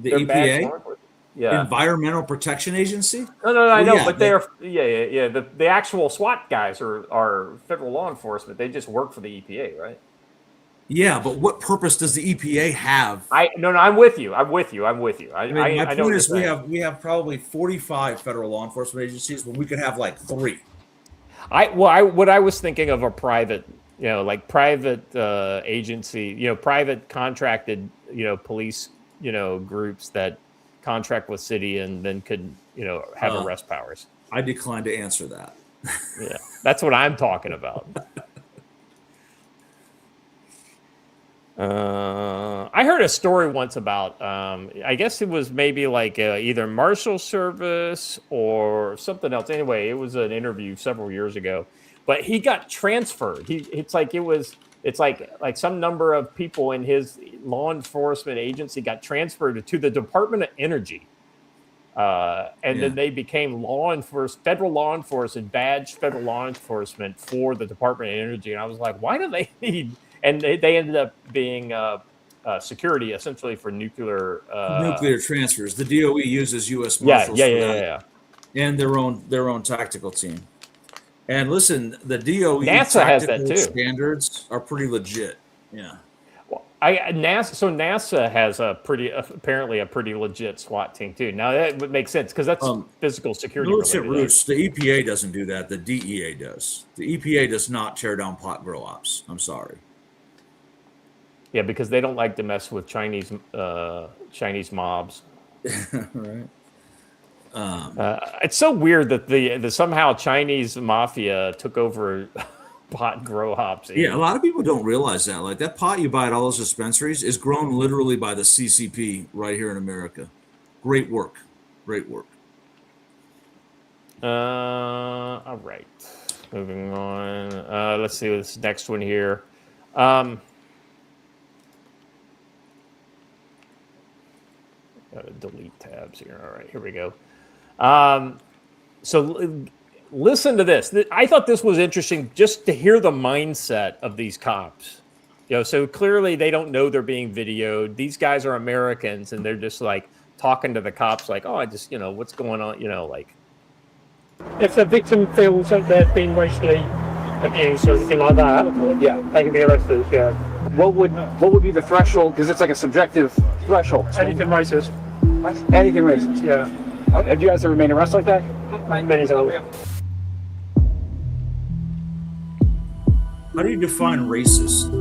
The EPA? Yeah. Environmental Protection Agency? No, I know, but they're the actual SWAT guys are federal law enforcement. They just work for the EPA, right? Yeah, but what purpose does the EPA have? I'm with you. My point is we have probably 45 federal law enforcement agencies when we could have like 3. What I was thinking of a private, private agency, private contracted, police, groups that contract with city and then could, have arrest powers. I decline to answer that. Yeah, that's what I'm talking about. I heard a story once about, I guess it was maybe like either Marshal Service or something else. Anyway, it was an interview several years ago, but he got transferred. It's like some number of people in his law enforcement agency got transferred to the Department of Energy. Then they became federal law enforcement, badged federal law enforcement for the Department of Energy. And I was like, why do they need... And they ended up being security, essentially, for nuclear transfers. The DOE uses U.S. Marshals for that, and their own tactical team. And listen, the DOE NASA has that too. Standards are pretty legit. Yeah. NASA has apparently a pretty legit SWAT team too. Now that would make sense because that's physical security. Militant roots. The EPA doesn't do that. The DEA does. The EPA does not tear down pot grow ops. I'm sorry. Yeah, because they don't like to mess with Chinese mobs. Right. It's so weird that the somehow Chinese mafia took over pot grow ops. Yeah, a lot of people don't realize that. Like that pot you buy at all those dispensaries is grown literally by the CCP right here in America. Great work. Great work. All right. Moving on. Let's see this next one here. Gotta delete tabs here. All right, here we go. So listen to this. I thought this was interesting just to hear the mindset of these cops. So clearly they don't know they're being videoed. These guys are Americans, and they're just like talking to the cops like, oh, I just, what's going on? Like. If the victim feels that they've been racially abused or anything like that, yeah, they can be arrested, yeah. What would be the threshold? Because it's like a subjective threshold. Anything racist. Anything racist, yeah. Have you guys ever made arrests like that? Many times. How do you define racist?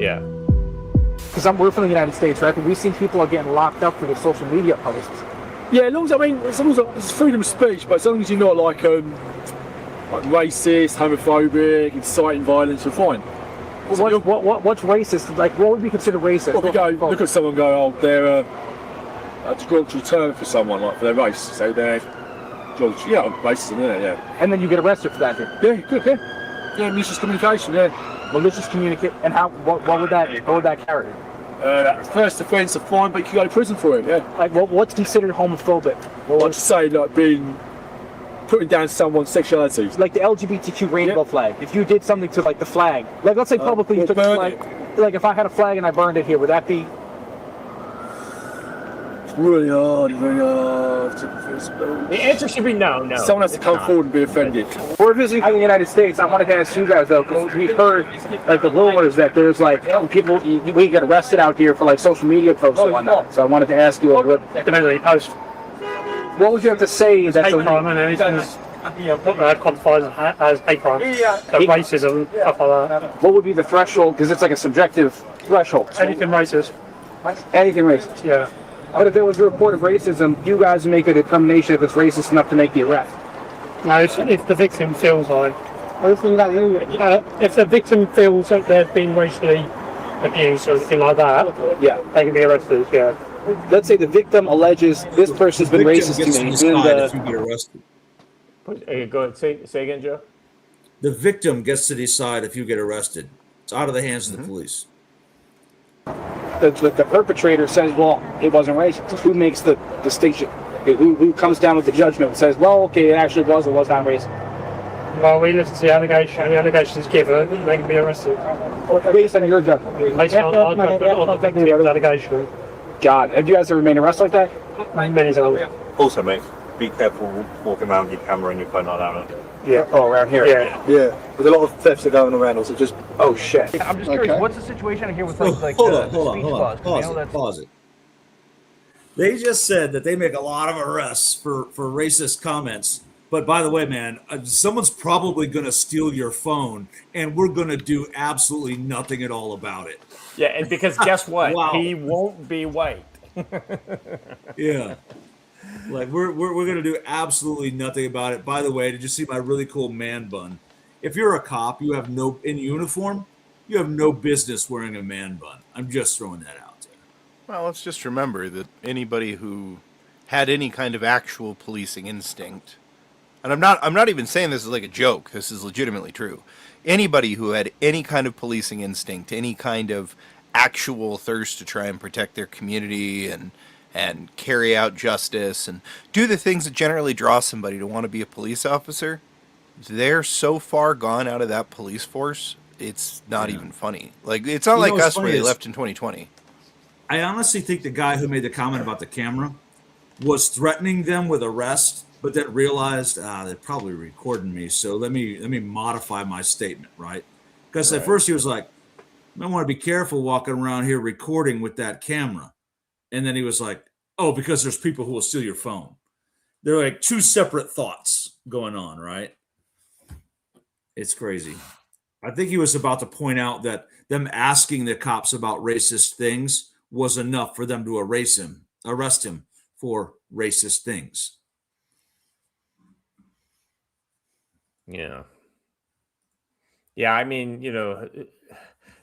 Yeah. Because we're from the United States, right? But we've seen people are getting locked up for their social media posts. Yeah, as long as it's freedom of speech, but as long as you're not like racist, homophobic, inciting violence, you're fine. Well, what's racist? Like, what would be considered racist? Well, you look at someone and go, oh, they're a derogatory term for someone, like for their race. So they're racism, isn't it? Yeah. And then you get arrested for that. Yeah, good. Yeah, malicious communication. Yeah. Malicious communicate, and what would that carry? First offence, a fine, but you can go to prison for it. Yeah. Like, what's considered homophobic? Well, I'd say like putting down someone's sexuality. Like the LGBTQ rainbow flag. If you did something to like the flag, like let's say publicly you took the flag. Like if I had a flag and I burned it here, would that be? It's really hard. The answer should be no. Someone has to come forward and be offended. We're visiting the United States. I wanted to ask you guys though, because we heard like the rumors that there's like people we get arrested out here for like social media posts and whatnot. So I wanted to ask you what would you have to say? That's hate crime and anything's qualified as hate crime, racism, stuff like that. What would be the threshold? Because it's like a subjective threshold. Anything racist. Anything racist. Yeah. But if there was a report of racism, you guys make a determination if it's racist enough to make the arrest. No, if the victim feels like. If the victim feels that they've been racially abused or anything like that, yeah, they can be arrested. Yeah. Let's say the victim alleges this person's been racist to me. If you get arrested. Go ahead. Say again, Joe. The victim gets to decide if you get arrested. It's out of the hands of the police. The perpetrator says, well, it wasn't racist. Who makes the distinction? Who comes down with the judgment and says, well, okay, it actually was or was not racist? Well, we listen to the allegation. The allegations given, they can be arrested. Based on your judgment. Based on the victim's allegation. God, have you guys ever made arrests like that? Many times. Also, mate, be careful walking around with your camera and your phone like that. Yeah. Oh, around here. Yeah. There's a lot of thefts are going around. So just shit. I'm just curious. What's the situation here with hold on. Pause it. They just said that they make a lot of arrests for racist comments. But by the way, man, someone's probably going to steal your phone, and we're going to do absolutely nothing at all about it. Yeah, and because guess what? Wow. He won't be white. Yeah. Like we're going to do absolutely nothing about it. By the way, did you see my really cool man bun? If you're a cop, in uniform, you have no business wearing a man bun. I'm just throwing that out there. Well, let's just remember that anybody who had any kind of actual policing instinct, and I'm not even saying this is like a joke, this is legitimately true. Anybody who had any kind of policing instinct, any kind of actual thirst to try and protect their community and carry out justice and do the things that generally draw somebody to want to be a police officer, they're so far gone out of that police force, it's not even funny. Like, it's not like us where they left in 2020. I honestly think the guy who made the comment about the camera was threatening them with arrest, but then realized they're probably recording me, so let me modify my statement, right? Because at first he was like, might want to be careful walking around here recording with that camera. And then he was like, oh, because there's people who will steal your phone. They're like two separate thoughts going on, right? It's crazy. I think he was about to point out that them asking the cops about racist things was enough for them to arrest him for racist things. Yeah. Yeah, I mean,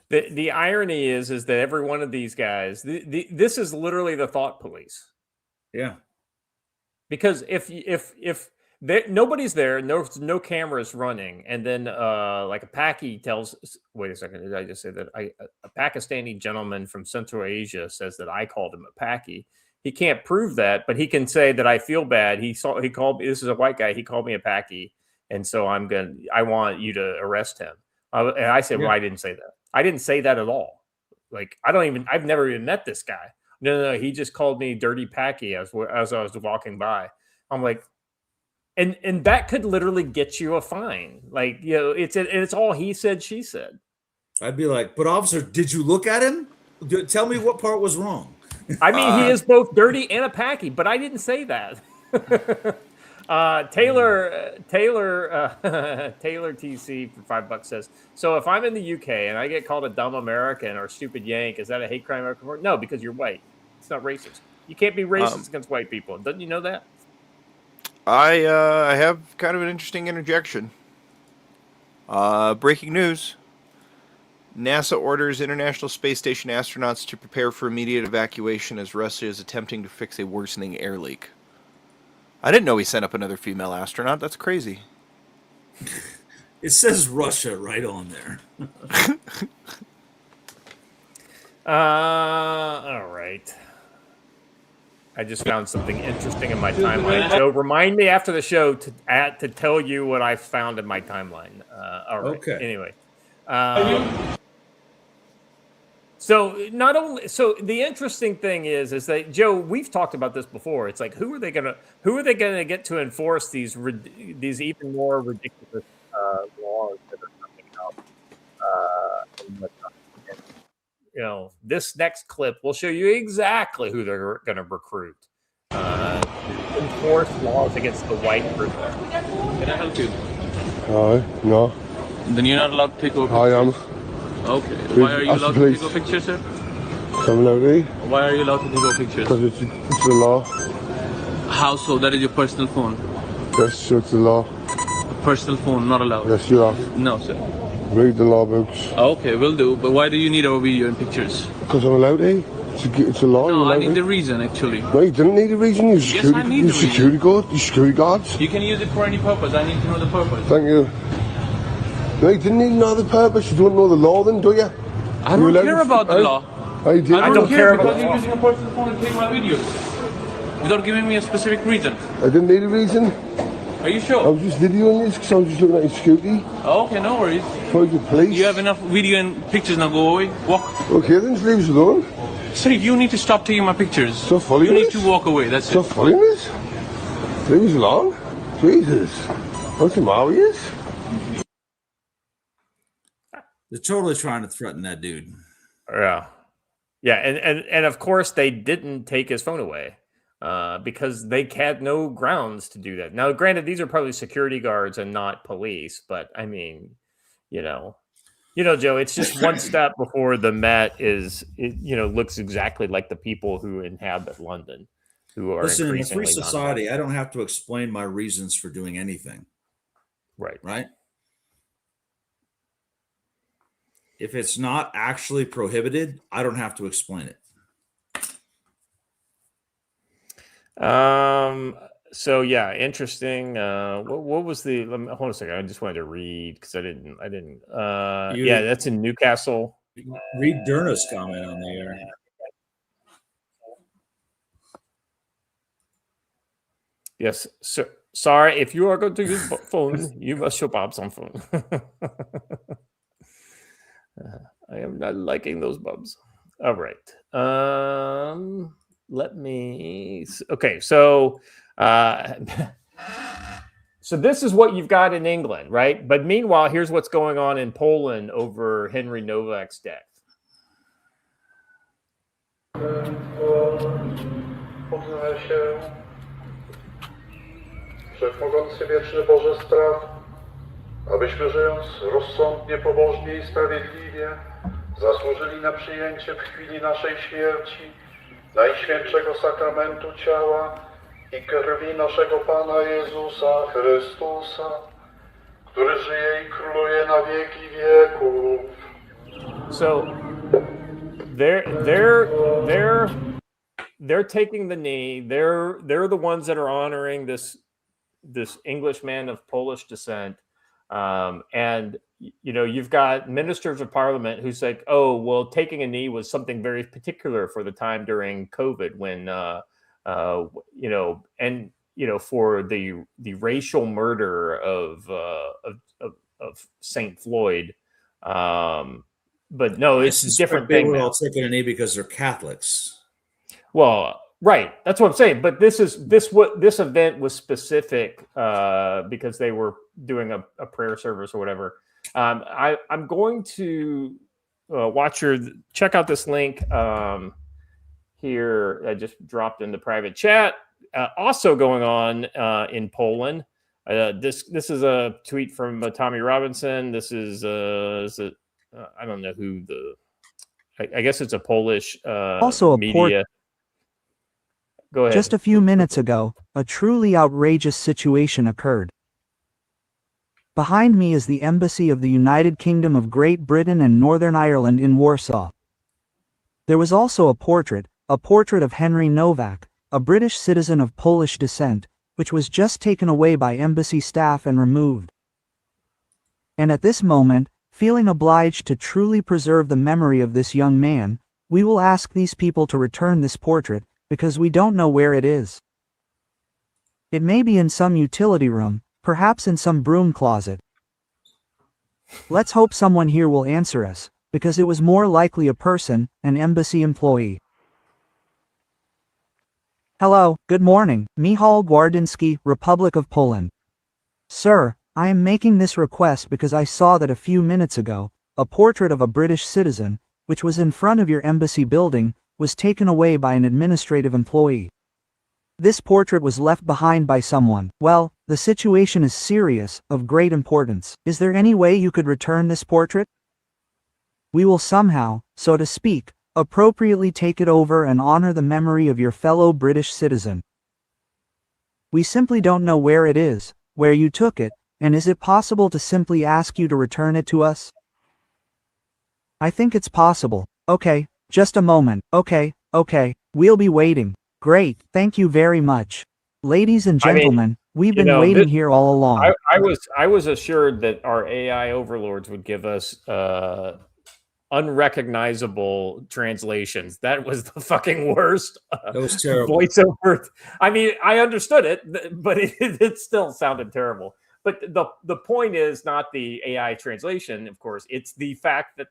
the irony is that every one of these guys, this is literally the thought police. Yeah. Because if nobody's there, no cameras running, and then like a Paki tells, wait a second, did I just say that a Pakistani gentleman from Central Asia says that I called him a Paki? He can't prove that, but he can say that I feel bad. He called me. This is a white guy. He called me a Paki, and so I want you to arrest him. And I said, well, I didn't say that. I didn't say that at all. Like I've never even met this guy. No. He just called me dirty Paki as I was walking by. I'm like, and that could literally get you a fine. Like, it's all he said, she said. I'd be like, but officer, did you look at him? Tell me what part was wrong. I mean, he is both dirty and a Paki, but I didn't say that. Taylor TC for $5 says, so if I'm in the UK and I get called a dumb American or stupid Yank, is that a hate crime? No, because you're white. It's not racist. You can't be racist against white people. Doesn't you know that? I have kind of an interesting interjection. Breaking news. NASA orders International Space Station astronauts to prepare for immediate evacuation as Russia is attempting to fix a worsening air leak. I didn't know he sent up another female astronaut. That's crazy. It says Russia right on there. All right. I just found something interesting in my timeline. Joe, remind me after the show to tell you what I found in my timeline. All right. Okay. Anyway. So the interesting thing is that, Joe, we've talked about this before. It's like, who are they gonna get to enforce these even more ridiculous laws that are coming out? This next clip will show you exactly who they're going to recruit. Enforce laws against the white person. Can I help you? No. Then you're not allowed to take over. I am. Okay. Why are you allowed to take a picture, sir? Come allowed to. Why are you allowed to take a picture? Because it's the law. How so? That is your personal phone. Yes, so it's the law. A personal phone, not allowed. Yes, you are. No, sir. Read the law books. Okay, will do. But why do you need our video and pictures? Because I'm allowed to. It's a law. No, I need the reason, actually. No, you didn't need a reason. You security guards. You can use it for any purpose. I need to know the purpose. Thank you. No, you didn't need to know the purpose. You don't know the law then, do you? I don't care about the law. I don't care because you're using a personal phone to take my videos without giving me a specific reason. I didn't need a reason. Are you sure? I was just videoing this because I was just looking at your scooty. Okay, no worries. For the police. You have enough video and pictures now. Go away. Walk. Okay, then just leave us alone. Sir, you need to stop taking my pictures. Stop following You need us? to walk away. That's Stop it. following us? Leave us alone. Jesus. What's the matter with you? They're totally trying to threaten that dude. Yeah. Yeah, and of course they didn't take his phone away because they had no grounds to do that. Now, granted, these are probably security guards and not police, but I mean, Joe, it's just one step before the Met looks exactly like the people who inhabit London, who are Listen, in a increasingly free society, I don't have to explain my reasons for doing anything. Right. Right. If it's not actually prohibited, I don't have to explain it. So yeah, interesting. What was the? Hold on a second. I just wanted to read because I didn't. Yeah, that's in Newcastle. Read Derna's comment on the air. Yes, sir. Sorry, if you are going to use phone, you must show Bob's on phone. I am not liking those bubs. All right. Let me. Okay, so so this is what you've got in England, right? But meanwhile, here's what's going on in Poland over Henry Nowak's death. Modlę się, Wszechmogący Wieczny Boże Straw, abyśmy żyjąc rozsądnie, pobożnie i sprawiedliwie zasłużyli na przyjęcie w chwili naszej śmierci Najświętszego Sakramentu Ciała i Krwi naszego Pana Jezusa Chrystusa, który żyje i króluje na wieki wieków. So they're taking the knee. They're the ones that are honoring this Englishman of Polish descent. And you've got ministers of parliament who's like, oh, well, taking a knee was something very particular for the time during COVID when, for the racial murder of St. Floyd. But no, it's a different thing. They were now. all taking a knee because they're Catholics. Well, right. That's what I'm saying. But this event was specific because they were doing a prayer service or whatever. I'm going to check out this link here. I just dropped in the private chat. Also going on in Poland. This is a tweet from Tommy Robinson. This is I don't know who I guess it's a Polish also a media. Go ahead. Just a few minutes ago, a truly outrageous situation occurred. Behind me is the embassy of the United Kingdom of Great Britain and Northern Ireland in Warsaw. There was also a portrait of Henry Nowak, a British citizen of Polish descent, which was just taken away by embassy staff and removed. And at this moment, feeling obliged to truly preserve the memory of this young man, we will ask these people to return this portrait, because we don't know where it is. It may be in some utility room, perhaps in some broom closet. Let's hope someone here will answer us, because it was more likely a person, an embassy employee. Hello, good morning, Michał Gwardyński, Republic of Poland. Sir, I am making this request because I saw that a few minutes ago, a portrait of a British citizen, which was in front of your embassy building, was taken away by an administrative employee. This portrait was left behind by someone. Well, the situation is serious, of great importance. Is there any way you could return this portrait? We will somehow, so to speak, appropriately take it over and honor the memory of your fellow British citizen. We simply don't know where it is, where you took it, and is it possible to simply ask you to return it to us? I think it's possible. Okay, just a moment. Okay, we'll be waiting. Great, thank you very much. Ladies and gentlemen, we've been waiting here all along. I was assured that our AI overlords would give us unrecognizable translations. That was the fucking worst. That was terrible. Voiceover. I mean, I understood it, but it still sounded terrible. But the point is not the AI translation, of course. It's the fact that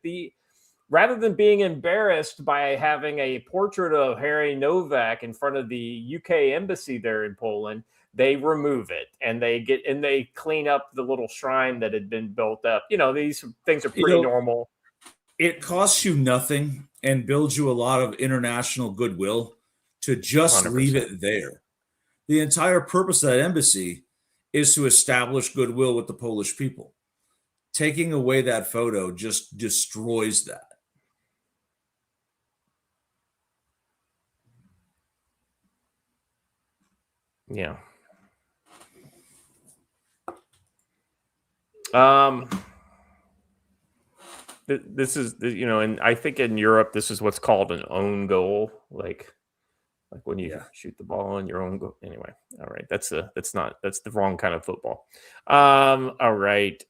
rather than being embarrassed by having a portrait of Harry Nowak in front of the UK embassy there in Poland, they remove it and they clean up the little shrine that had been built up. These things are pretty normal. It costs you nothing and builds you a lot of international goodwill to just 100%. leave it there. The entire purpose of that embassy is to establish goodwill with the Polish people. Taking away that photo just destroys that. Yeah. This is, and I think in Europe, this is what's called an own goal. Like when you shoot the ball on your own goal. Anyway. All right. That's the wrong kind of football. All right.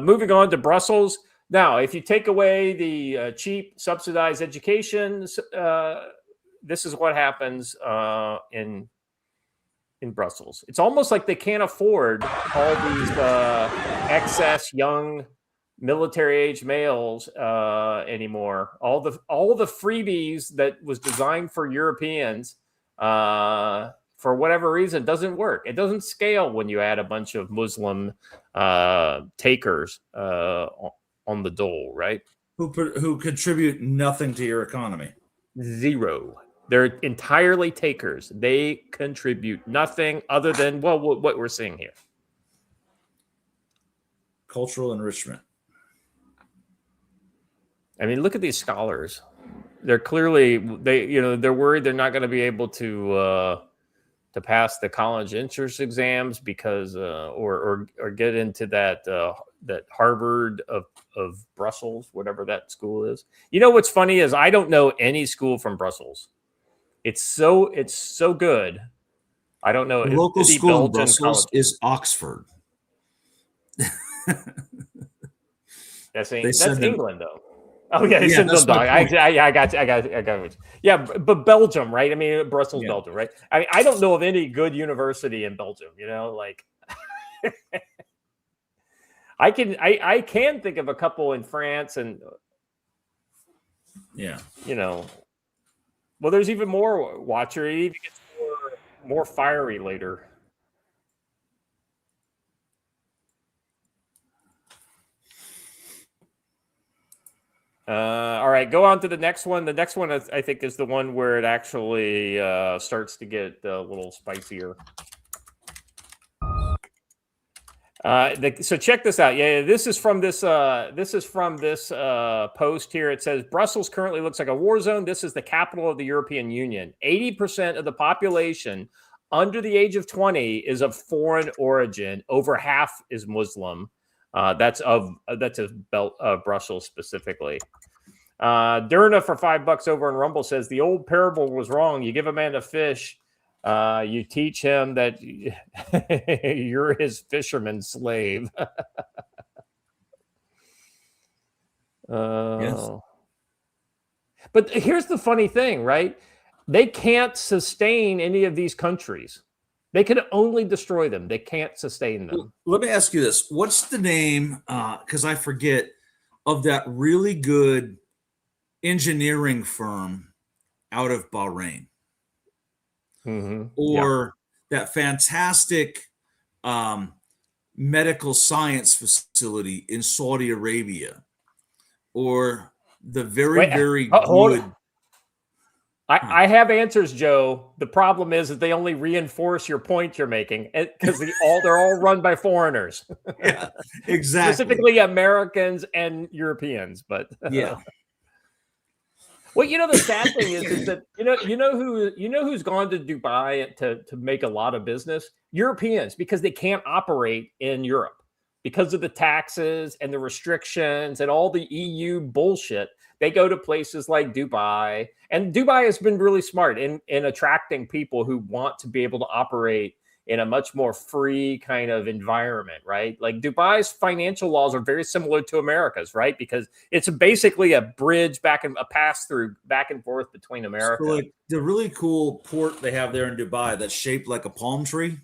Moving on to Brussels. Now, if you take away the cheap subsidized education, this is what happens in Brussels. It's almost like they can't afford all these excess young military-age males anymore. All the freebies that was designed for Europeans, for whatever reason, doesn't work. It doesn't scale when you add a bunch of Muslim takers on the dole, right? Who contribute nothing to your economy. Zero. They're entirely takers. They contribute nothing other than what we're seeing here. Cultural enrichment. I mean, look at these scholars. They're clearly they're worried they're not going to be able to pass the college entrance exams because or get into that Harvard of Brussels, whatever that school is. You know what's funny is I don't know any school from Brussels. It's so good. I don't know. The local school Belgian in Brussels college is Oxford. That's They send them- England though. Oh yeah, they send that's them. my I point. got it. Yeah, but Belgium, right? I mean, Brussels, Yeah. Belgium, right? I mean, I don't know of any good university in Belgium. You know, like I can think of a couple in France, and Yeah. you know, well, there's even more. Watcher, it even gets more fiery later. All right, go on to the next one. The next one, I think, is the one where it actually starts to get a little spicier. So check this out. Yeah, this is from this post here. It says Brussels currently looks like a war zone. This is the capital of the European Union. 80% of the population under the age of 20 is of foreign origin. Over half is Muslim. That's of Brussels specifically. Durna for $5 over in Rumble says the old parable was wrong. You give a man a fish, you teach him that you're his fisherman slave. Yes. But here's the funny thing, right? They can't sustain any of these countries. They can only destroy them. They can't sustain them. Let me ask you this. What's the name, because I forget, of that really good engineering firm out of Bahrain? Or that fantastic medical science facility in Saudi Arabia? Or the very hold good... on. I have answers, Joe. The problem is that they only reinforce your point you're making because they're all run by foreigners. Yeah, exactly. Specifically Americans and Europeans. But yeah. Well, the sad thing is that who's gone to Dubai to make a lot of business? Europeans, because they can't operate in Europe because of the taxes and the restrictions and all the EU bullshit. They go to places like Dubai, and Dubai has been really smart in attracting people who want to be able to operate in a much more free kind of environment, right? Like Dubai's financial laws are very similar to America's, right? Because it's basically a bridge a pass through back and forth between America. So like the really cool port they have there in Dubai that's shaped like a palm tree.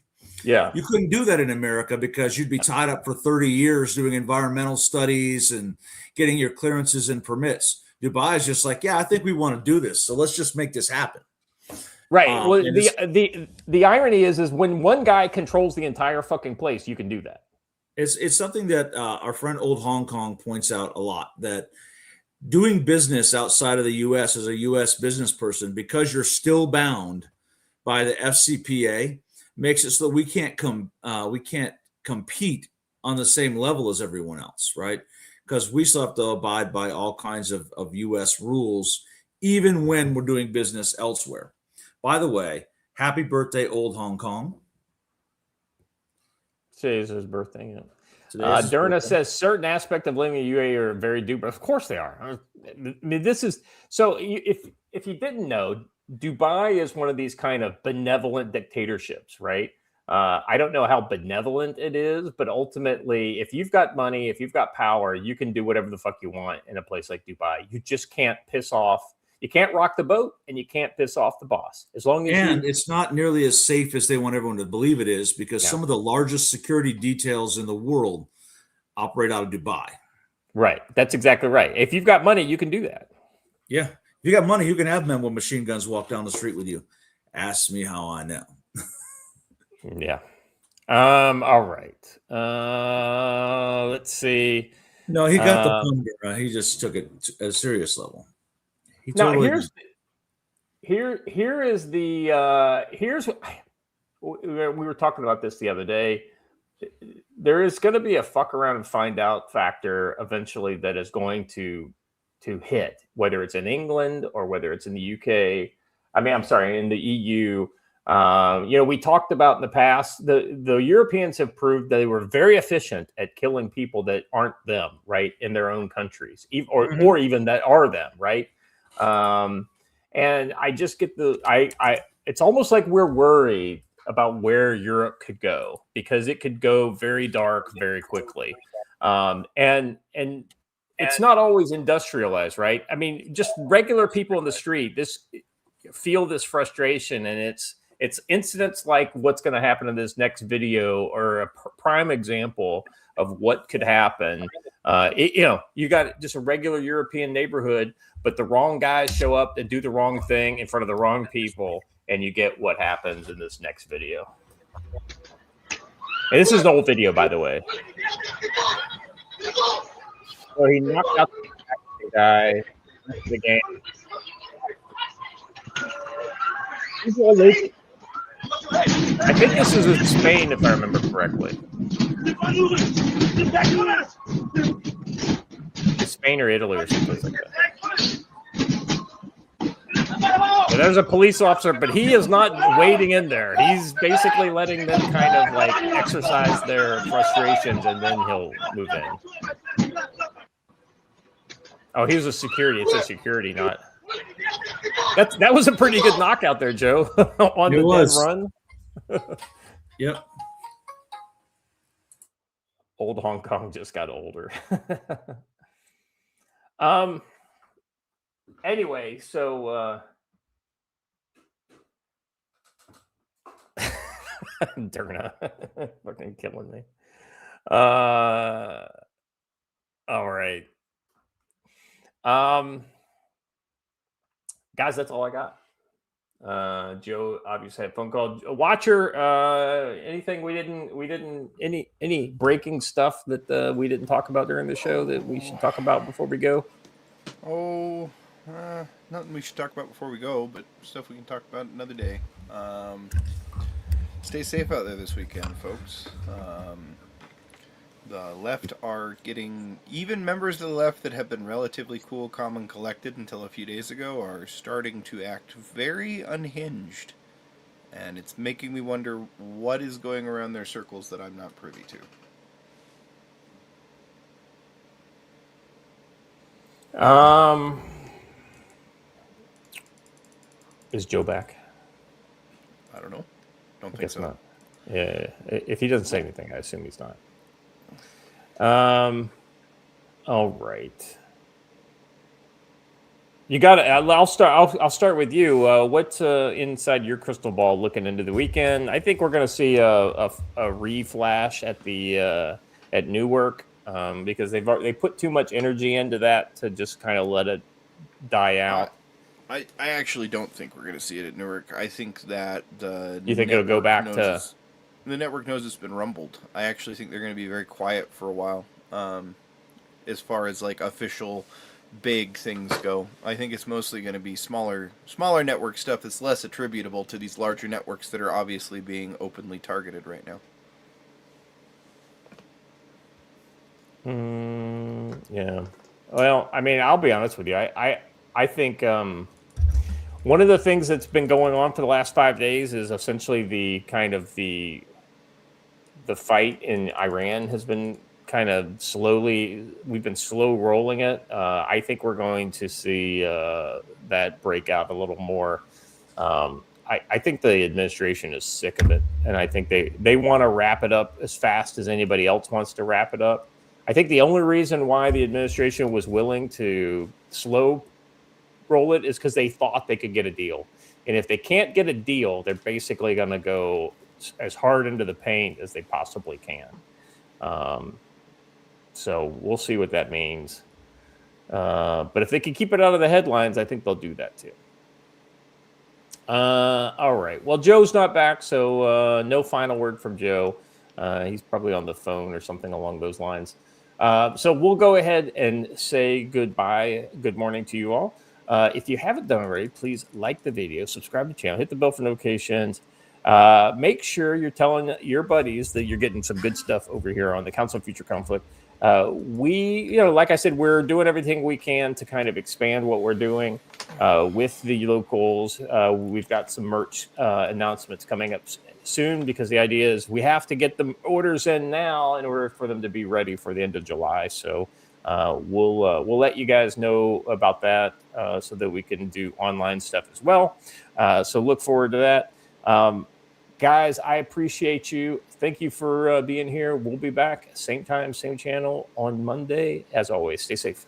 Yeah. You couldn't do that in America because you'd be tied up for 30 years doing environmental studies and getting your clearances and permits. Dubai is just like, yeah, I think we want to do this. So let's just make this happen. Right. Well, the irony is when one guy controls the entire fucking place, you can do that. It's something that our friend Old Hong Kong points out a lot, that doing business outside of the U.S. as a U.S. business person, because you're still bound by the FCPA, makes it so that we can't compete on the same level as everyone else, right? Because we still have to abide by all kinds of U.S. rules, even when we're doing business elsewhere. By the way, happy birthday, Old Hong Kong. Today's his birthday. Yeah. Durna says certain aspects of living in the UAE are very dubious. Of course they are. I mean, this is so. If you didn't know, Dubai is one of these kind of benevolent dictatorships, right? I don't know how benevolent it is, but ultimately, if you've got money, if you've got power, you can do whatever the fuck you want in a place like Dubai. You just can't piss off. You can't rock the boat, and you can't piss off the boss. As long as it's not nearly as safe as they want everyone to believe it is, because some of the largest security details in the world operate out of Dubai. Right. That's exactly right. If you've got money, you can do that. Yeah. If you got money, you can have men with machine guns walk down the street with you. Ask me how I know. Yeah. All right. Let's see. No, he got the thunder. He just took it at a serious level. Now, here's Here is the here's we were talking about this the other day. There is going to be a fuck around and find out factor eventually that is going to hit, whether it's in England or whether it's in the UK. I mean, I'm sorry, in the EU. We talked about in the past, the Europeans have proved they were very efficient at killing people that aren't them, right, in their own countries, or even that are them, right? And I just get it's almost like we're worried about where Europe could go, because it could go very dark very quickly. And it's not always industrialized, right? I mean, just regular people in the street feel this frustration, and it's incidents like what's going to happen in this next video or a prime example of what could happen. You got just a regular European neighborhood, but the wrong guys show up and do the wrong thing in front of the wrong people, and you get what happens in this next video. And this is an old video, by the way. So he knocked out the guy. The game. I think this is in Spain, if I remember correctly. It's Spain or Italy or something like that. So there's a police officer, but he is not waiting in there. He's basically letting them kind of like exercise their frustrations, and then he'll move in. Oh, he was a security. It's a security, not. That was a pretty good knockout there, Joe, on the dead run. Yep. Old Hong Kong just got older. Anyway, so Derna fucking killing me. All right. Guys, that's all I got. Joe obviously had a phone call. Watcher, anything we didn't any breaking stuff that we didn't talk about during the show that we should talk about before we go? Oh, nothing we should talk about before we go, but stuff we can talk about another day. Stay safe out there this weekend, folks. The left are getting, even members of the left that have been relatively cool, calm, and collected until a few days ago are starting to act very unhinged. And it's making me wonder what is going around their circles that I'm not privy to. Is Joe back? I don't know. Don't think guess so. Not. Yeah, if he doesn't say anything, I assume he's not. All right. You got it. I'll start with you. What's inside your crystal ball looking into the weekend? I think we're going to see a reflash at Newark because they put too much energy into that to just kind of let it die out. I actually don't think we're going to see it at Newark. I think that you think it'll go back to. The network knows it's been rumbled. I actually think they're going to be very quiet for a while, as far as like official big things go. I think it's mostly going to be smaller network stuff that's less attributable to these larger networks that are obviously being openly targeted right now. Yeah. Well, I mean, I'll be honest with you. I think one of the things that's been going on for the last 5 days is essentially the fight in Iran has been kind of we've been slow rolling it. I think we're going to see that break out a little more. I think the administration is sick of it, and I think they want to wrap it up as fast as anybody else wants to wrap it up. I think the only reason why the administration was willing to slow roll it is because they thought they could get a deal. And if they can't get a deal, they're basically going to go as hard into the paint as they possibly can. So we'll see what that means. But if they can keep it out of the headlines, I think they'll do that too. All right. Well, Joe's not back, so no final word from Joe. He's probably on the phone or something along those lines. So we'll go ahead and say goodbye. Good morning to you all. If you haven't done already, please like the video, subscribe to the channel, hit the bell for notifications. Make sure you're telling your buddies that you're getting some good stuff over here on the Council on Future Conflict. Like I said, we're doing everything we can to kind of expand what we're doing with the locals. We've got some merch announcements coming up soon, because the idea is we have to get the orders in now in order for them to be ready for the end of July. So we'll let you guys know about that so that we can do online stuff as well. So look forward to that. Guys, I appreciate you. Thank you for being here. We'll be back same time, same channel on Monday. As always, stay safe.